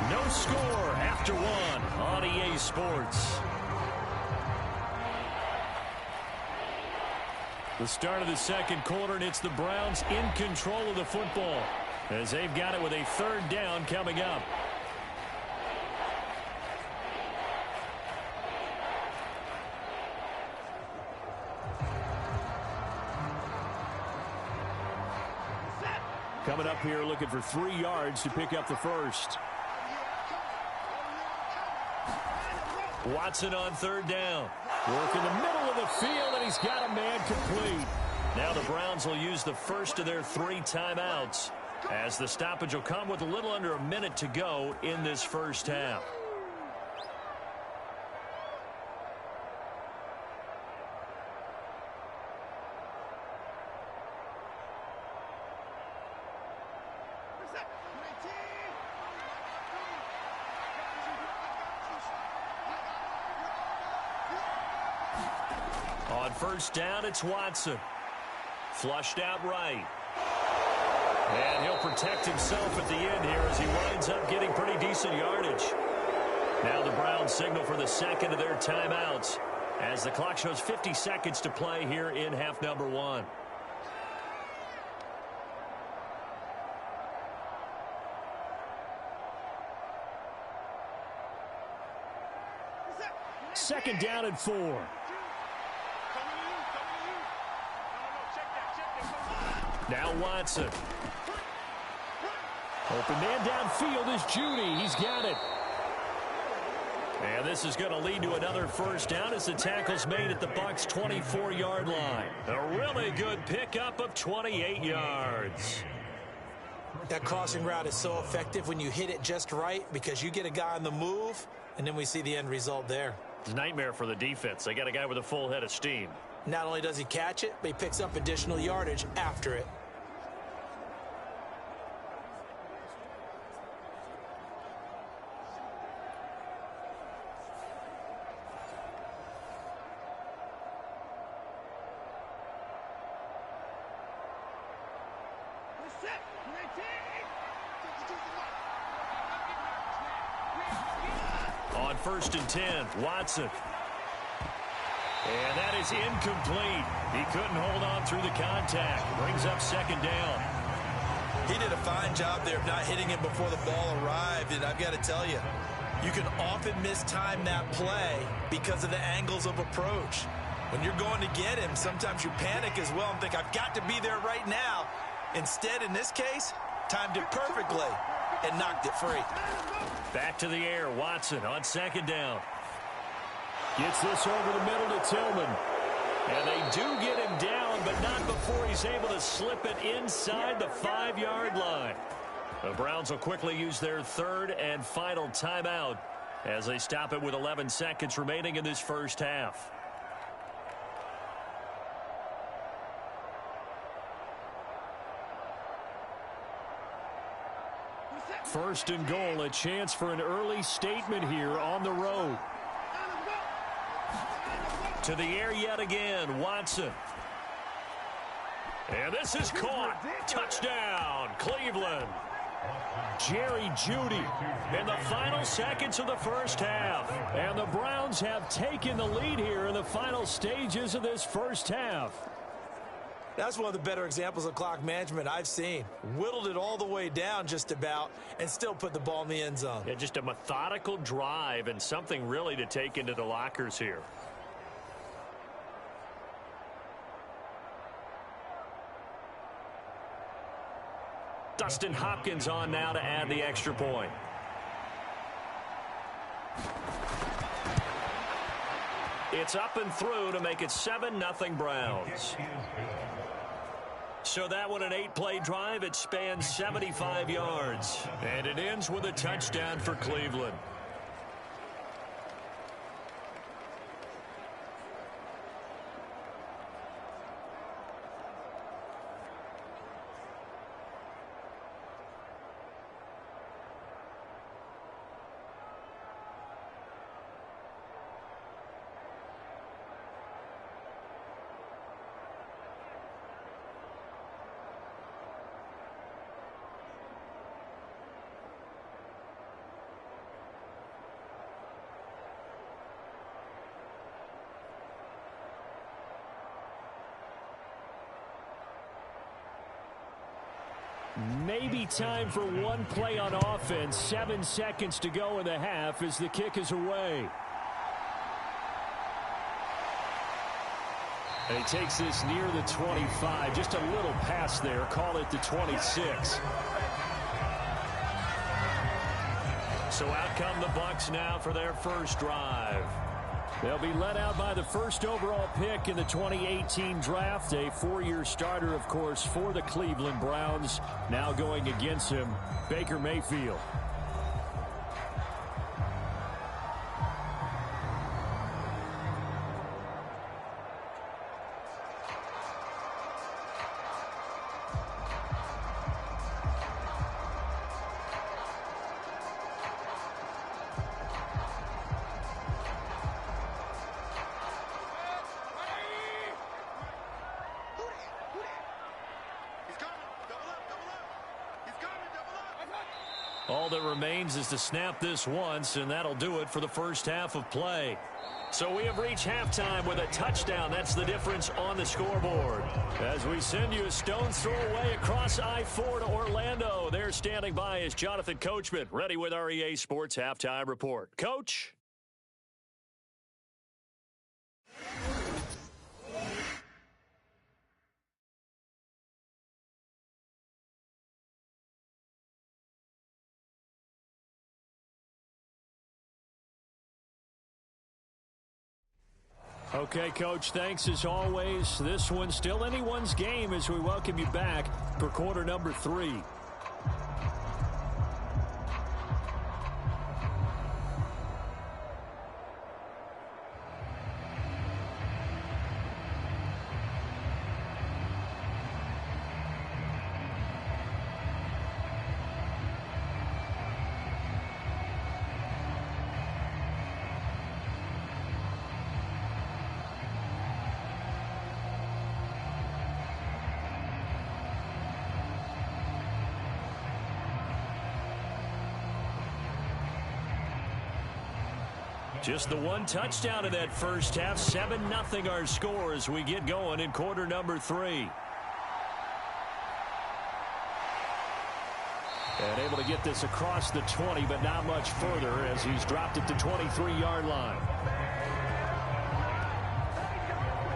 No score after one on EA Sports. The start of the second quarter, and it's the Browns in control of the football as they've got it with a third down coming up. Coming up here looking for 3 yards to pick up the first. Watson on third down. Work in the middle of the field, and he's got a man complete. Now the Browns will use the first of their 3 timeouts as the stoppage will come with a little under a minute to go in this first half. first down, it's Watson. Flushed out right. And he'll protect himself at the end here as he winds up getting pretty decent yardage. Now the Browns signal for the second of their timeouts as the clock shows 50 seconds to play here in half number 1. Second down and 4. Now Watson. Open man downfield is Judy. He's got it. And this is going to lead to another first down as the tackle's made at the Bucs' 24-yard line. A really good pickup of 28 yards. That crossing route is so effective when you hit it just right because you get a guy on the move, and then we see the end result there. It's a nightmare for the defense. They got a guy with a full head of steam. Not only does he catch it, but he picks up additional yardage after it. On 1st and 10, Watson. And that is incomplete. He couldn't hold on through the contact. Brings up second down. He did a fine job there of not hitting him before the ball arrived, and I've got to tell you, you can often mistime that play because of the angles of approach. When you're going to get him, sometimes you panic as well and think, I've got to be there right now. Instead, in this case, timed it perfectly and knocked it free. Back to the air, Watson on second down. Gets this over the middle to Tillman. And they do get him down, but not before he's able to slip it inside the 5-yard line. The Browns will quickly use their third and final timeout as they stop it with 11 seconds remaining in this first half. First and goal, a chance for an early statement here on the road. To the air yet again, Watson. And this is caught. Touchdown, Cleveland. Jerry Jeudy in the final seconds of the first half. And the Browns have taken the lead here in the final stages of this first half. That's one of the better examples of clock management I've seen. Whittled it all the way down just about and still put the ball in the end zone. Yeah, just a methodical drive and something really to take into the lockers here. Dustin Hopkins on now to add the extra point. It's up and through to make it 7-0 Browns. So that one an 8-play drive. It spans 75 yards. And it ends with a touchdown for Cleveland. Maybe time for one play on offense. 7 seconds to go in the half as the kick is away. And he takes this near the 25. Just a little pass there. Call it the 26. So out come the Bucs now for their first drive. They'll be led out by the first overall pick in the 2018 draft. A 4-year starter, of course, for the Cleveland Browns. Now going against him, Baker Mayfield. All that remains is to snap this once, and that'll do it for the first half of play. So we have reached halftime with a touchdown. That's the difference on the scoreboard. As we send you a stone's throw away across I-4 to Orlando. There standing by is Jonathan Coachman, ready with our EA Sports Halftime Report. Coach? Okay, Coach, thanks as always. This one's still anyone's game as we welcome you back for quarter number 3. Just the one touchdown in that first half. 7-0 our score as we get going in quarter number 3. And able to get this across the 20, but not much further as he's dropped it to 23-yard line.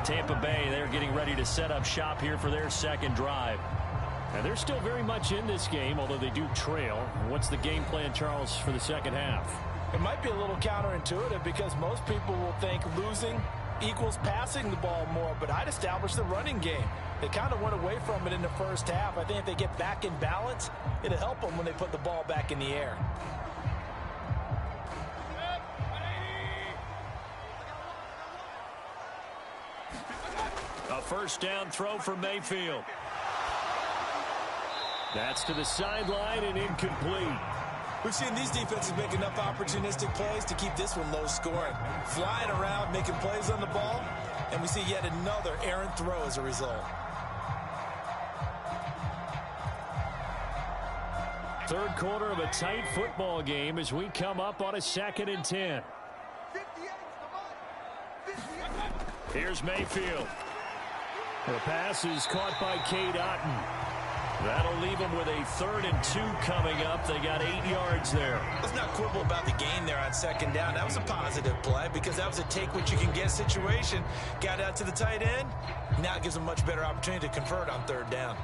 Tampa Bay, they're getting ready to set up shop here for their second drive. And they're still very much in this game, although they do trail. What's the game plan, Charles, for the second half? It might be a little counterintuitive because most people will think losing equals passing the ball more, but I'd establish the running game. They kind of went away from it in the first half. I think if they get back in balance, it'll help them when they put the ball back in the air. A first down throw for Mayfield. That's to the sideline and incomplete. We've seen these defenses make enough opportunistic plays to keep this one low scoring. Flying around, making plays on the ball, and we see yet another errant throw as a result. Third quarter of a tight football game as we come up on a 2nd and 10. Here's Mayfield. The pass is caught by Cade Otton. That'll leave them with a 3rd and 2 coming up. They got 8 yards there. Let's not quibble about the gain there on 2nd down. That was a positive play because that was a take-what-you-can-get situation. Got out to the tight end. Now it gives them a much better opportunity to convert on 3rd down.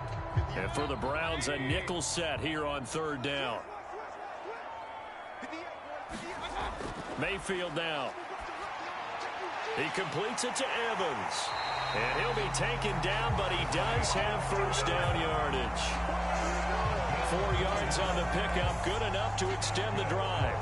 And for the Browns, a nickel set here on 3rd down. Mayfield now. He completes it to Evans. And he'll be taken down, but he does have first down yardage. 4 yards on the pickup, good enough to extend the drive.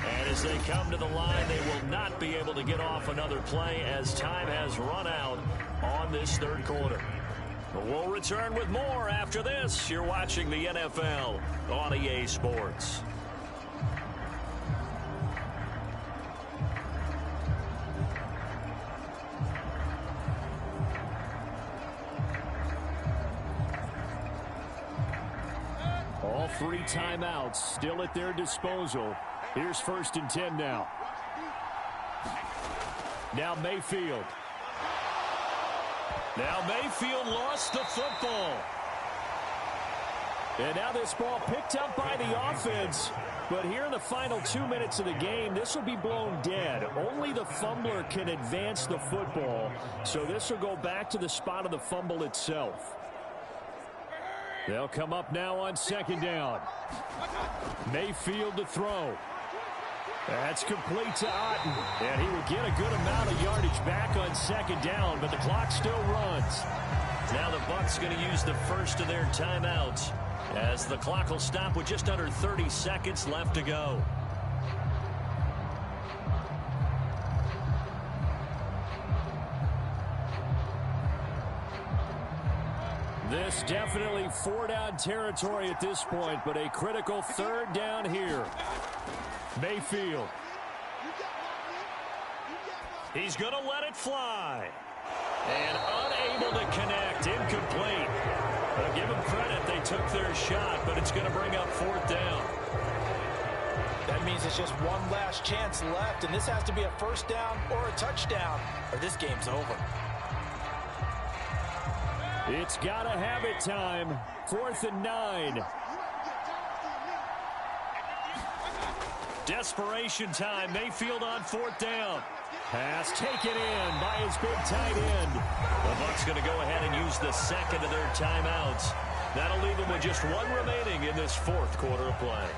And as they come to the line, they will not be able to get off another play as time has run out on this 3rd quarter. We'll return with more after this. You're watching the NFL on EA Sports. All 3 timeouts still at their disposal. Here's 1st and 10 now. Now Mayfield. Now Mayfield lost the football. And now this ball picked up by the offense. But here in the final 2 minutes of the game, this will be blown dead. Only the fumbler can advance the football. So this will go back to the spot of the fumble itself. They'll come up now on 2nd down. Mayfield to throw. That's complete to Otton. And he will get a good amount of yardage back on 2nd down, but the clock still runs. Now the Bucs going to use the first of their timeouts as the clock will stop with just under 30 seconds left to go. This definitely 4-down territory at this point, but a critical 3rd down here. Mayfield. He's going to let it fly. And unable to connect. Incomplete. I'll give them credit. They took their shot, but it's going to bring up 4th down. That means it's just one last chance left, and this has to be a 1st down or a touchdown, or this game's over. It's got to have it time. 4th and 9. Desperation time. Mayfield on 4th down. Pass taken in by his big tight end. The Bucs going to go ahead and use the second of their timeouts. That'll leave them with just one remaining in this 4th quarter of play.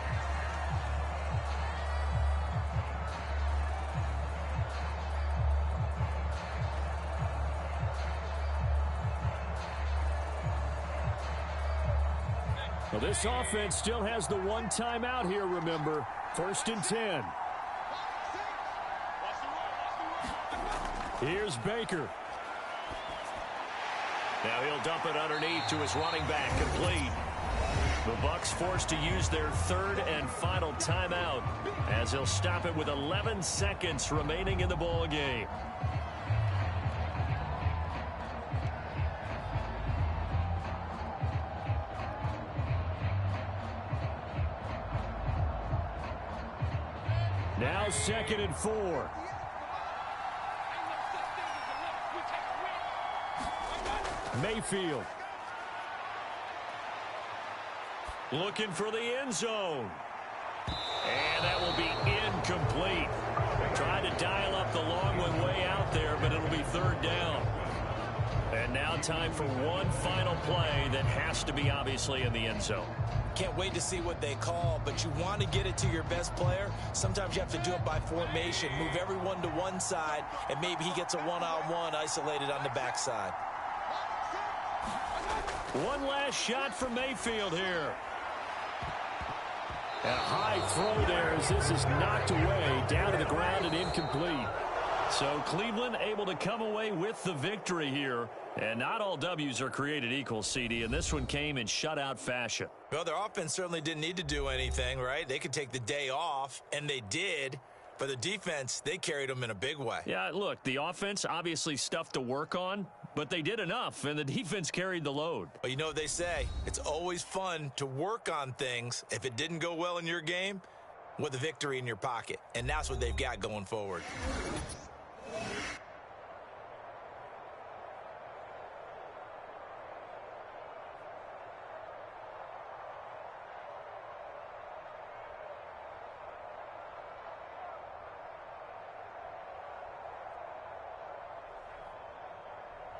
Well, this offense still has the one timeout here, remember. 1st and 10. Here's Baker. Now he'll dump it underneath to his running back, complete. The Bucs forced to use their 3rd and final timeout as he'll stop it with 11 seconds remaining in the ball game. Now 2nd and 4. Mayfield. Looking for the end zone. And that will be incomplete. Trying to dial up the long one way out there, but it'll be 3rd down. And now time for one final play that has to be obviously in the end zone. Can't wait to see what they call, but you want to get it to your best player. Sometimes you have to do it by formation. Move everyone to one side, and maybe he gets a one-on-one isolated on the backside. One last shot for Mayfield here. A high throw there as this is knocked away, down to the ground and incomplete. So Cleveland able to come away with the victory here. And not all W's are created equal, CD, and this one came in shutout fashion. Well, their offense certainly didn't need to do anything, right? They could take the day off, and they did. For the defense, they carried them in a big way. Yeah, look, the offense obviously stuff to work on, but they did enough, and the defense carried the load. But you know what they say, it's always fun to work on things. If it didn't go well in your game, with a victory in your pocket. And that's what they've got going forward.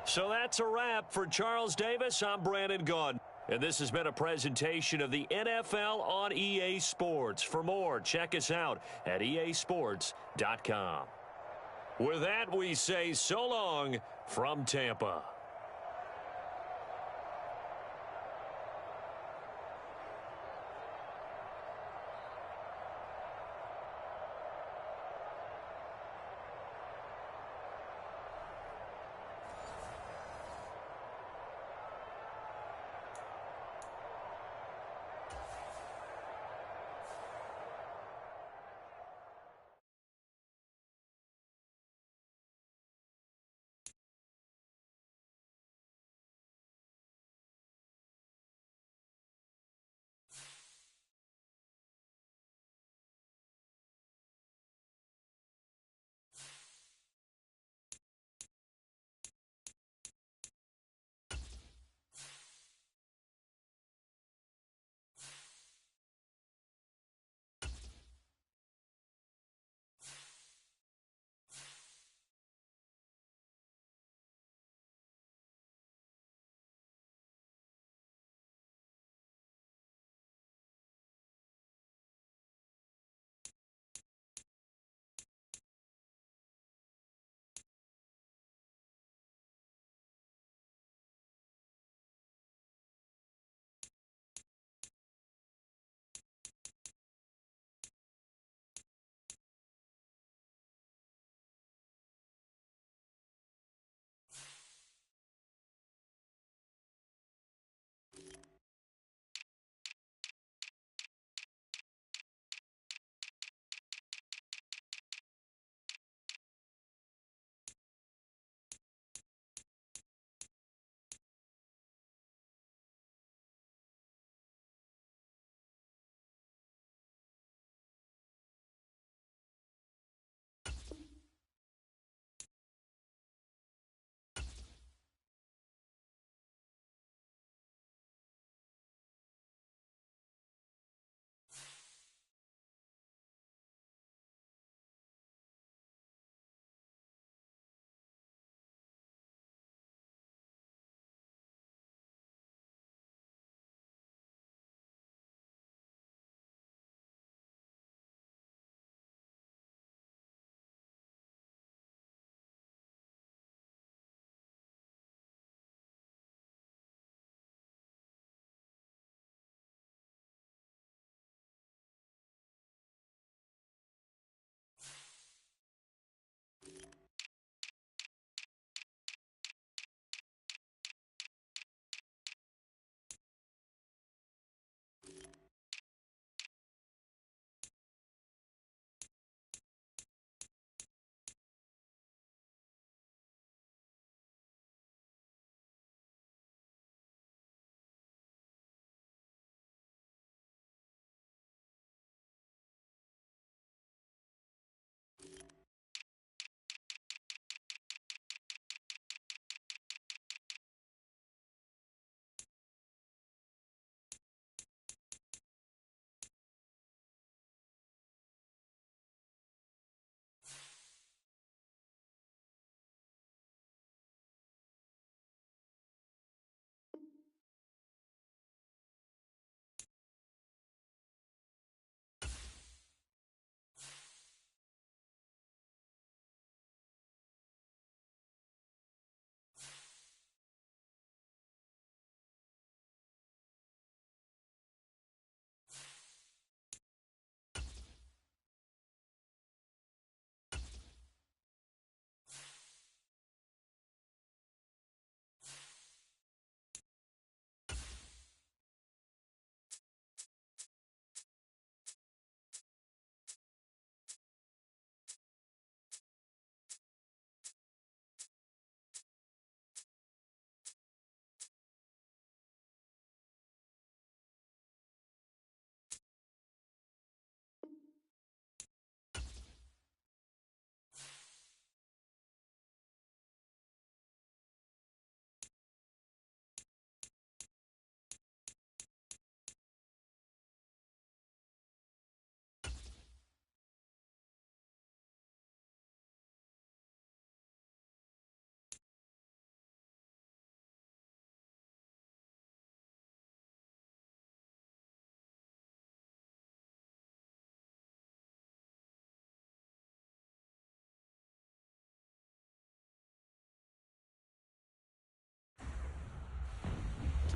So that's a wrap for Charles Davis. I'm Brandon Gaudin. And this has been a presentation of the NFL on EA Sports. For more, check us out at easports.com. With that, we say so long from Tampa.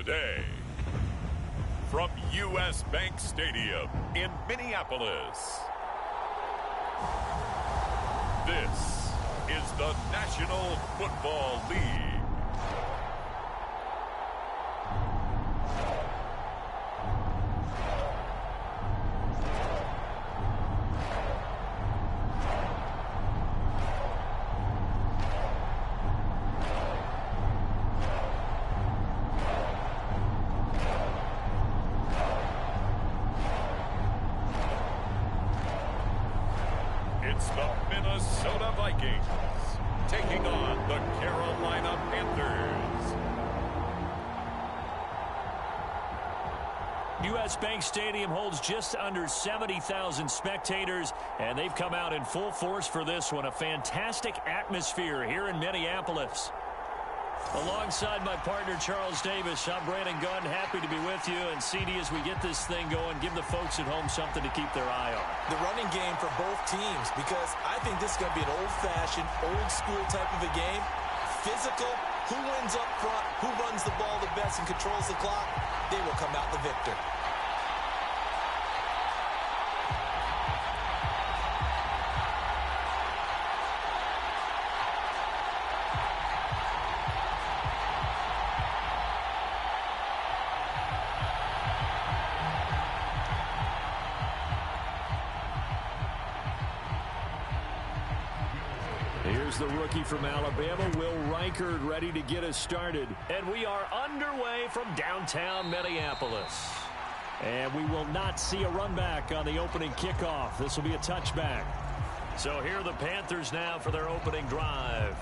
today. From U.S. Bank Stadium in Minneapolis, this is the National Football League. It's the Minnesota Vikings taking on the Carolina Panthers. U.S. Bank Stadium holds just under 70,000 spectators, and they've come out in full force for this one. A fantastic atmosphere here in Minneapolis. Alongside my partner, Charles Davis, I'm Brandon Gunn, happy to be with you. And CD, as we get this thing going, give the folks at home something to keep their eye on. The running game for both teams, because I think this is going to be an old-fashioned, old-school type of a game. Physical, who wins up front, who runs the ball the best and controls the clock, they will come out the victor. Here's the rookie from Alabama, Will Reichard, ready to get us started. And we are underway from downtown Minneapolis. And we will not see a run back on the opening kickoff. This will be a touchback. So here are the Panthers now for their opening drive.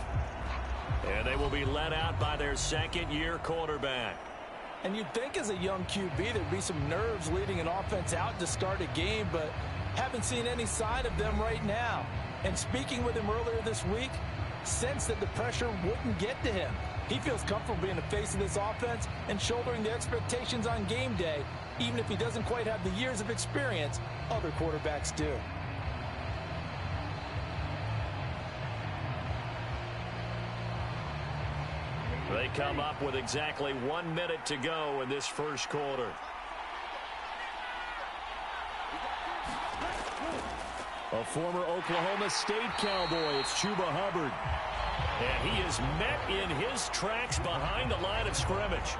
And they will be led out by their second-year quarterback. And you'd think as a young QB there'd be some nerves leading an offense out to start a game, but haven't seen any sign of them right now. And speaking with him earlier this week, sensed that the pressure wouldn't get to him. He feels comfortable being the face of this offense and shouldering the expectations on game day, even if he doesn't quite have the years of experience other quarterbacks do. They come up with exactly 1 minute to go in this first quarter. A former Oklahoma State Cowboy, it's Chuba Hubbard. And he is met in his tracks behind the line of scrimmage.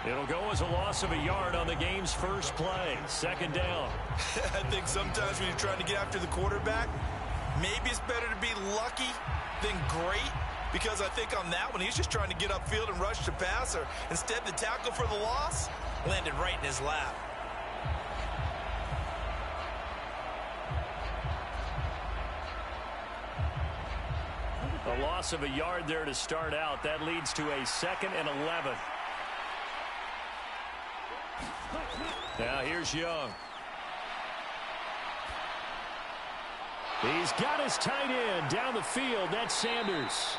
It'll go as a loss of a yard on the game's first play. Second down. I think sometimes when you're trying to get after the quarterback, maybe it's better to be lucky than great, because I think on that one, he's just trying to get upfield and rush the passer. Instead, the tackle for the loss landed right in his lap. A loss of a yard there to start out. That leads to a 2nd and 11. Now here's Young. He's got his tight end down the field. That's Sanders.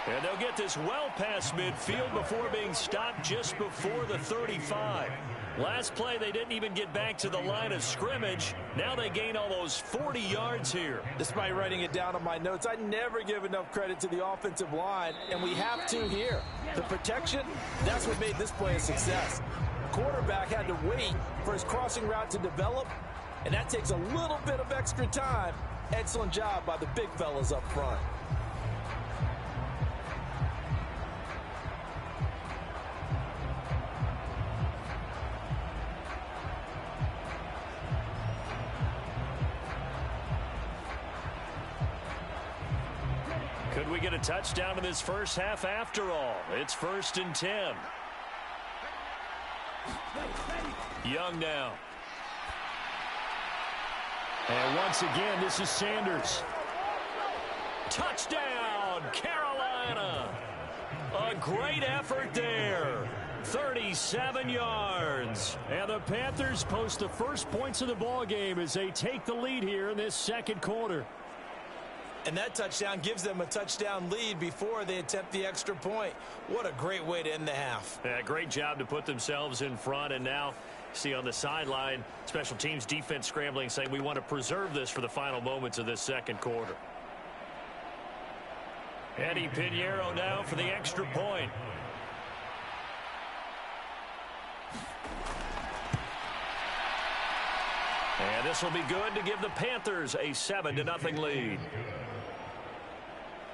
And they'll get this well past midfield before being stopped just before the 35. Last play, they didn't even get back to the line of scrimmage. Now they gain almost 40 yards here. Despite writing it down on my notes, I never give enough credit to the offensive line, and we have to here. The protection, that's what made this play a success. Quarterback had to wait for his crossing route to develop, and that takes a little bit of extra time. Excellent job by the big fellas up front. Could we get a touchdown in this first half after all? It's 1st and 10. Young now. And once again, this is Sanders. Touchdown, Carolina. A great effort there. 37 yards. And the Panthers post the first points of the ball game as they take the lead here in this second quarter. And that touchdown gives them a touchdown lead before they attempt the extra point. What a great way to end the half. Yeah, great job to put themselves in front. And now, see on the sideline, special teams defense scrambling, saying we want to preserve this for the final moments of this second quarter. Eddie Pinheiro now for the extra point. And this will be good to give the Panthers a 7-0 lead.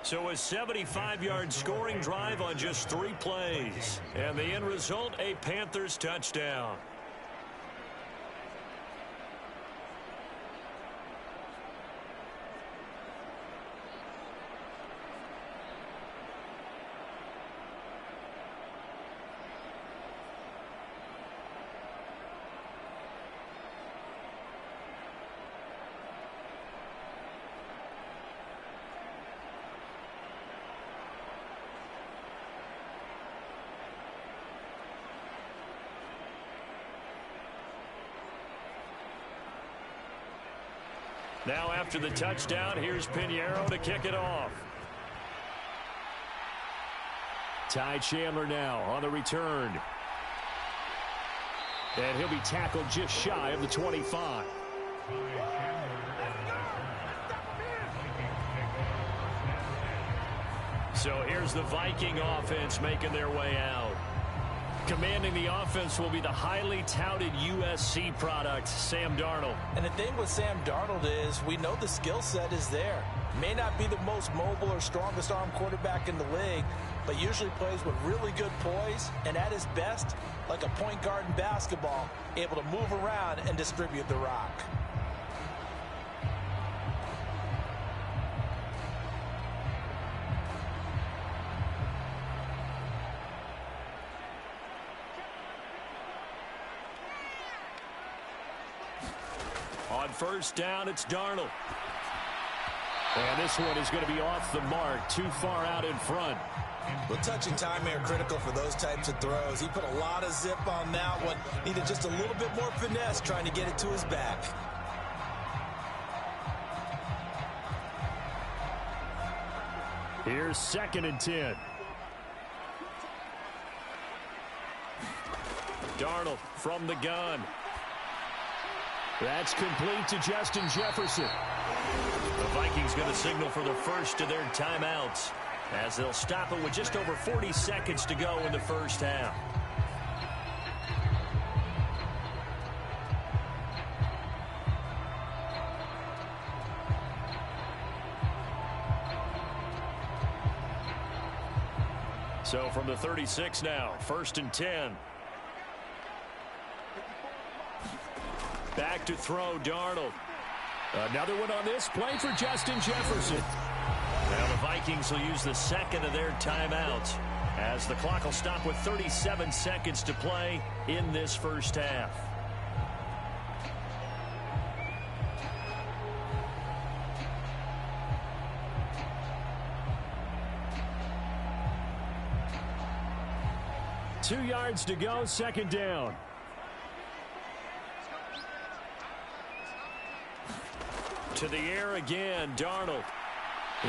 So a 75-yard scoring drive on just 3 plays. And the end result, a Panthers touchdown. Now after the touchdown, here's Pinheiro to kick it off. Ty Chandler now on the return. And he'll be tackled just shy of the 25. So here's the Viking offense making their way out. Commanding the offense will be the highly touted USC product, Sam Darnold. And the thing with Sam Darnold is we know the skill set is there. May not be the most mobile or strongest arm quarterback in the league, but usually plays with really good poise and at his best, like a point guard in basketball, able to move around and distribute the rock. On first down, it's Darnold. And this one is going to be off the mark, too far out in front. Well, touch and time are critical for those types of throws. He put a lot of zip on that one. Needed just a little bit more finesse trying to get it to his back. Here's 2nd and 10. Darnold from the gun. That's complete to Justin Jefferson. The Vikings going to signal for the first of their timeouts as they'll stop it with just over 40 seconds to go in the first half. So from the 36 now, 1st and 10. Back to throw, Darnold. Another one on this play for Justin Jefferson. Now the Vikings will use the second of their timeouts as the clock will stop with 37 seconds to play in this first half. Two yards to go, 2nd down. To the air again, Darnold.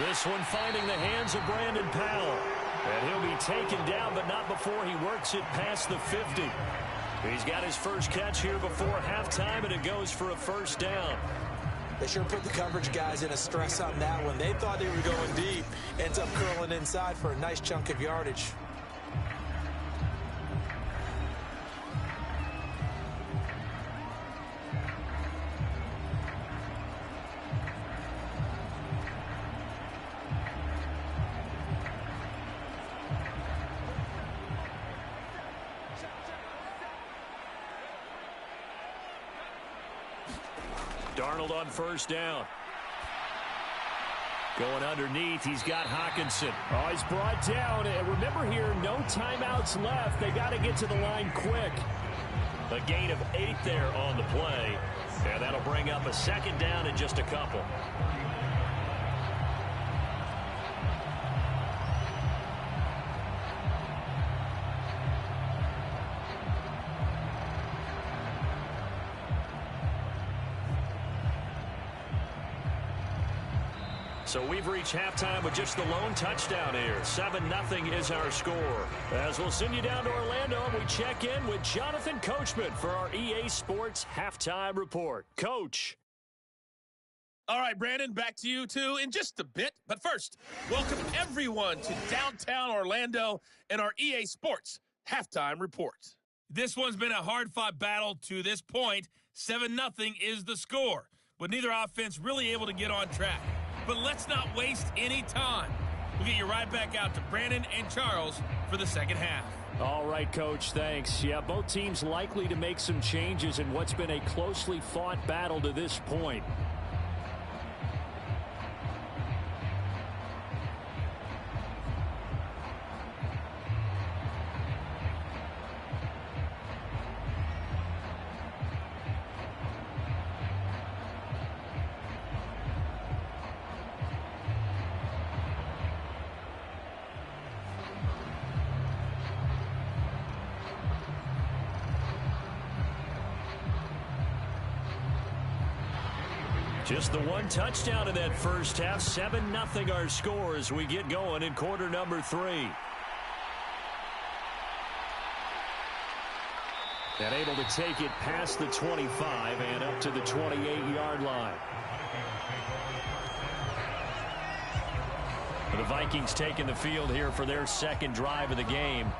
This one finding the hands of Brandon Powell. And he'll be taken down, but not before he works it past the 50. He's got his first catch here before halftime, and it goes for a first down. They sure put the coverage guys in a stress on that one. They thought they were going deep. Ends up curling inside for a nice chunk of yardage. Darnold on first down. Going underneath, he's got Hawkinson. Oh, he's brought down. And remember here, no timeouts left. They got to get to the line quick. A gain of 8 there on the play. And that'll bring up a 2nd down in just a couple. So we've reached halftime with just the lone touchdown here. 7-0 is our score. As we'll send you down to Orlando, we check in with Jonathan Coachman for our EA Sports Halftime Report. Coach. All right, Brandon, back to you, too, in just a bit. But first, welcome everyone to downtown Orlando and our EA Sports Halftime Report. This one's been a hard-fought battle to this point. 7-0 is the score, with neither offense really able to get on track. But let's not waste any time. We'll get you right back out to Brandon and Charles for the second half. All right, Coach, thanks. Yeah, both teams likely to make some changes in what's been a closely fought battle to this point. Just the one touchdown in that first half. 7-0 our score as we get going in quarter number 3. And able to take it past the 25 and up to the 28-yard line. The Vikings taking the field here for their second drive of the game.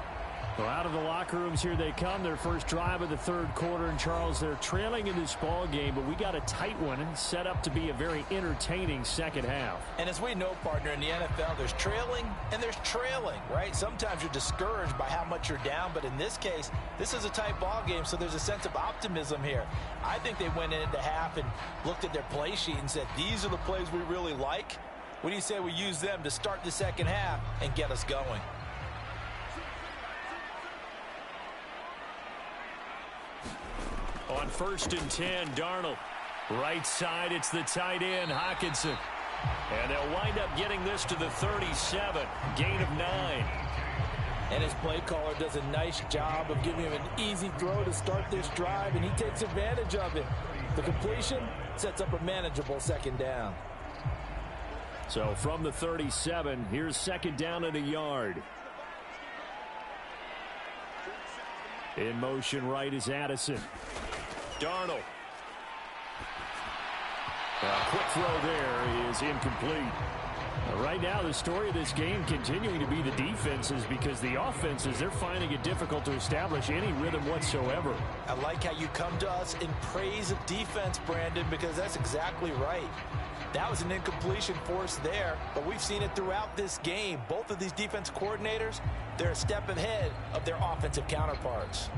Well, out of the locker rooms here they come. Their first drive of the third quarter. And, Charles, they're trailing in this ball game, but we got a tight one and set up to be a very entertaining second half. And as we know, partner, in the NFL, there's trailing and there's trailing, right? Sometimes you're discouraged by how much you're down, but in this case, this is a tight ball game, so there's a sense of optimism here. I think they went into half and looked at their play sheet and said, these are the plays we really like. What do you say we use them to start the second half and get us going? On 1st and 10, Darnold. Right side, it's the tight end, Hockenson. And they'll wind up getting this to the 37. Gain of 9. And his play caller does a nice job of giving him an easy throw to start this drive, and he takes advantage of it. The completion sets up a manageable second down. So from the 37, here's second down and a yard. In motion right is Addison. Darnold. A quick throw there is incomplete. Right now, the story of this game continuing to be the defenses, because the offenses, they're finding it difficult to establish any rhythm whatsoever. I like how you come to us in praise of defense, Brandon, because that's exactly right. That was an incompletion force there, but we've seen it throughout this game. Both of these defense coordinators, they're a step ahead of their offensive counterparts.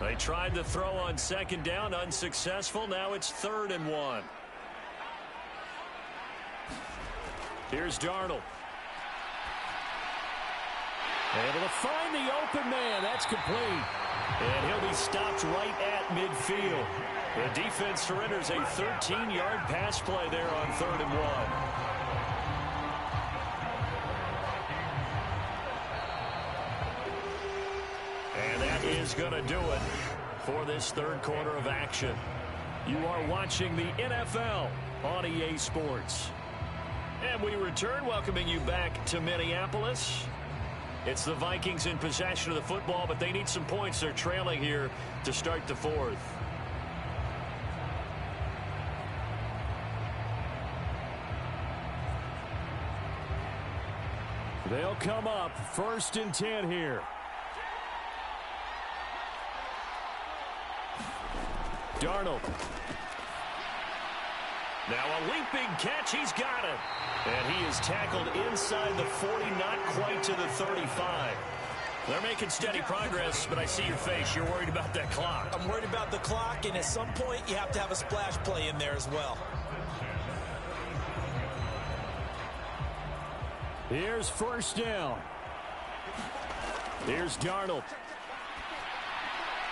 They tried to throw on second down, unsuccessful. Now it's 3rd and 1. Here's Darnold. Able to find the open man. That's complete. And he'll be stopped right at midfield. The defense surrenders a 13-yard pass play there on 3rd and 1. And that is going to do it for this third quarter of action. You are watching the NFL on EA Sports. And we return, welcoming you back to Minneapolis. It's the Vikings in possession of the football, but they need some points. They're trailing here to start the fourth. They'll come up 1st and 10 here. Darnold. Now a leaping catch. He's got it. And he is tackled inside the 40, not quite to the 35. They're making steady progress, but I see your face. You're worried about that clock. I'm worried about the clock, and at some point you have to have a splash play in there as well. Here's 1st down. Here's Darnold.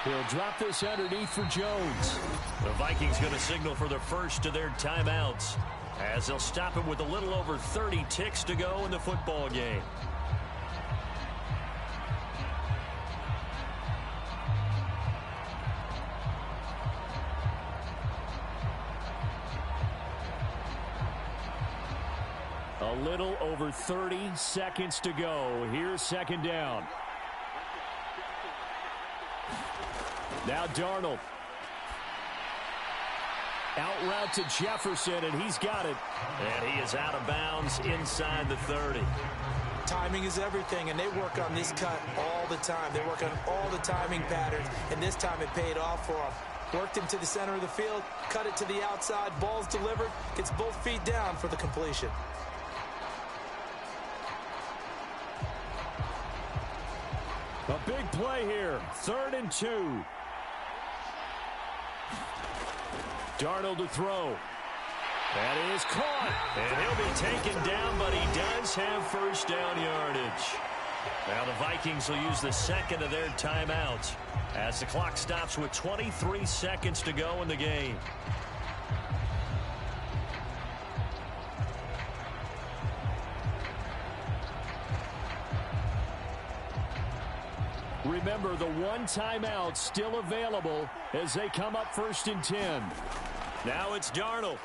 He'll drop this underneath for Jones. The Vikings going to signal for the first of their timeouts, as they'll stop him with a little over 30 ticks to go in the football game. A little over 30 seconds to go. Here's second down. Now Darnold. Out route to Jefferson, and he's got it. And he is out of bounds inside the 30. Timing is everything, and they work on this cut all the time. They work on all the timing patterns, and this time it paid off for them. Worked him to the center of the field, cut it to the outside, ball's delivered, gets both feet down for the completion. A big play here, 3rd and 2. Darnold to throw. That is caught, and he'll be taken down, but he does have first down yardage. Now the Vikings will use the second of their timeouts as the clock stops with 23 seconds to go in the game. Remember, the one timeout still available as they come up 1st and 10. Now it's Darnold.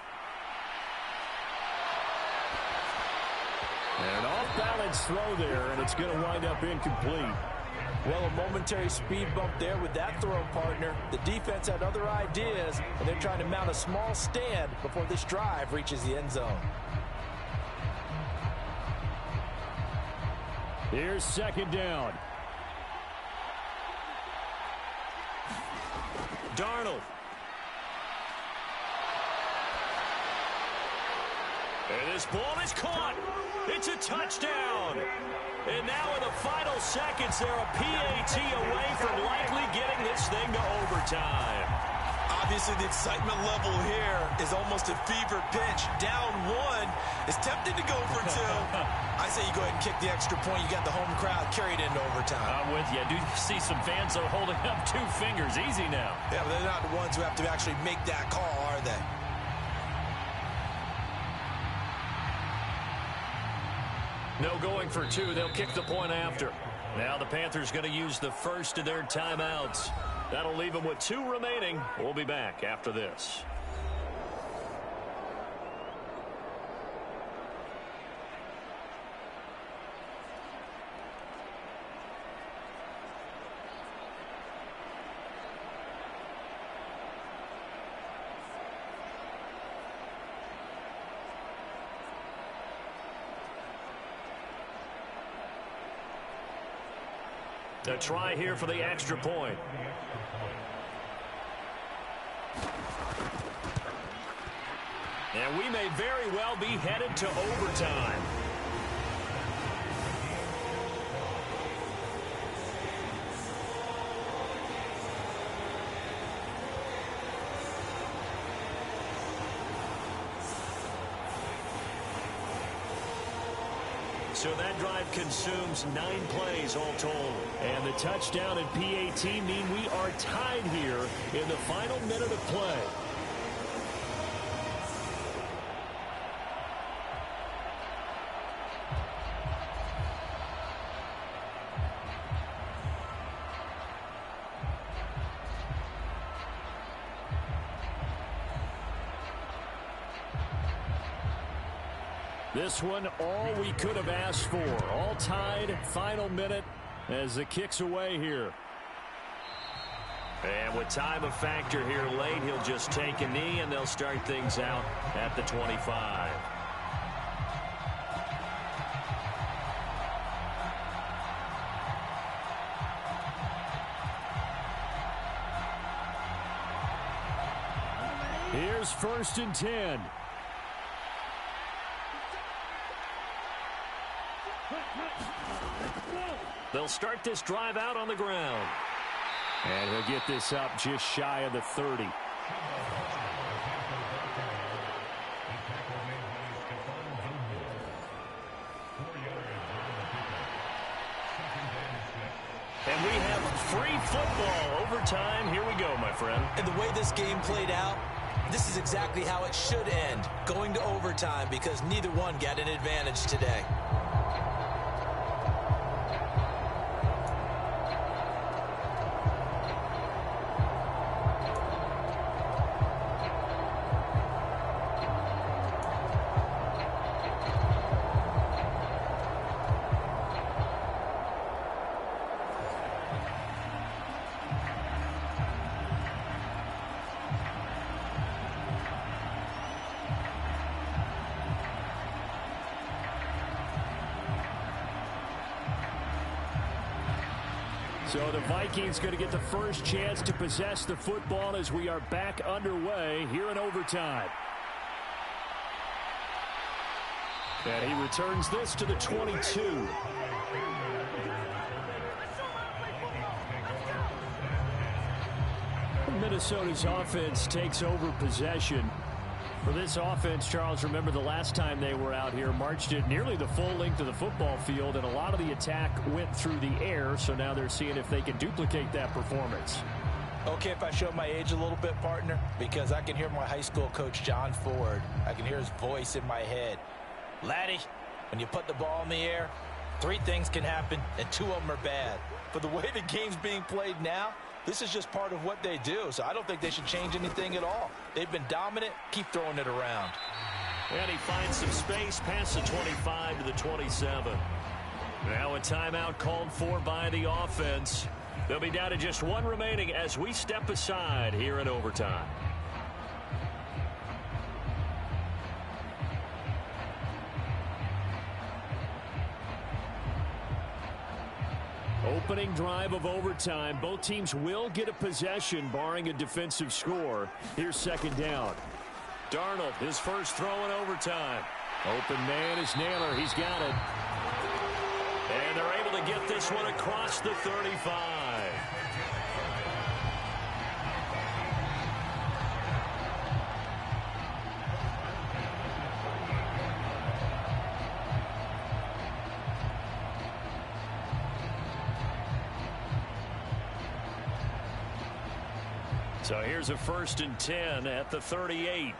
And an off-balance throw there, and it's going to wind up incomplete. Well, a momentary speed bump there with that throw, partner. The defense had other ideas, and they're trying to mount a small stand before this drive reaches the end zone. Here's 2nd down. Darnold. And this ball is caught. It's a touchdown. And now in the final seconds, they're a PAT away from likely getting this thing to overtime. Obviously, the excitement level here is almost a fever pitch. Down 1 is tempted to go for 2. I say you go ahead and kick the extra point. You got the home crowd carried into overtime. I'm with you. I do see some fans are holding up 2 fingers. Easy now. Yeah, but they're not the ones who have to actually make that call, are they? No going for 2. They'll kick the point after. Now the Panthers going to use the first of their timeouts. That'll leave them with 2 remaining. We'll be back after this. A try here for the extra point. And we may very well be headed to overtime. So that drive consumes 9 plays all told. And the touchdown and PAT mean we are tied here in the final minute of play. This one, all we could have asked for. All tied, final minute as the kick's away here. And with time a factor here late, he'll just take a knee and they'll start things out at the 25. Here's 1st and 10. They'll start this drive out on the ground. And he'll get this up just shy of the 30. And we have free football. Overtime. Here we go, my friend. And the way this game played out, this is exactly how it should end. Going to overtime because neither one got an advantage today. So the Vikings going to get the first chance to possess the football as we are back underway here in overtime. And he returns this to the 22. Minnesota's offense takes over possession. For this offense, Charles, remember the last time they were out here, marched it nearly the full length of the football field, and a lot of the attack went through the air, so now they're seeing if they can duplicate that performance. Okay, if I show my age a little bit, partner, because I can hear my high school coach, John Ford. I can hear his voice in my head. Laddie, when you put the ball in the air, 3 things can happen, and 2 of them are bad. For the way the game's being played now, this is just part of what they do, so I don't think they should change anything at all. They've been dominant. Keep throwing it around. And he finds some space past the 25 to the 27. Now a timeout called for by the offense. They'll be down to just 1 remaining as we step aside here in overtime. Opening drive of overtime. Both teams will get a possession, barring a defensive score. Here's second down. Darnold, his first throw in overtime. Open man is Naylor. He's got it. And they're able to get this one across the 35. So here's a 1st and 10 at the 38.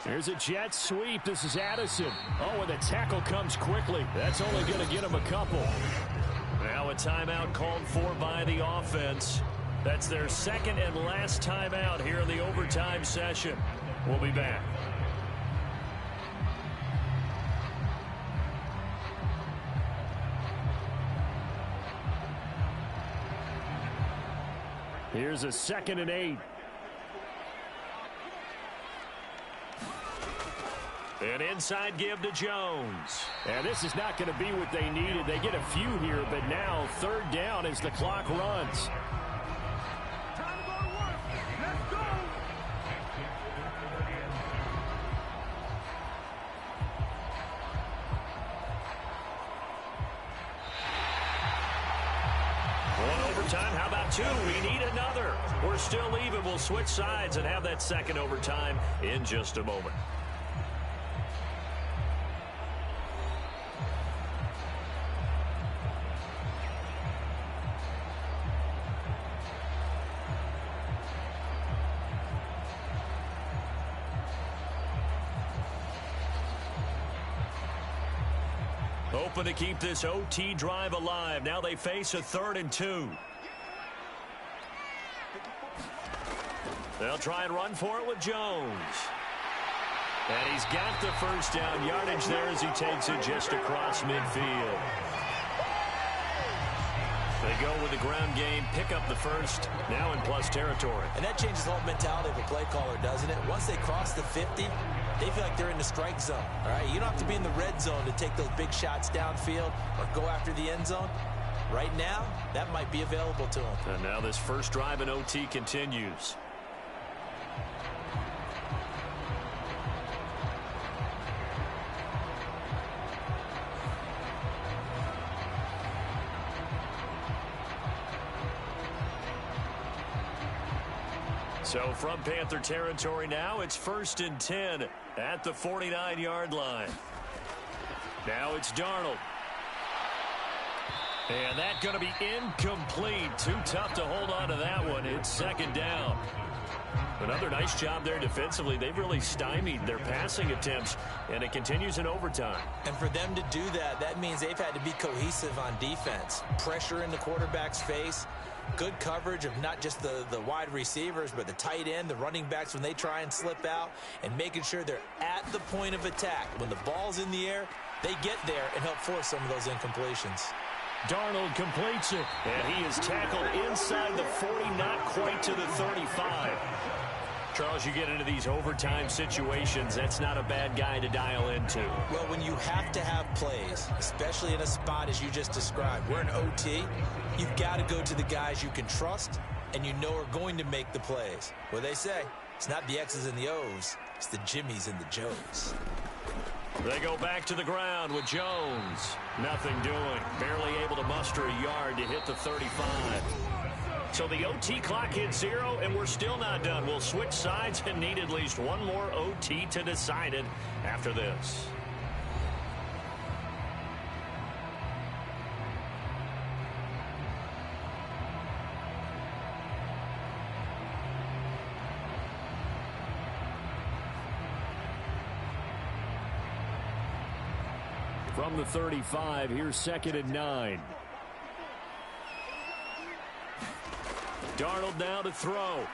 There's a jet sweep. This is Addison. Oh, and the tackle comes quickly. That's only going to get him a couple. Now a timeout called for by the offense. That's their second and last timeout here in the overtime session. We'll be back. Here's a 2nd and 8. An inside give to Jones. And this is not going to be what they needed. They get a few here, but now 3rd down as the clock runs. Time to go to work. Let's go. One overtime. How about 2? We need another. We're still even. We'll switch sides and have that second overtime in just a moment. Hoping to keep this OT drive alive. Now they face a 3rd and 2. They'll try and run for it with Jones. And he's got the first down yardage there as he takes it just across midfield. They go with the ground game, pick up the first, now in plus territory. And that changes the whole mentality of a play caller, doesn't it? Once they cross the 50, they feel like they're in the strike zone. All right, you don't have to be in the red zone to take those big shots downfield or go after the end zone. Right now, that might be available to them. And now this first drive in OT continues. So from Panther territory now, it's 1st and 10 at the 49-yard line. Now it's Darnold. And that's going to be incomplete. Too tough to hold on to that one. It's 2nd down. Another nice job there defensively. They've really stymied their passing attempts, and it continues in overtime. And for them to do that, that means they've had to be cohesive on defense. Pressure in the quarterback's face. Good coverage of not just the wide receivers, but the tight end, the running backs when they try and slip out, and making sure they're at the point of attack. When the ball's in the air, they get there and help force some of those incompletions. Darnold completes it, and he is tackled inside the 40, not quite to the 35. Charles, you get into these overtime situations, that's not a bad guy to dial into. Well, when you have to have plays, especially in a spot as you just described, we're in OT, you've got to go to the guys you can trust and you know are going to make the plays. Well, they say it's not the X's and the O's, it's the Jimmies and the Joes. They go back to the ground with Jones. Nothing doing. Barely able to muster a yard to hit the 35. So the OT clock hits 0, and we're still not done. We'll switch sides and need at least one more OT to decide it after this. From the 35, here's 2nd and 9. Darnold now to throw.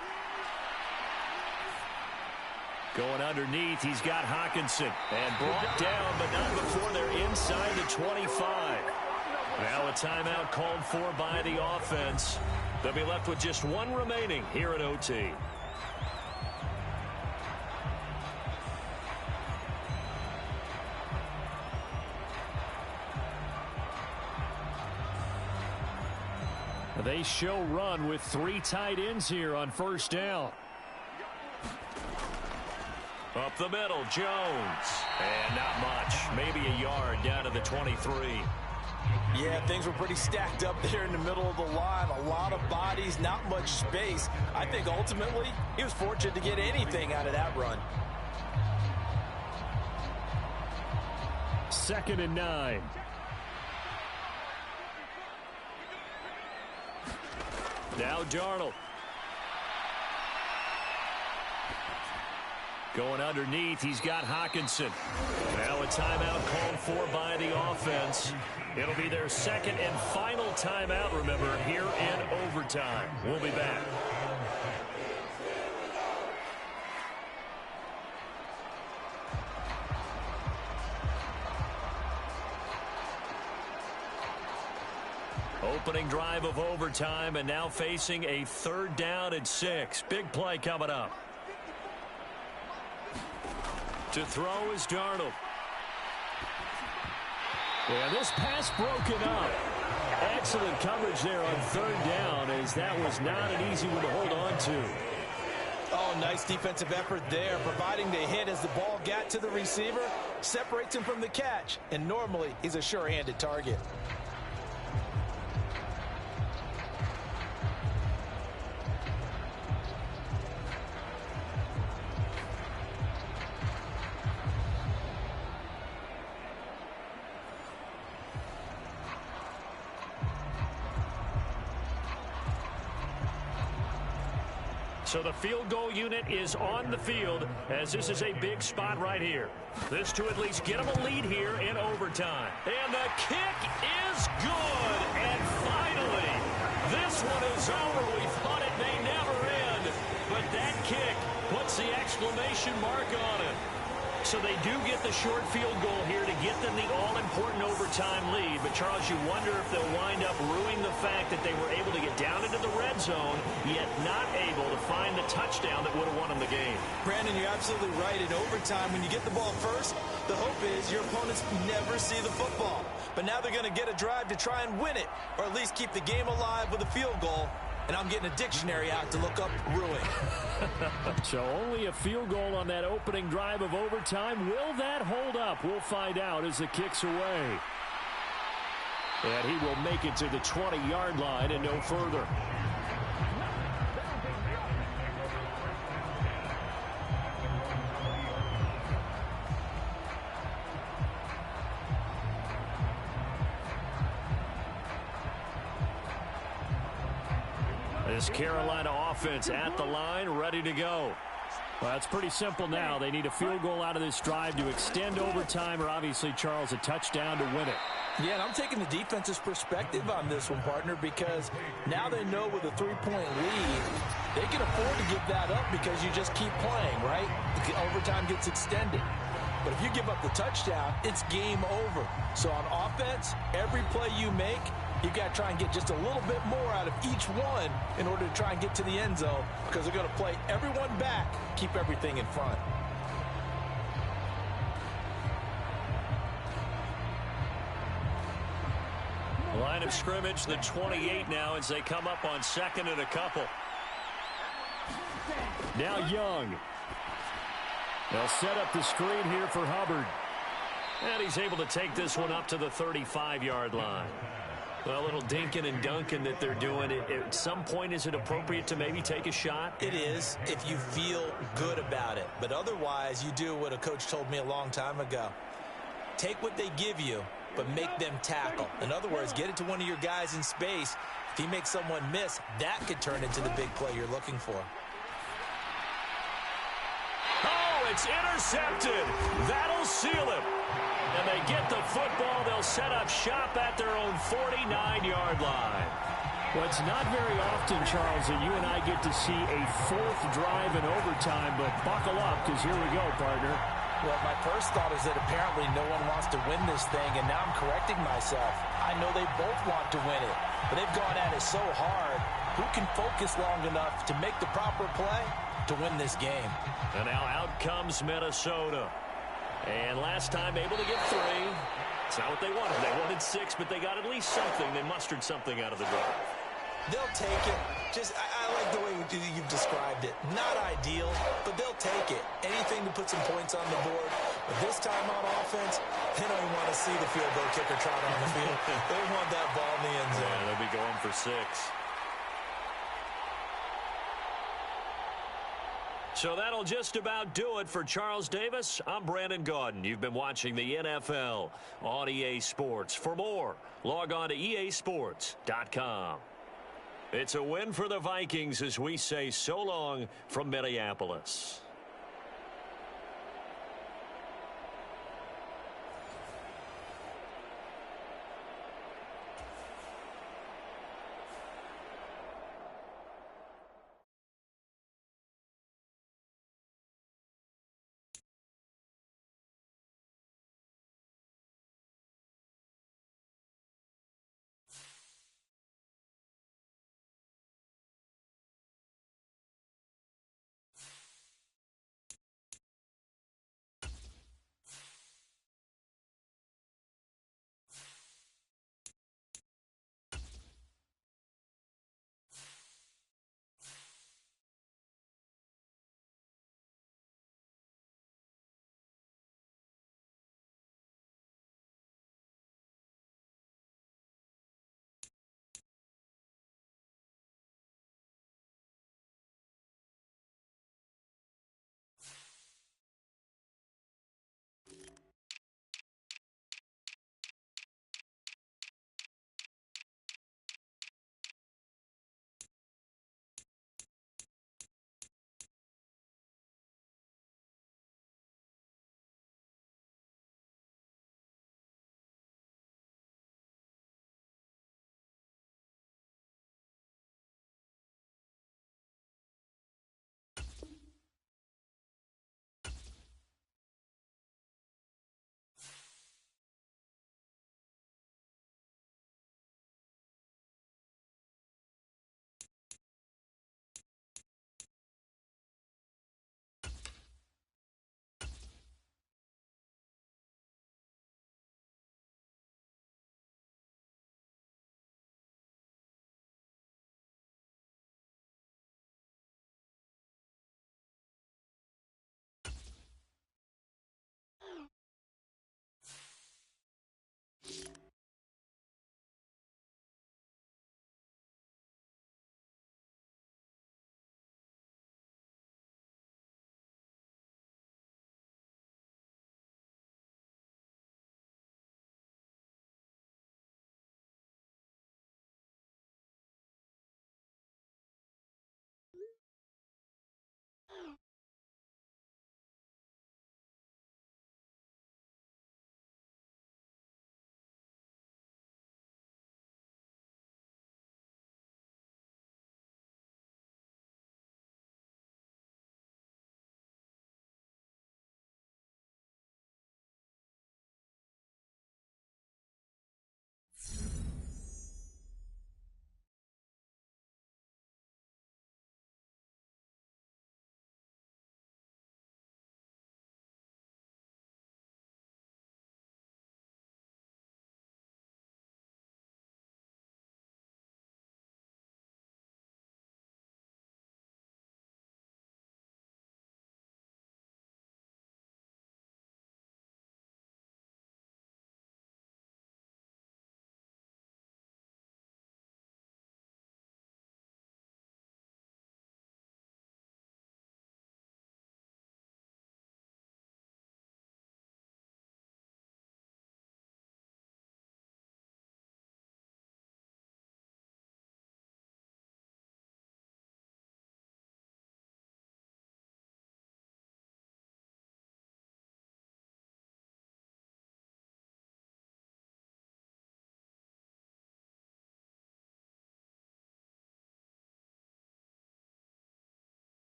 Going underneath, he's got Hockenson. And brought down, but not before they're inside the 25. Now a timeout called for by the offense. They'll be left with just one remaining here at OT. They show run with 3 tight ends here on 1st down. Up the middle, Jones. And not much. Maybe a yard down to the 23. Yeah, things were pretty stacked up there in the middle of the line. A lot of bodies, not much space. I think ultimately he was fortunate to get anything out of that run. 2nd and 9. Now Darnold. Going underneath, he's got Hockenson. Now a timeout called for by the offense. It'll be their 2nd and final timeout, remember, here in overtime. We'll be back. Opening drive of overtime, and now facing a 3rd down and 6. Big play coming up. To throw is Darnold. Yeah, this pass broken up. Excellent coverage there on 3rd down, as that was not an easy one to hold on to. Oh, nice defensive effort there, providing the hit as the ball got to the receiver, separates him from the catch, and normally he's a sure-handed target. So the field goal unit is on the field, as this is a big spot right here. This to at least get them a lead here in overtime. And the kick is good. And finally, this one is over. We thought it may never end, but that kick puts the exclamation mark on it. So they do get the short field goal here to get them the all-important overtime lead. But, Charles, you wonder if they'll wind up ruining the fact that they were able to get down into the red zone, yet not able to find the touchdown that would have won them the game. Brandon, you're absolutely right. In overtime, when you get the ball first, the hope is your opponents never see the football. But now they're going to get a drive to try and win it, or at least keep the game alive with a field goal. And I'm getting a dictionary out to look up ruin. So only a field goal on that opening drive of overtime. Will that hold up? We'll find out as the kick's away. And he will make it to the 20-yard line and no further. This Carolina offense at the line, ready to go. Well, it's pretty simple now. They need a field goal out of this drive to extend overtime, or obviously, Charles, a touchdown to win it. Yeah, and I'm taking the defense's perspective on this one, partner, because now they know with a 3-point lead, they can afford to give that up because you just keep playing, right? The overtime gets extended. But if you give up the touchdown, it's game over. So on offense, every play you make You've got to try and get just a little bit more out of each one in order to try and get to the end zone, because they're going to play everyone back, keep everything in front. Line of scrimmage, the 28 now as they come up on second and a couple. Now Young. They'll set up the screen here for Hubbard. And he's able to take this one up to the 35-yard line. Well, a little dinking and dunking that they're doing. At some point, is it appropriate to maybe take a shot? It is, if you feel good about it. But otherwise, you do what a coach told me a long time ago. Take what they give you, but make them tackle. In other words, get it to one of your guys in space. If he makes someone miss, that could turn into the big play you're looking for. Oh, it's intercepted. That'll seal it. And they get the football. They'll set up shop at their own 49-yard line. Well, it's not very often, Charles, that you and I get to see a fourth drive in overtime, but buckle up, because here we go, partner. Well, my first thought is that apparently no one wants to win this thing, and now I'm correcting myself. I know they both want to win it, but they've gone at it so hard. Who can focus long enough to make the proper play to win this game? And now out comes Minnesota. And last time able to get 3. It's not what they wanted. They wanted 6, but they got at least something. They mustered something out of the drive. They'll take it. I like the way you've described it. Not ideal, but they'll take it. Anything to put some points on the board. But this time on offense, they don't even want to see the field goal kicker trot on the field. They want that ball in the end zone. Yeah, they'll be going for 6. So that'll just about do it for Charles Davis. I'm Brandon Gaudin. You've been watching the NFL on EA Sports. For more, log on to easports.com. It's a win for the Vikings as we say so long from Minneapolis.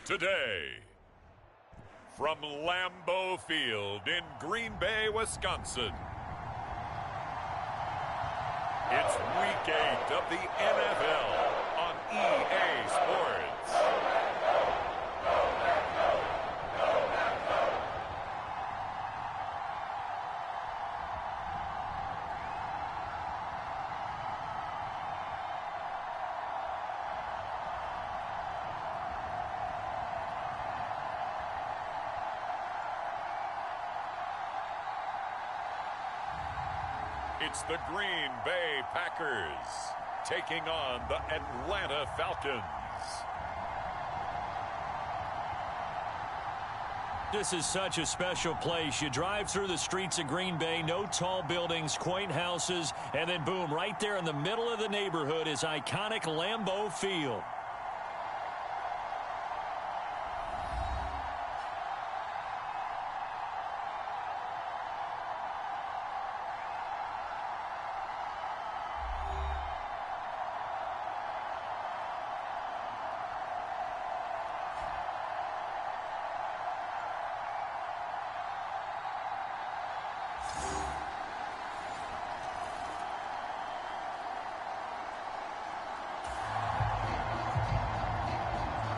Today, from Lambeau Field in Green Bay, Wisconsin, it's Week 8 of the NFL on EA Sports. It's the Green Bay Packers taking on the Atlanta Falcons. This is such a special place. You drive through the streets of Green Bay, no tall buildings, quaint houses, and then boom, right there in the middle of the neighborhood is iconic Lambeau Field.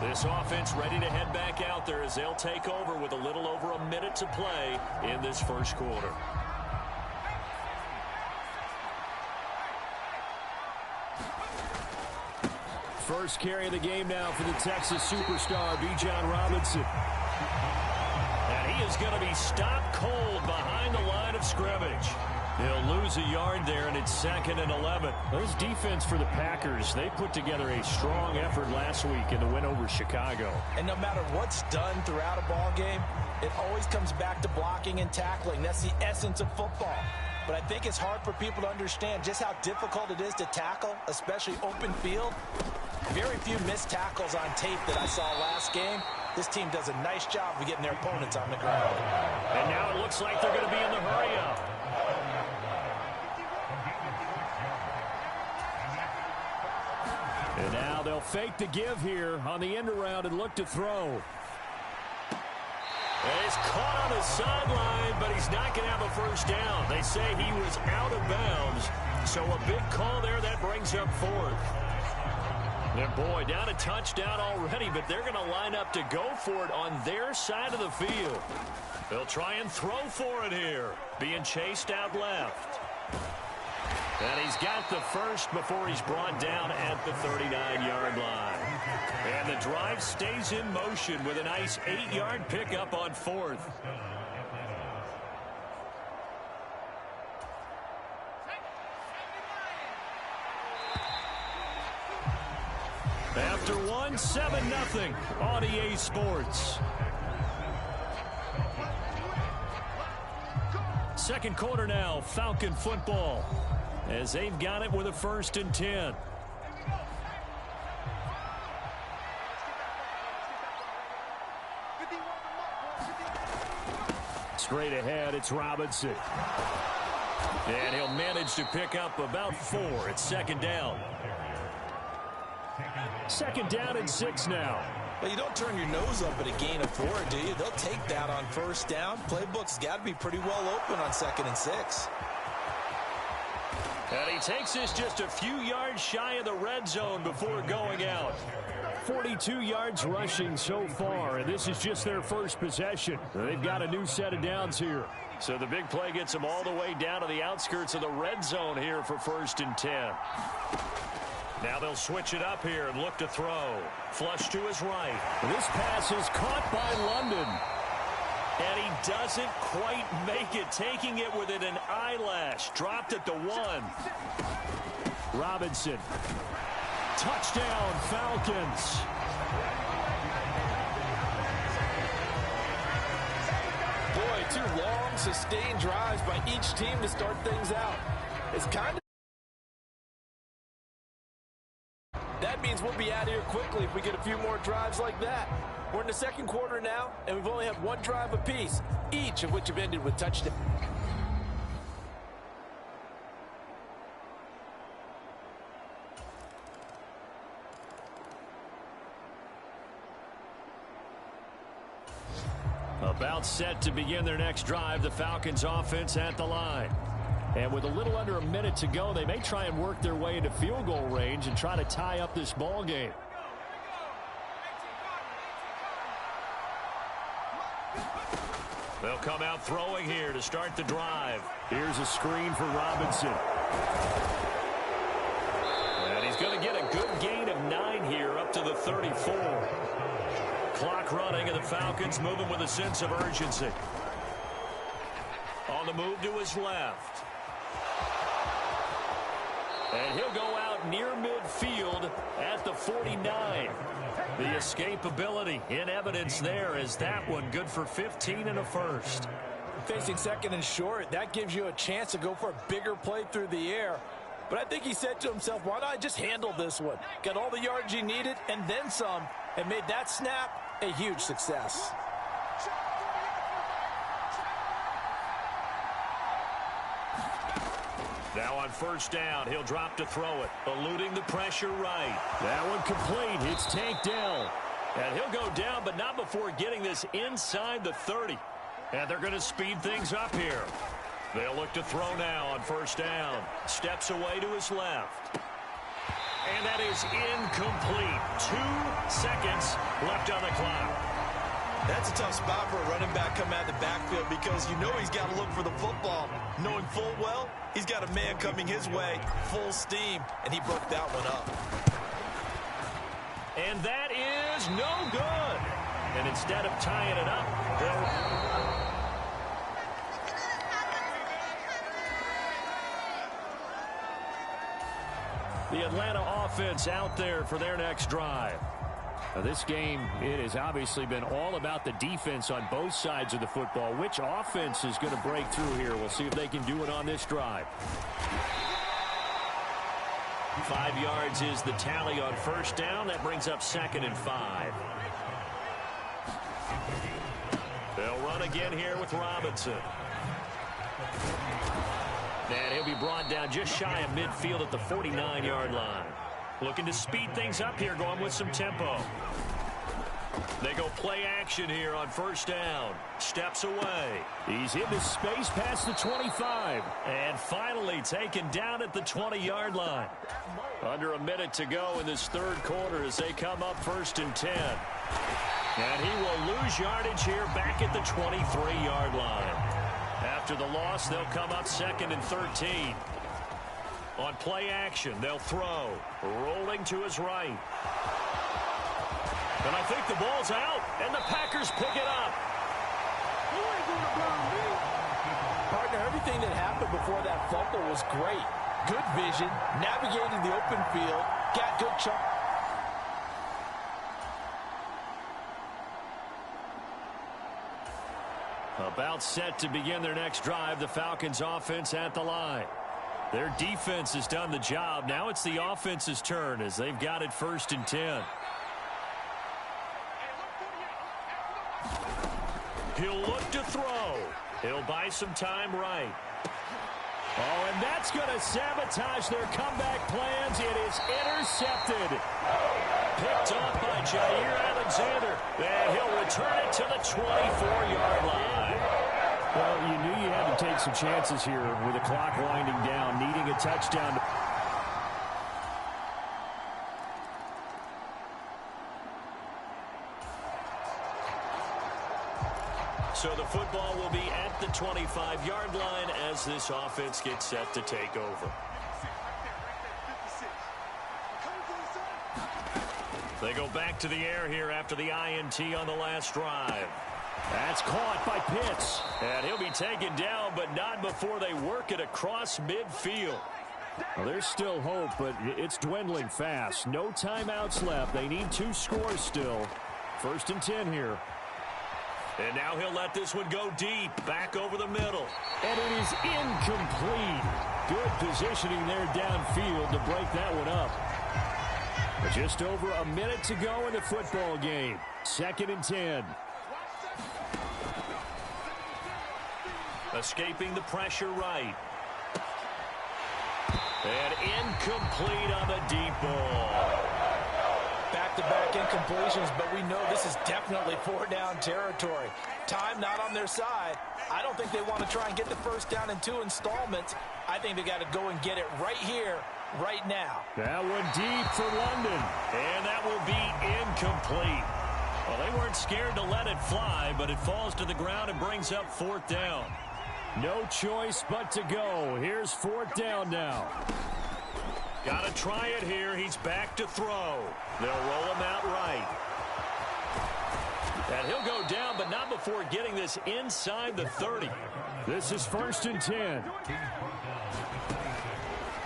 This offense ready to head back out there as they'll take over with a little over a minute to play in this first quarter. First carry of the game now for the Texas superstar, Bijan Robinson. And he is going to be stopped cold behind the line of scrimmage. He'll lose a yard there, and it's 2nd and 11. Those defense for the Packers, they put together a strong effort last week in the win over Chicago. And no matter what's done throughout a ball game, it always comes back to blocking and tackling. That's the essence of football. But I think it's hard for people to understand just how difficult it is to tackle, especially open field. Very few missed tackles on tape that I saw last game. This team does a nice job of getting their opponents on the ground. And now it looks like they're going to be in the hurry-up. And now they'll fake the give here on the end around and look to throw. And he's caught on the sideline, but he's not going to have a first down. They say he was out of bounds. So a big call there that brings up 4th. And boy, down a touchdown already, but they're going to line up to go for it on their side of the field. They'll try and throw for it here, being chased out left. And he's got the first before he's brought down at the 39-yard line. And the drive stays in motion with a nice 8-yard pickup on 4th. After one, 7-0 on EA Sports. Second quarter now, Falcon football, as they've got it with a 1st and 10. Straight ahead, it's Robinson. And he'll manage to pick up about 4. It's 2nd down. 2nd down and 6 now. But you don't turn your nose up at a gain of 4, do you? They'll take that on 1st down. Playbook's got to be pretty well open on 2nd and 6. And he takes this just a few yards shy of the red zone before going out. 42 yards rushing so far, and this is just their first possession. They've got a new set of downs here. So the big play gets them all the way down to the outskirts of the red zone here for 1st and 10. Now they'll switch it up here and look to throw. Flush to his right. This pass is caught by London. And he doesn't quite make it, taking it within an eyelash. Dropped at the 1. Robinson. Touchdown, Falcons. Boy, 2 long, sustained drives by each team to start things out. It's kind of... That means we'll be out of here quickly if we get a few more drives like that. We're in the second quarter now, and we've only had 1 drive apiece, each of which have ended with touchdowns. About set to begin their next drive, the Falcons offense at the line. And with a little under a minute to go, they may try and work their way into field goal range and try to tie up this ball game. They'll come out throwing here to start the drive. Here's a screen for Robinson. And he's going to get a good gain of 9 here up to the 34. Clock running, and the Falcons moving with a sense of urgency. On the move to his left. And he'll go out near midfield at the 49. The escapability in evidence there as that one good for 15 and a first. Facing second and short, that gives you a chance to go for a bigger play through the air. But I think he said to himself, why not I just handle this one? Got all the yards he needed and then some, and made that snap a huge success. Now on first down, he'll drop to throw it, eluding the pressure right. That one complete. It's tanked down. And he'll go down, but not before getting this inside the 30. And they're going to speed things up here. They'll look to throw now on first down. Steps away to his left. And that is incomplete. 2 seconds left on the clock. That's a tough spot for a running back coming out of the backfield because you know he's got to look for the football, knowing full well he's got a man coming his way, full steam, and he broke that one up. And that is no good. And instead of tying it up, the Atlanta offense out there for their next drive. Now this game, it has obviously been all about the defense on both sides of the football. Which offense is going to break through here? We'll see if they can do it on this drive. 5 yards is the tally on first down. That brings up 2nd and 5. They'll run again here with Robinson. And he'll be brought down just shy of midfield at the 49-yard line. Looking to speed things up here, going with some tempo. They go play action here on first down. Steps away. He's into space past the 25. And finally taken down at the 20-yard line. Under a minute to go in this third quarter as they come up 1st and 10. And he will lose yardage here back at the 23-yard line. After the loss, they'll come up 2nd and 13. On play action, they'll throw. Rolling to his right. And I think the ball's out, and the Packers pick it up. Partner, everything that happened before that fumble was great. Good vision, navigating the open field, got good chunk. About set to begin their next drive, the Falcons offense at the line. Their defense has done the job. Now it's the offense's turn as they've got it 1st and 10. He'll look to throw. He'll buy some time right. Oh, and that's going to sabotage their comeback plans. It is intercepted. Picked off by Jair Alexander. And he'll return it to the 24-yard line. Well, you knew you had to take some chances here with the clock winding down, needing a touchdown. So the football will be at the 25-yard line as this offense gets set to take over. They go back to the air here after the INT on the last drive. That's caught by Pitts. And he'll be taken down, but not before they work it across midfield. Well, there's still hope, but it's dwindling fast. No timeouts left. They need 2 scores still. 1st and 10 here. And now he'll let this one go deep, back over the middle. And it is incomplete. Good positioning there downfield to break that one up. But just over a minute to go in the football game. 2nd and 10. Escaping the pressure right. And incomplete on the deep ball. Back back-to-back incompletions, but we know this is definitely four-down territory. Time not on their side. I don't think they want to try and get the first down in 2 installments. I think they got to go and get it right here, right now. That one deep for London, and that will be incomplete. Well, they weren't scared to let it fly, but it falls to the ground and brings up 4th down. No choice but to go. Here's 4th down now. Got to try it here. He's back to throw. They'll roll him out right. And he'll go down, but not before getting this inside the 30. This is 1st and 10.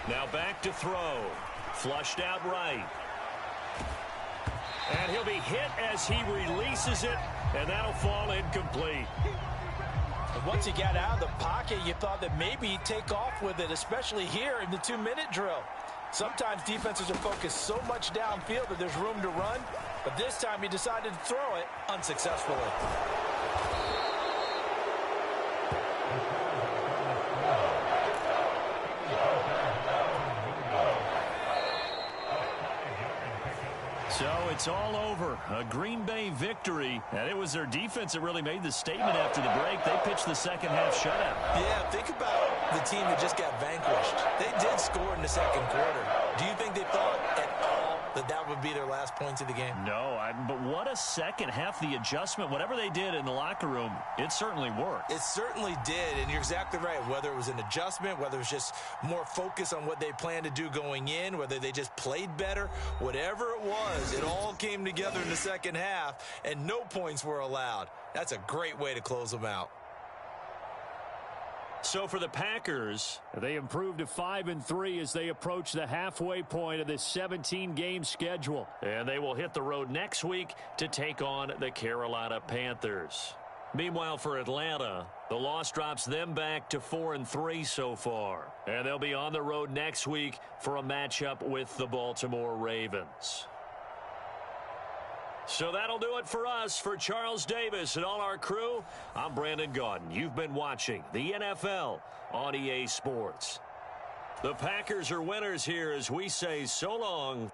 Now back to throw. Flushed out right. And he'll be hit as he releases it, and that'll fall incomplete. And once he got out of the pocket, you thought that maybe he'd take off with it, especially here in the 2-minute drill. Sometimes defenses are focused so much downfield that there's room to run, but this time he decided to throw it unsuccessfully. So it's all over. A Green Bay victory, and it was their defense that really made the statement after the break. They pitched the second half shutout. Yeah, think about the team that just got vanquished. They did score in the second quarter. Do you think they thought at all that that would be their last points of the game? No, but what a second half. The adjustment, whatever they did in the locker room, it certainly worked. It certainly did, and you're exactly right. Whether it was an adjustment, whether it was just more focus on what they planned to do going in, whether they just played better, whatever it was, it all came together in the second half, and no points were allowed. That's a great way to close them out. So for the Packers, they improved to 5-3 as they approach the halfway point of this 17-game schedule. And they will hit the road next week to take on the Carolina Panthers. Meanwhile, for Atlanta, the loss drops them back to 4-3 so far. And they'll be on the road next week for a matchup with the Baltimore Ravens. So that'll do it for us. For Charles Davis and all our crew, I'm Brandon Gaudin. You've been watching the NFL on EA Sports. The Packers are winners here as we say so long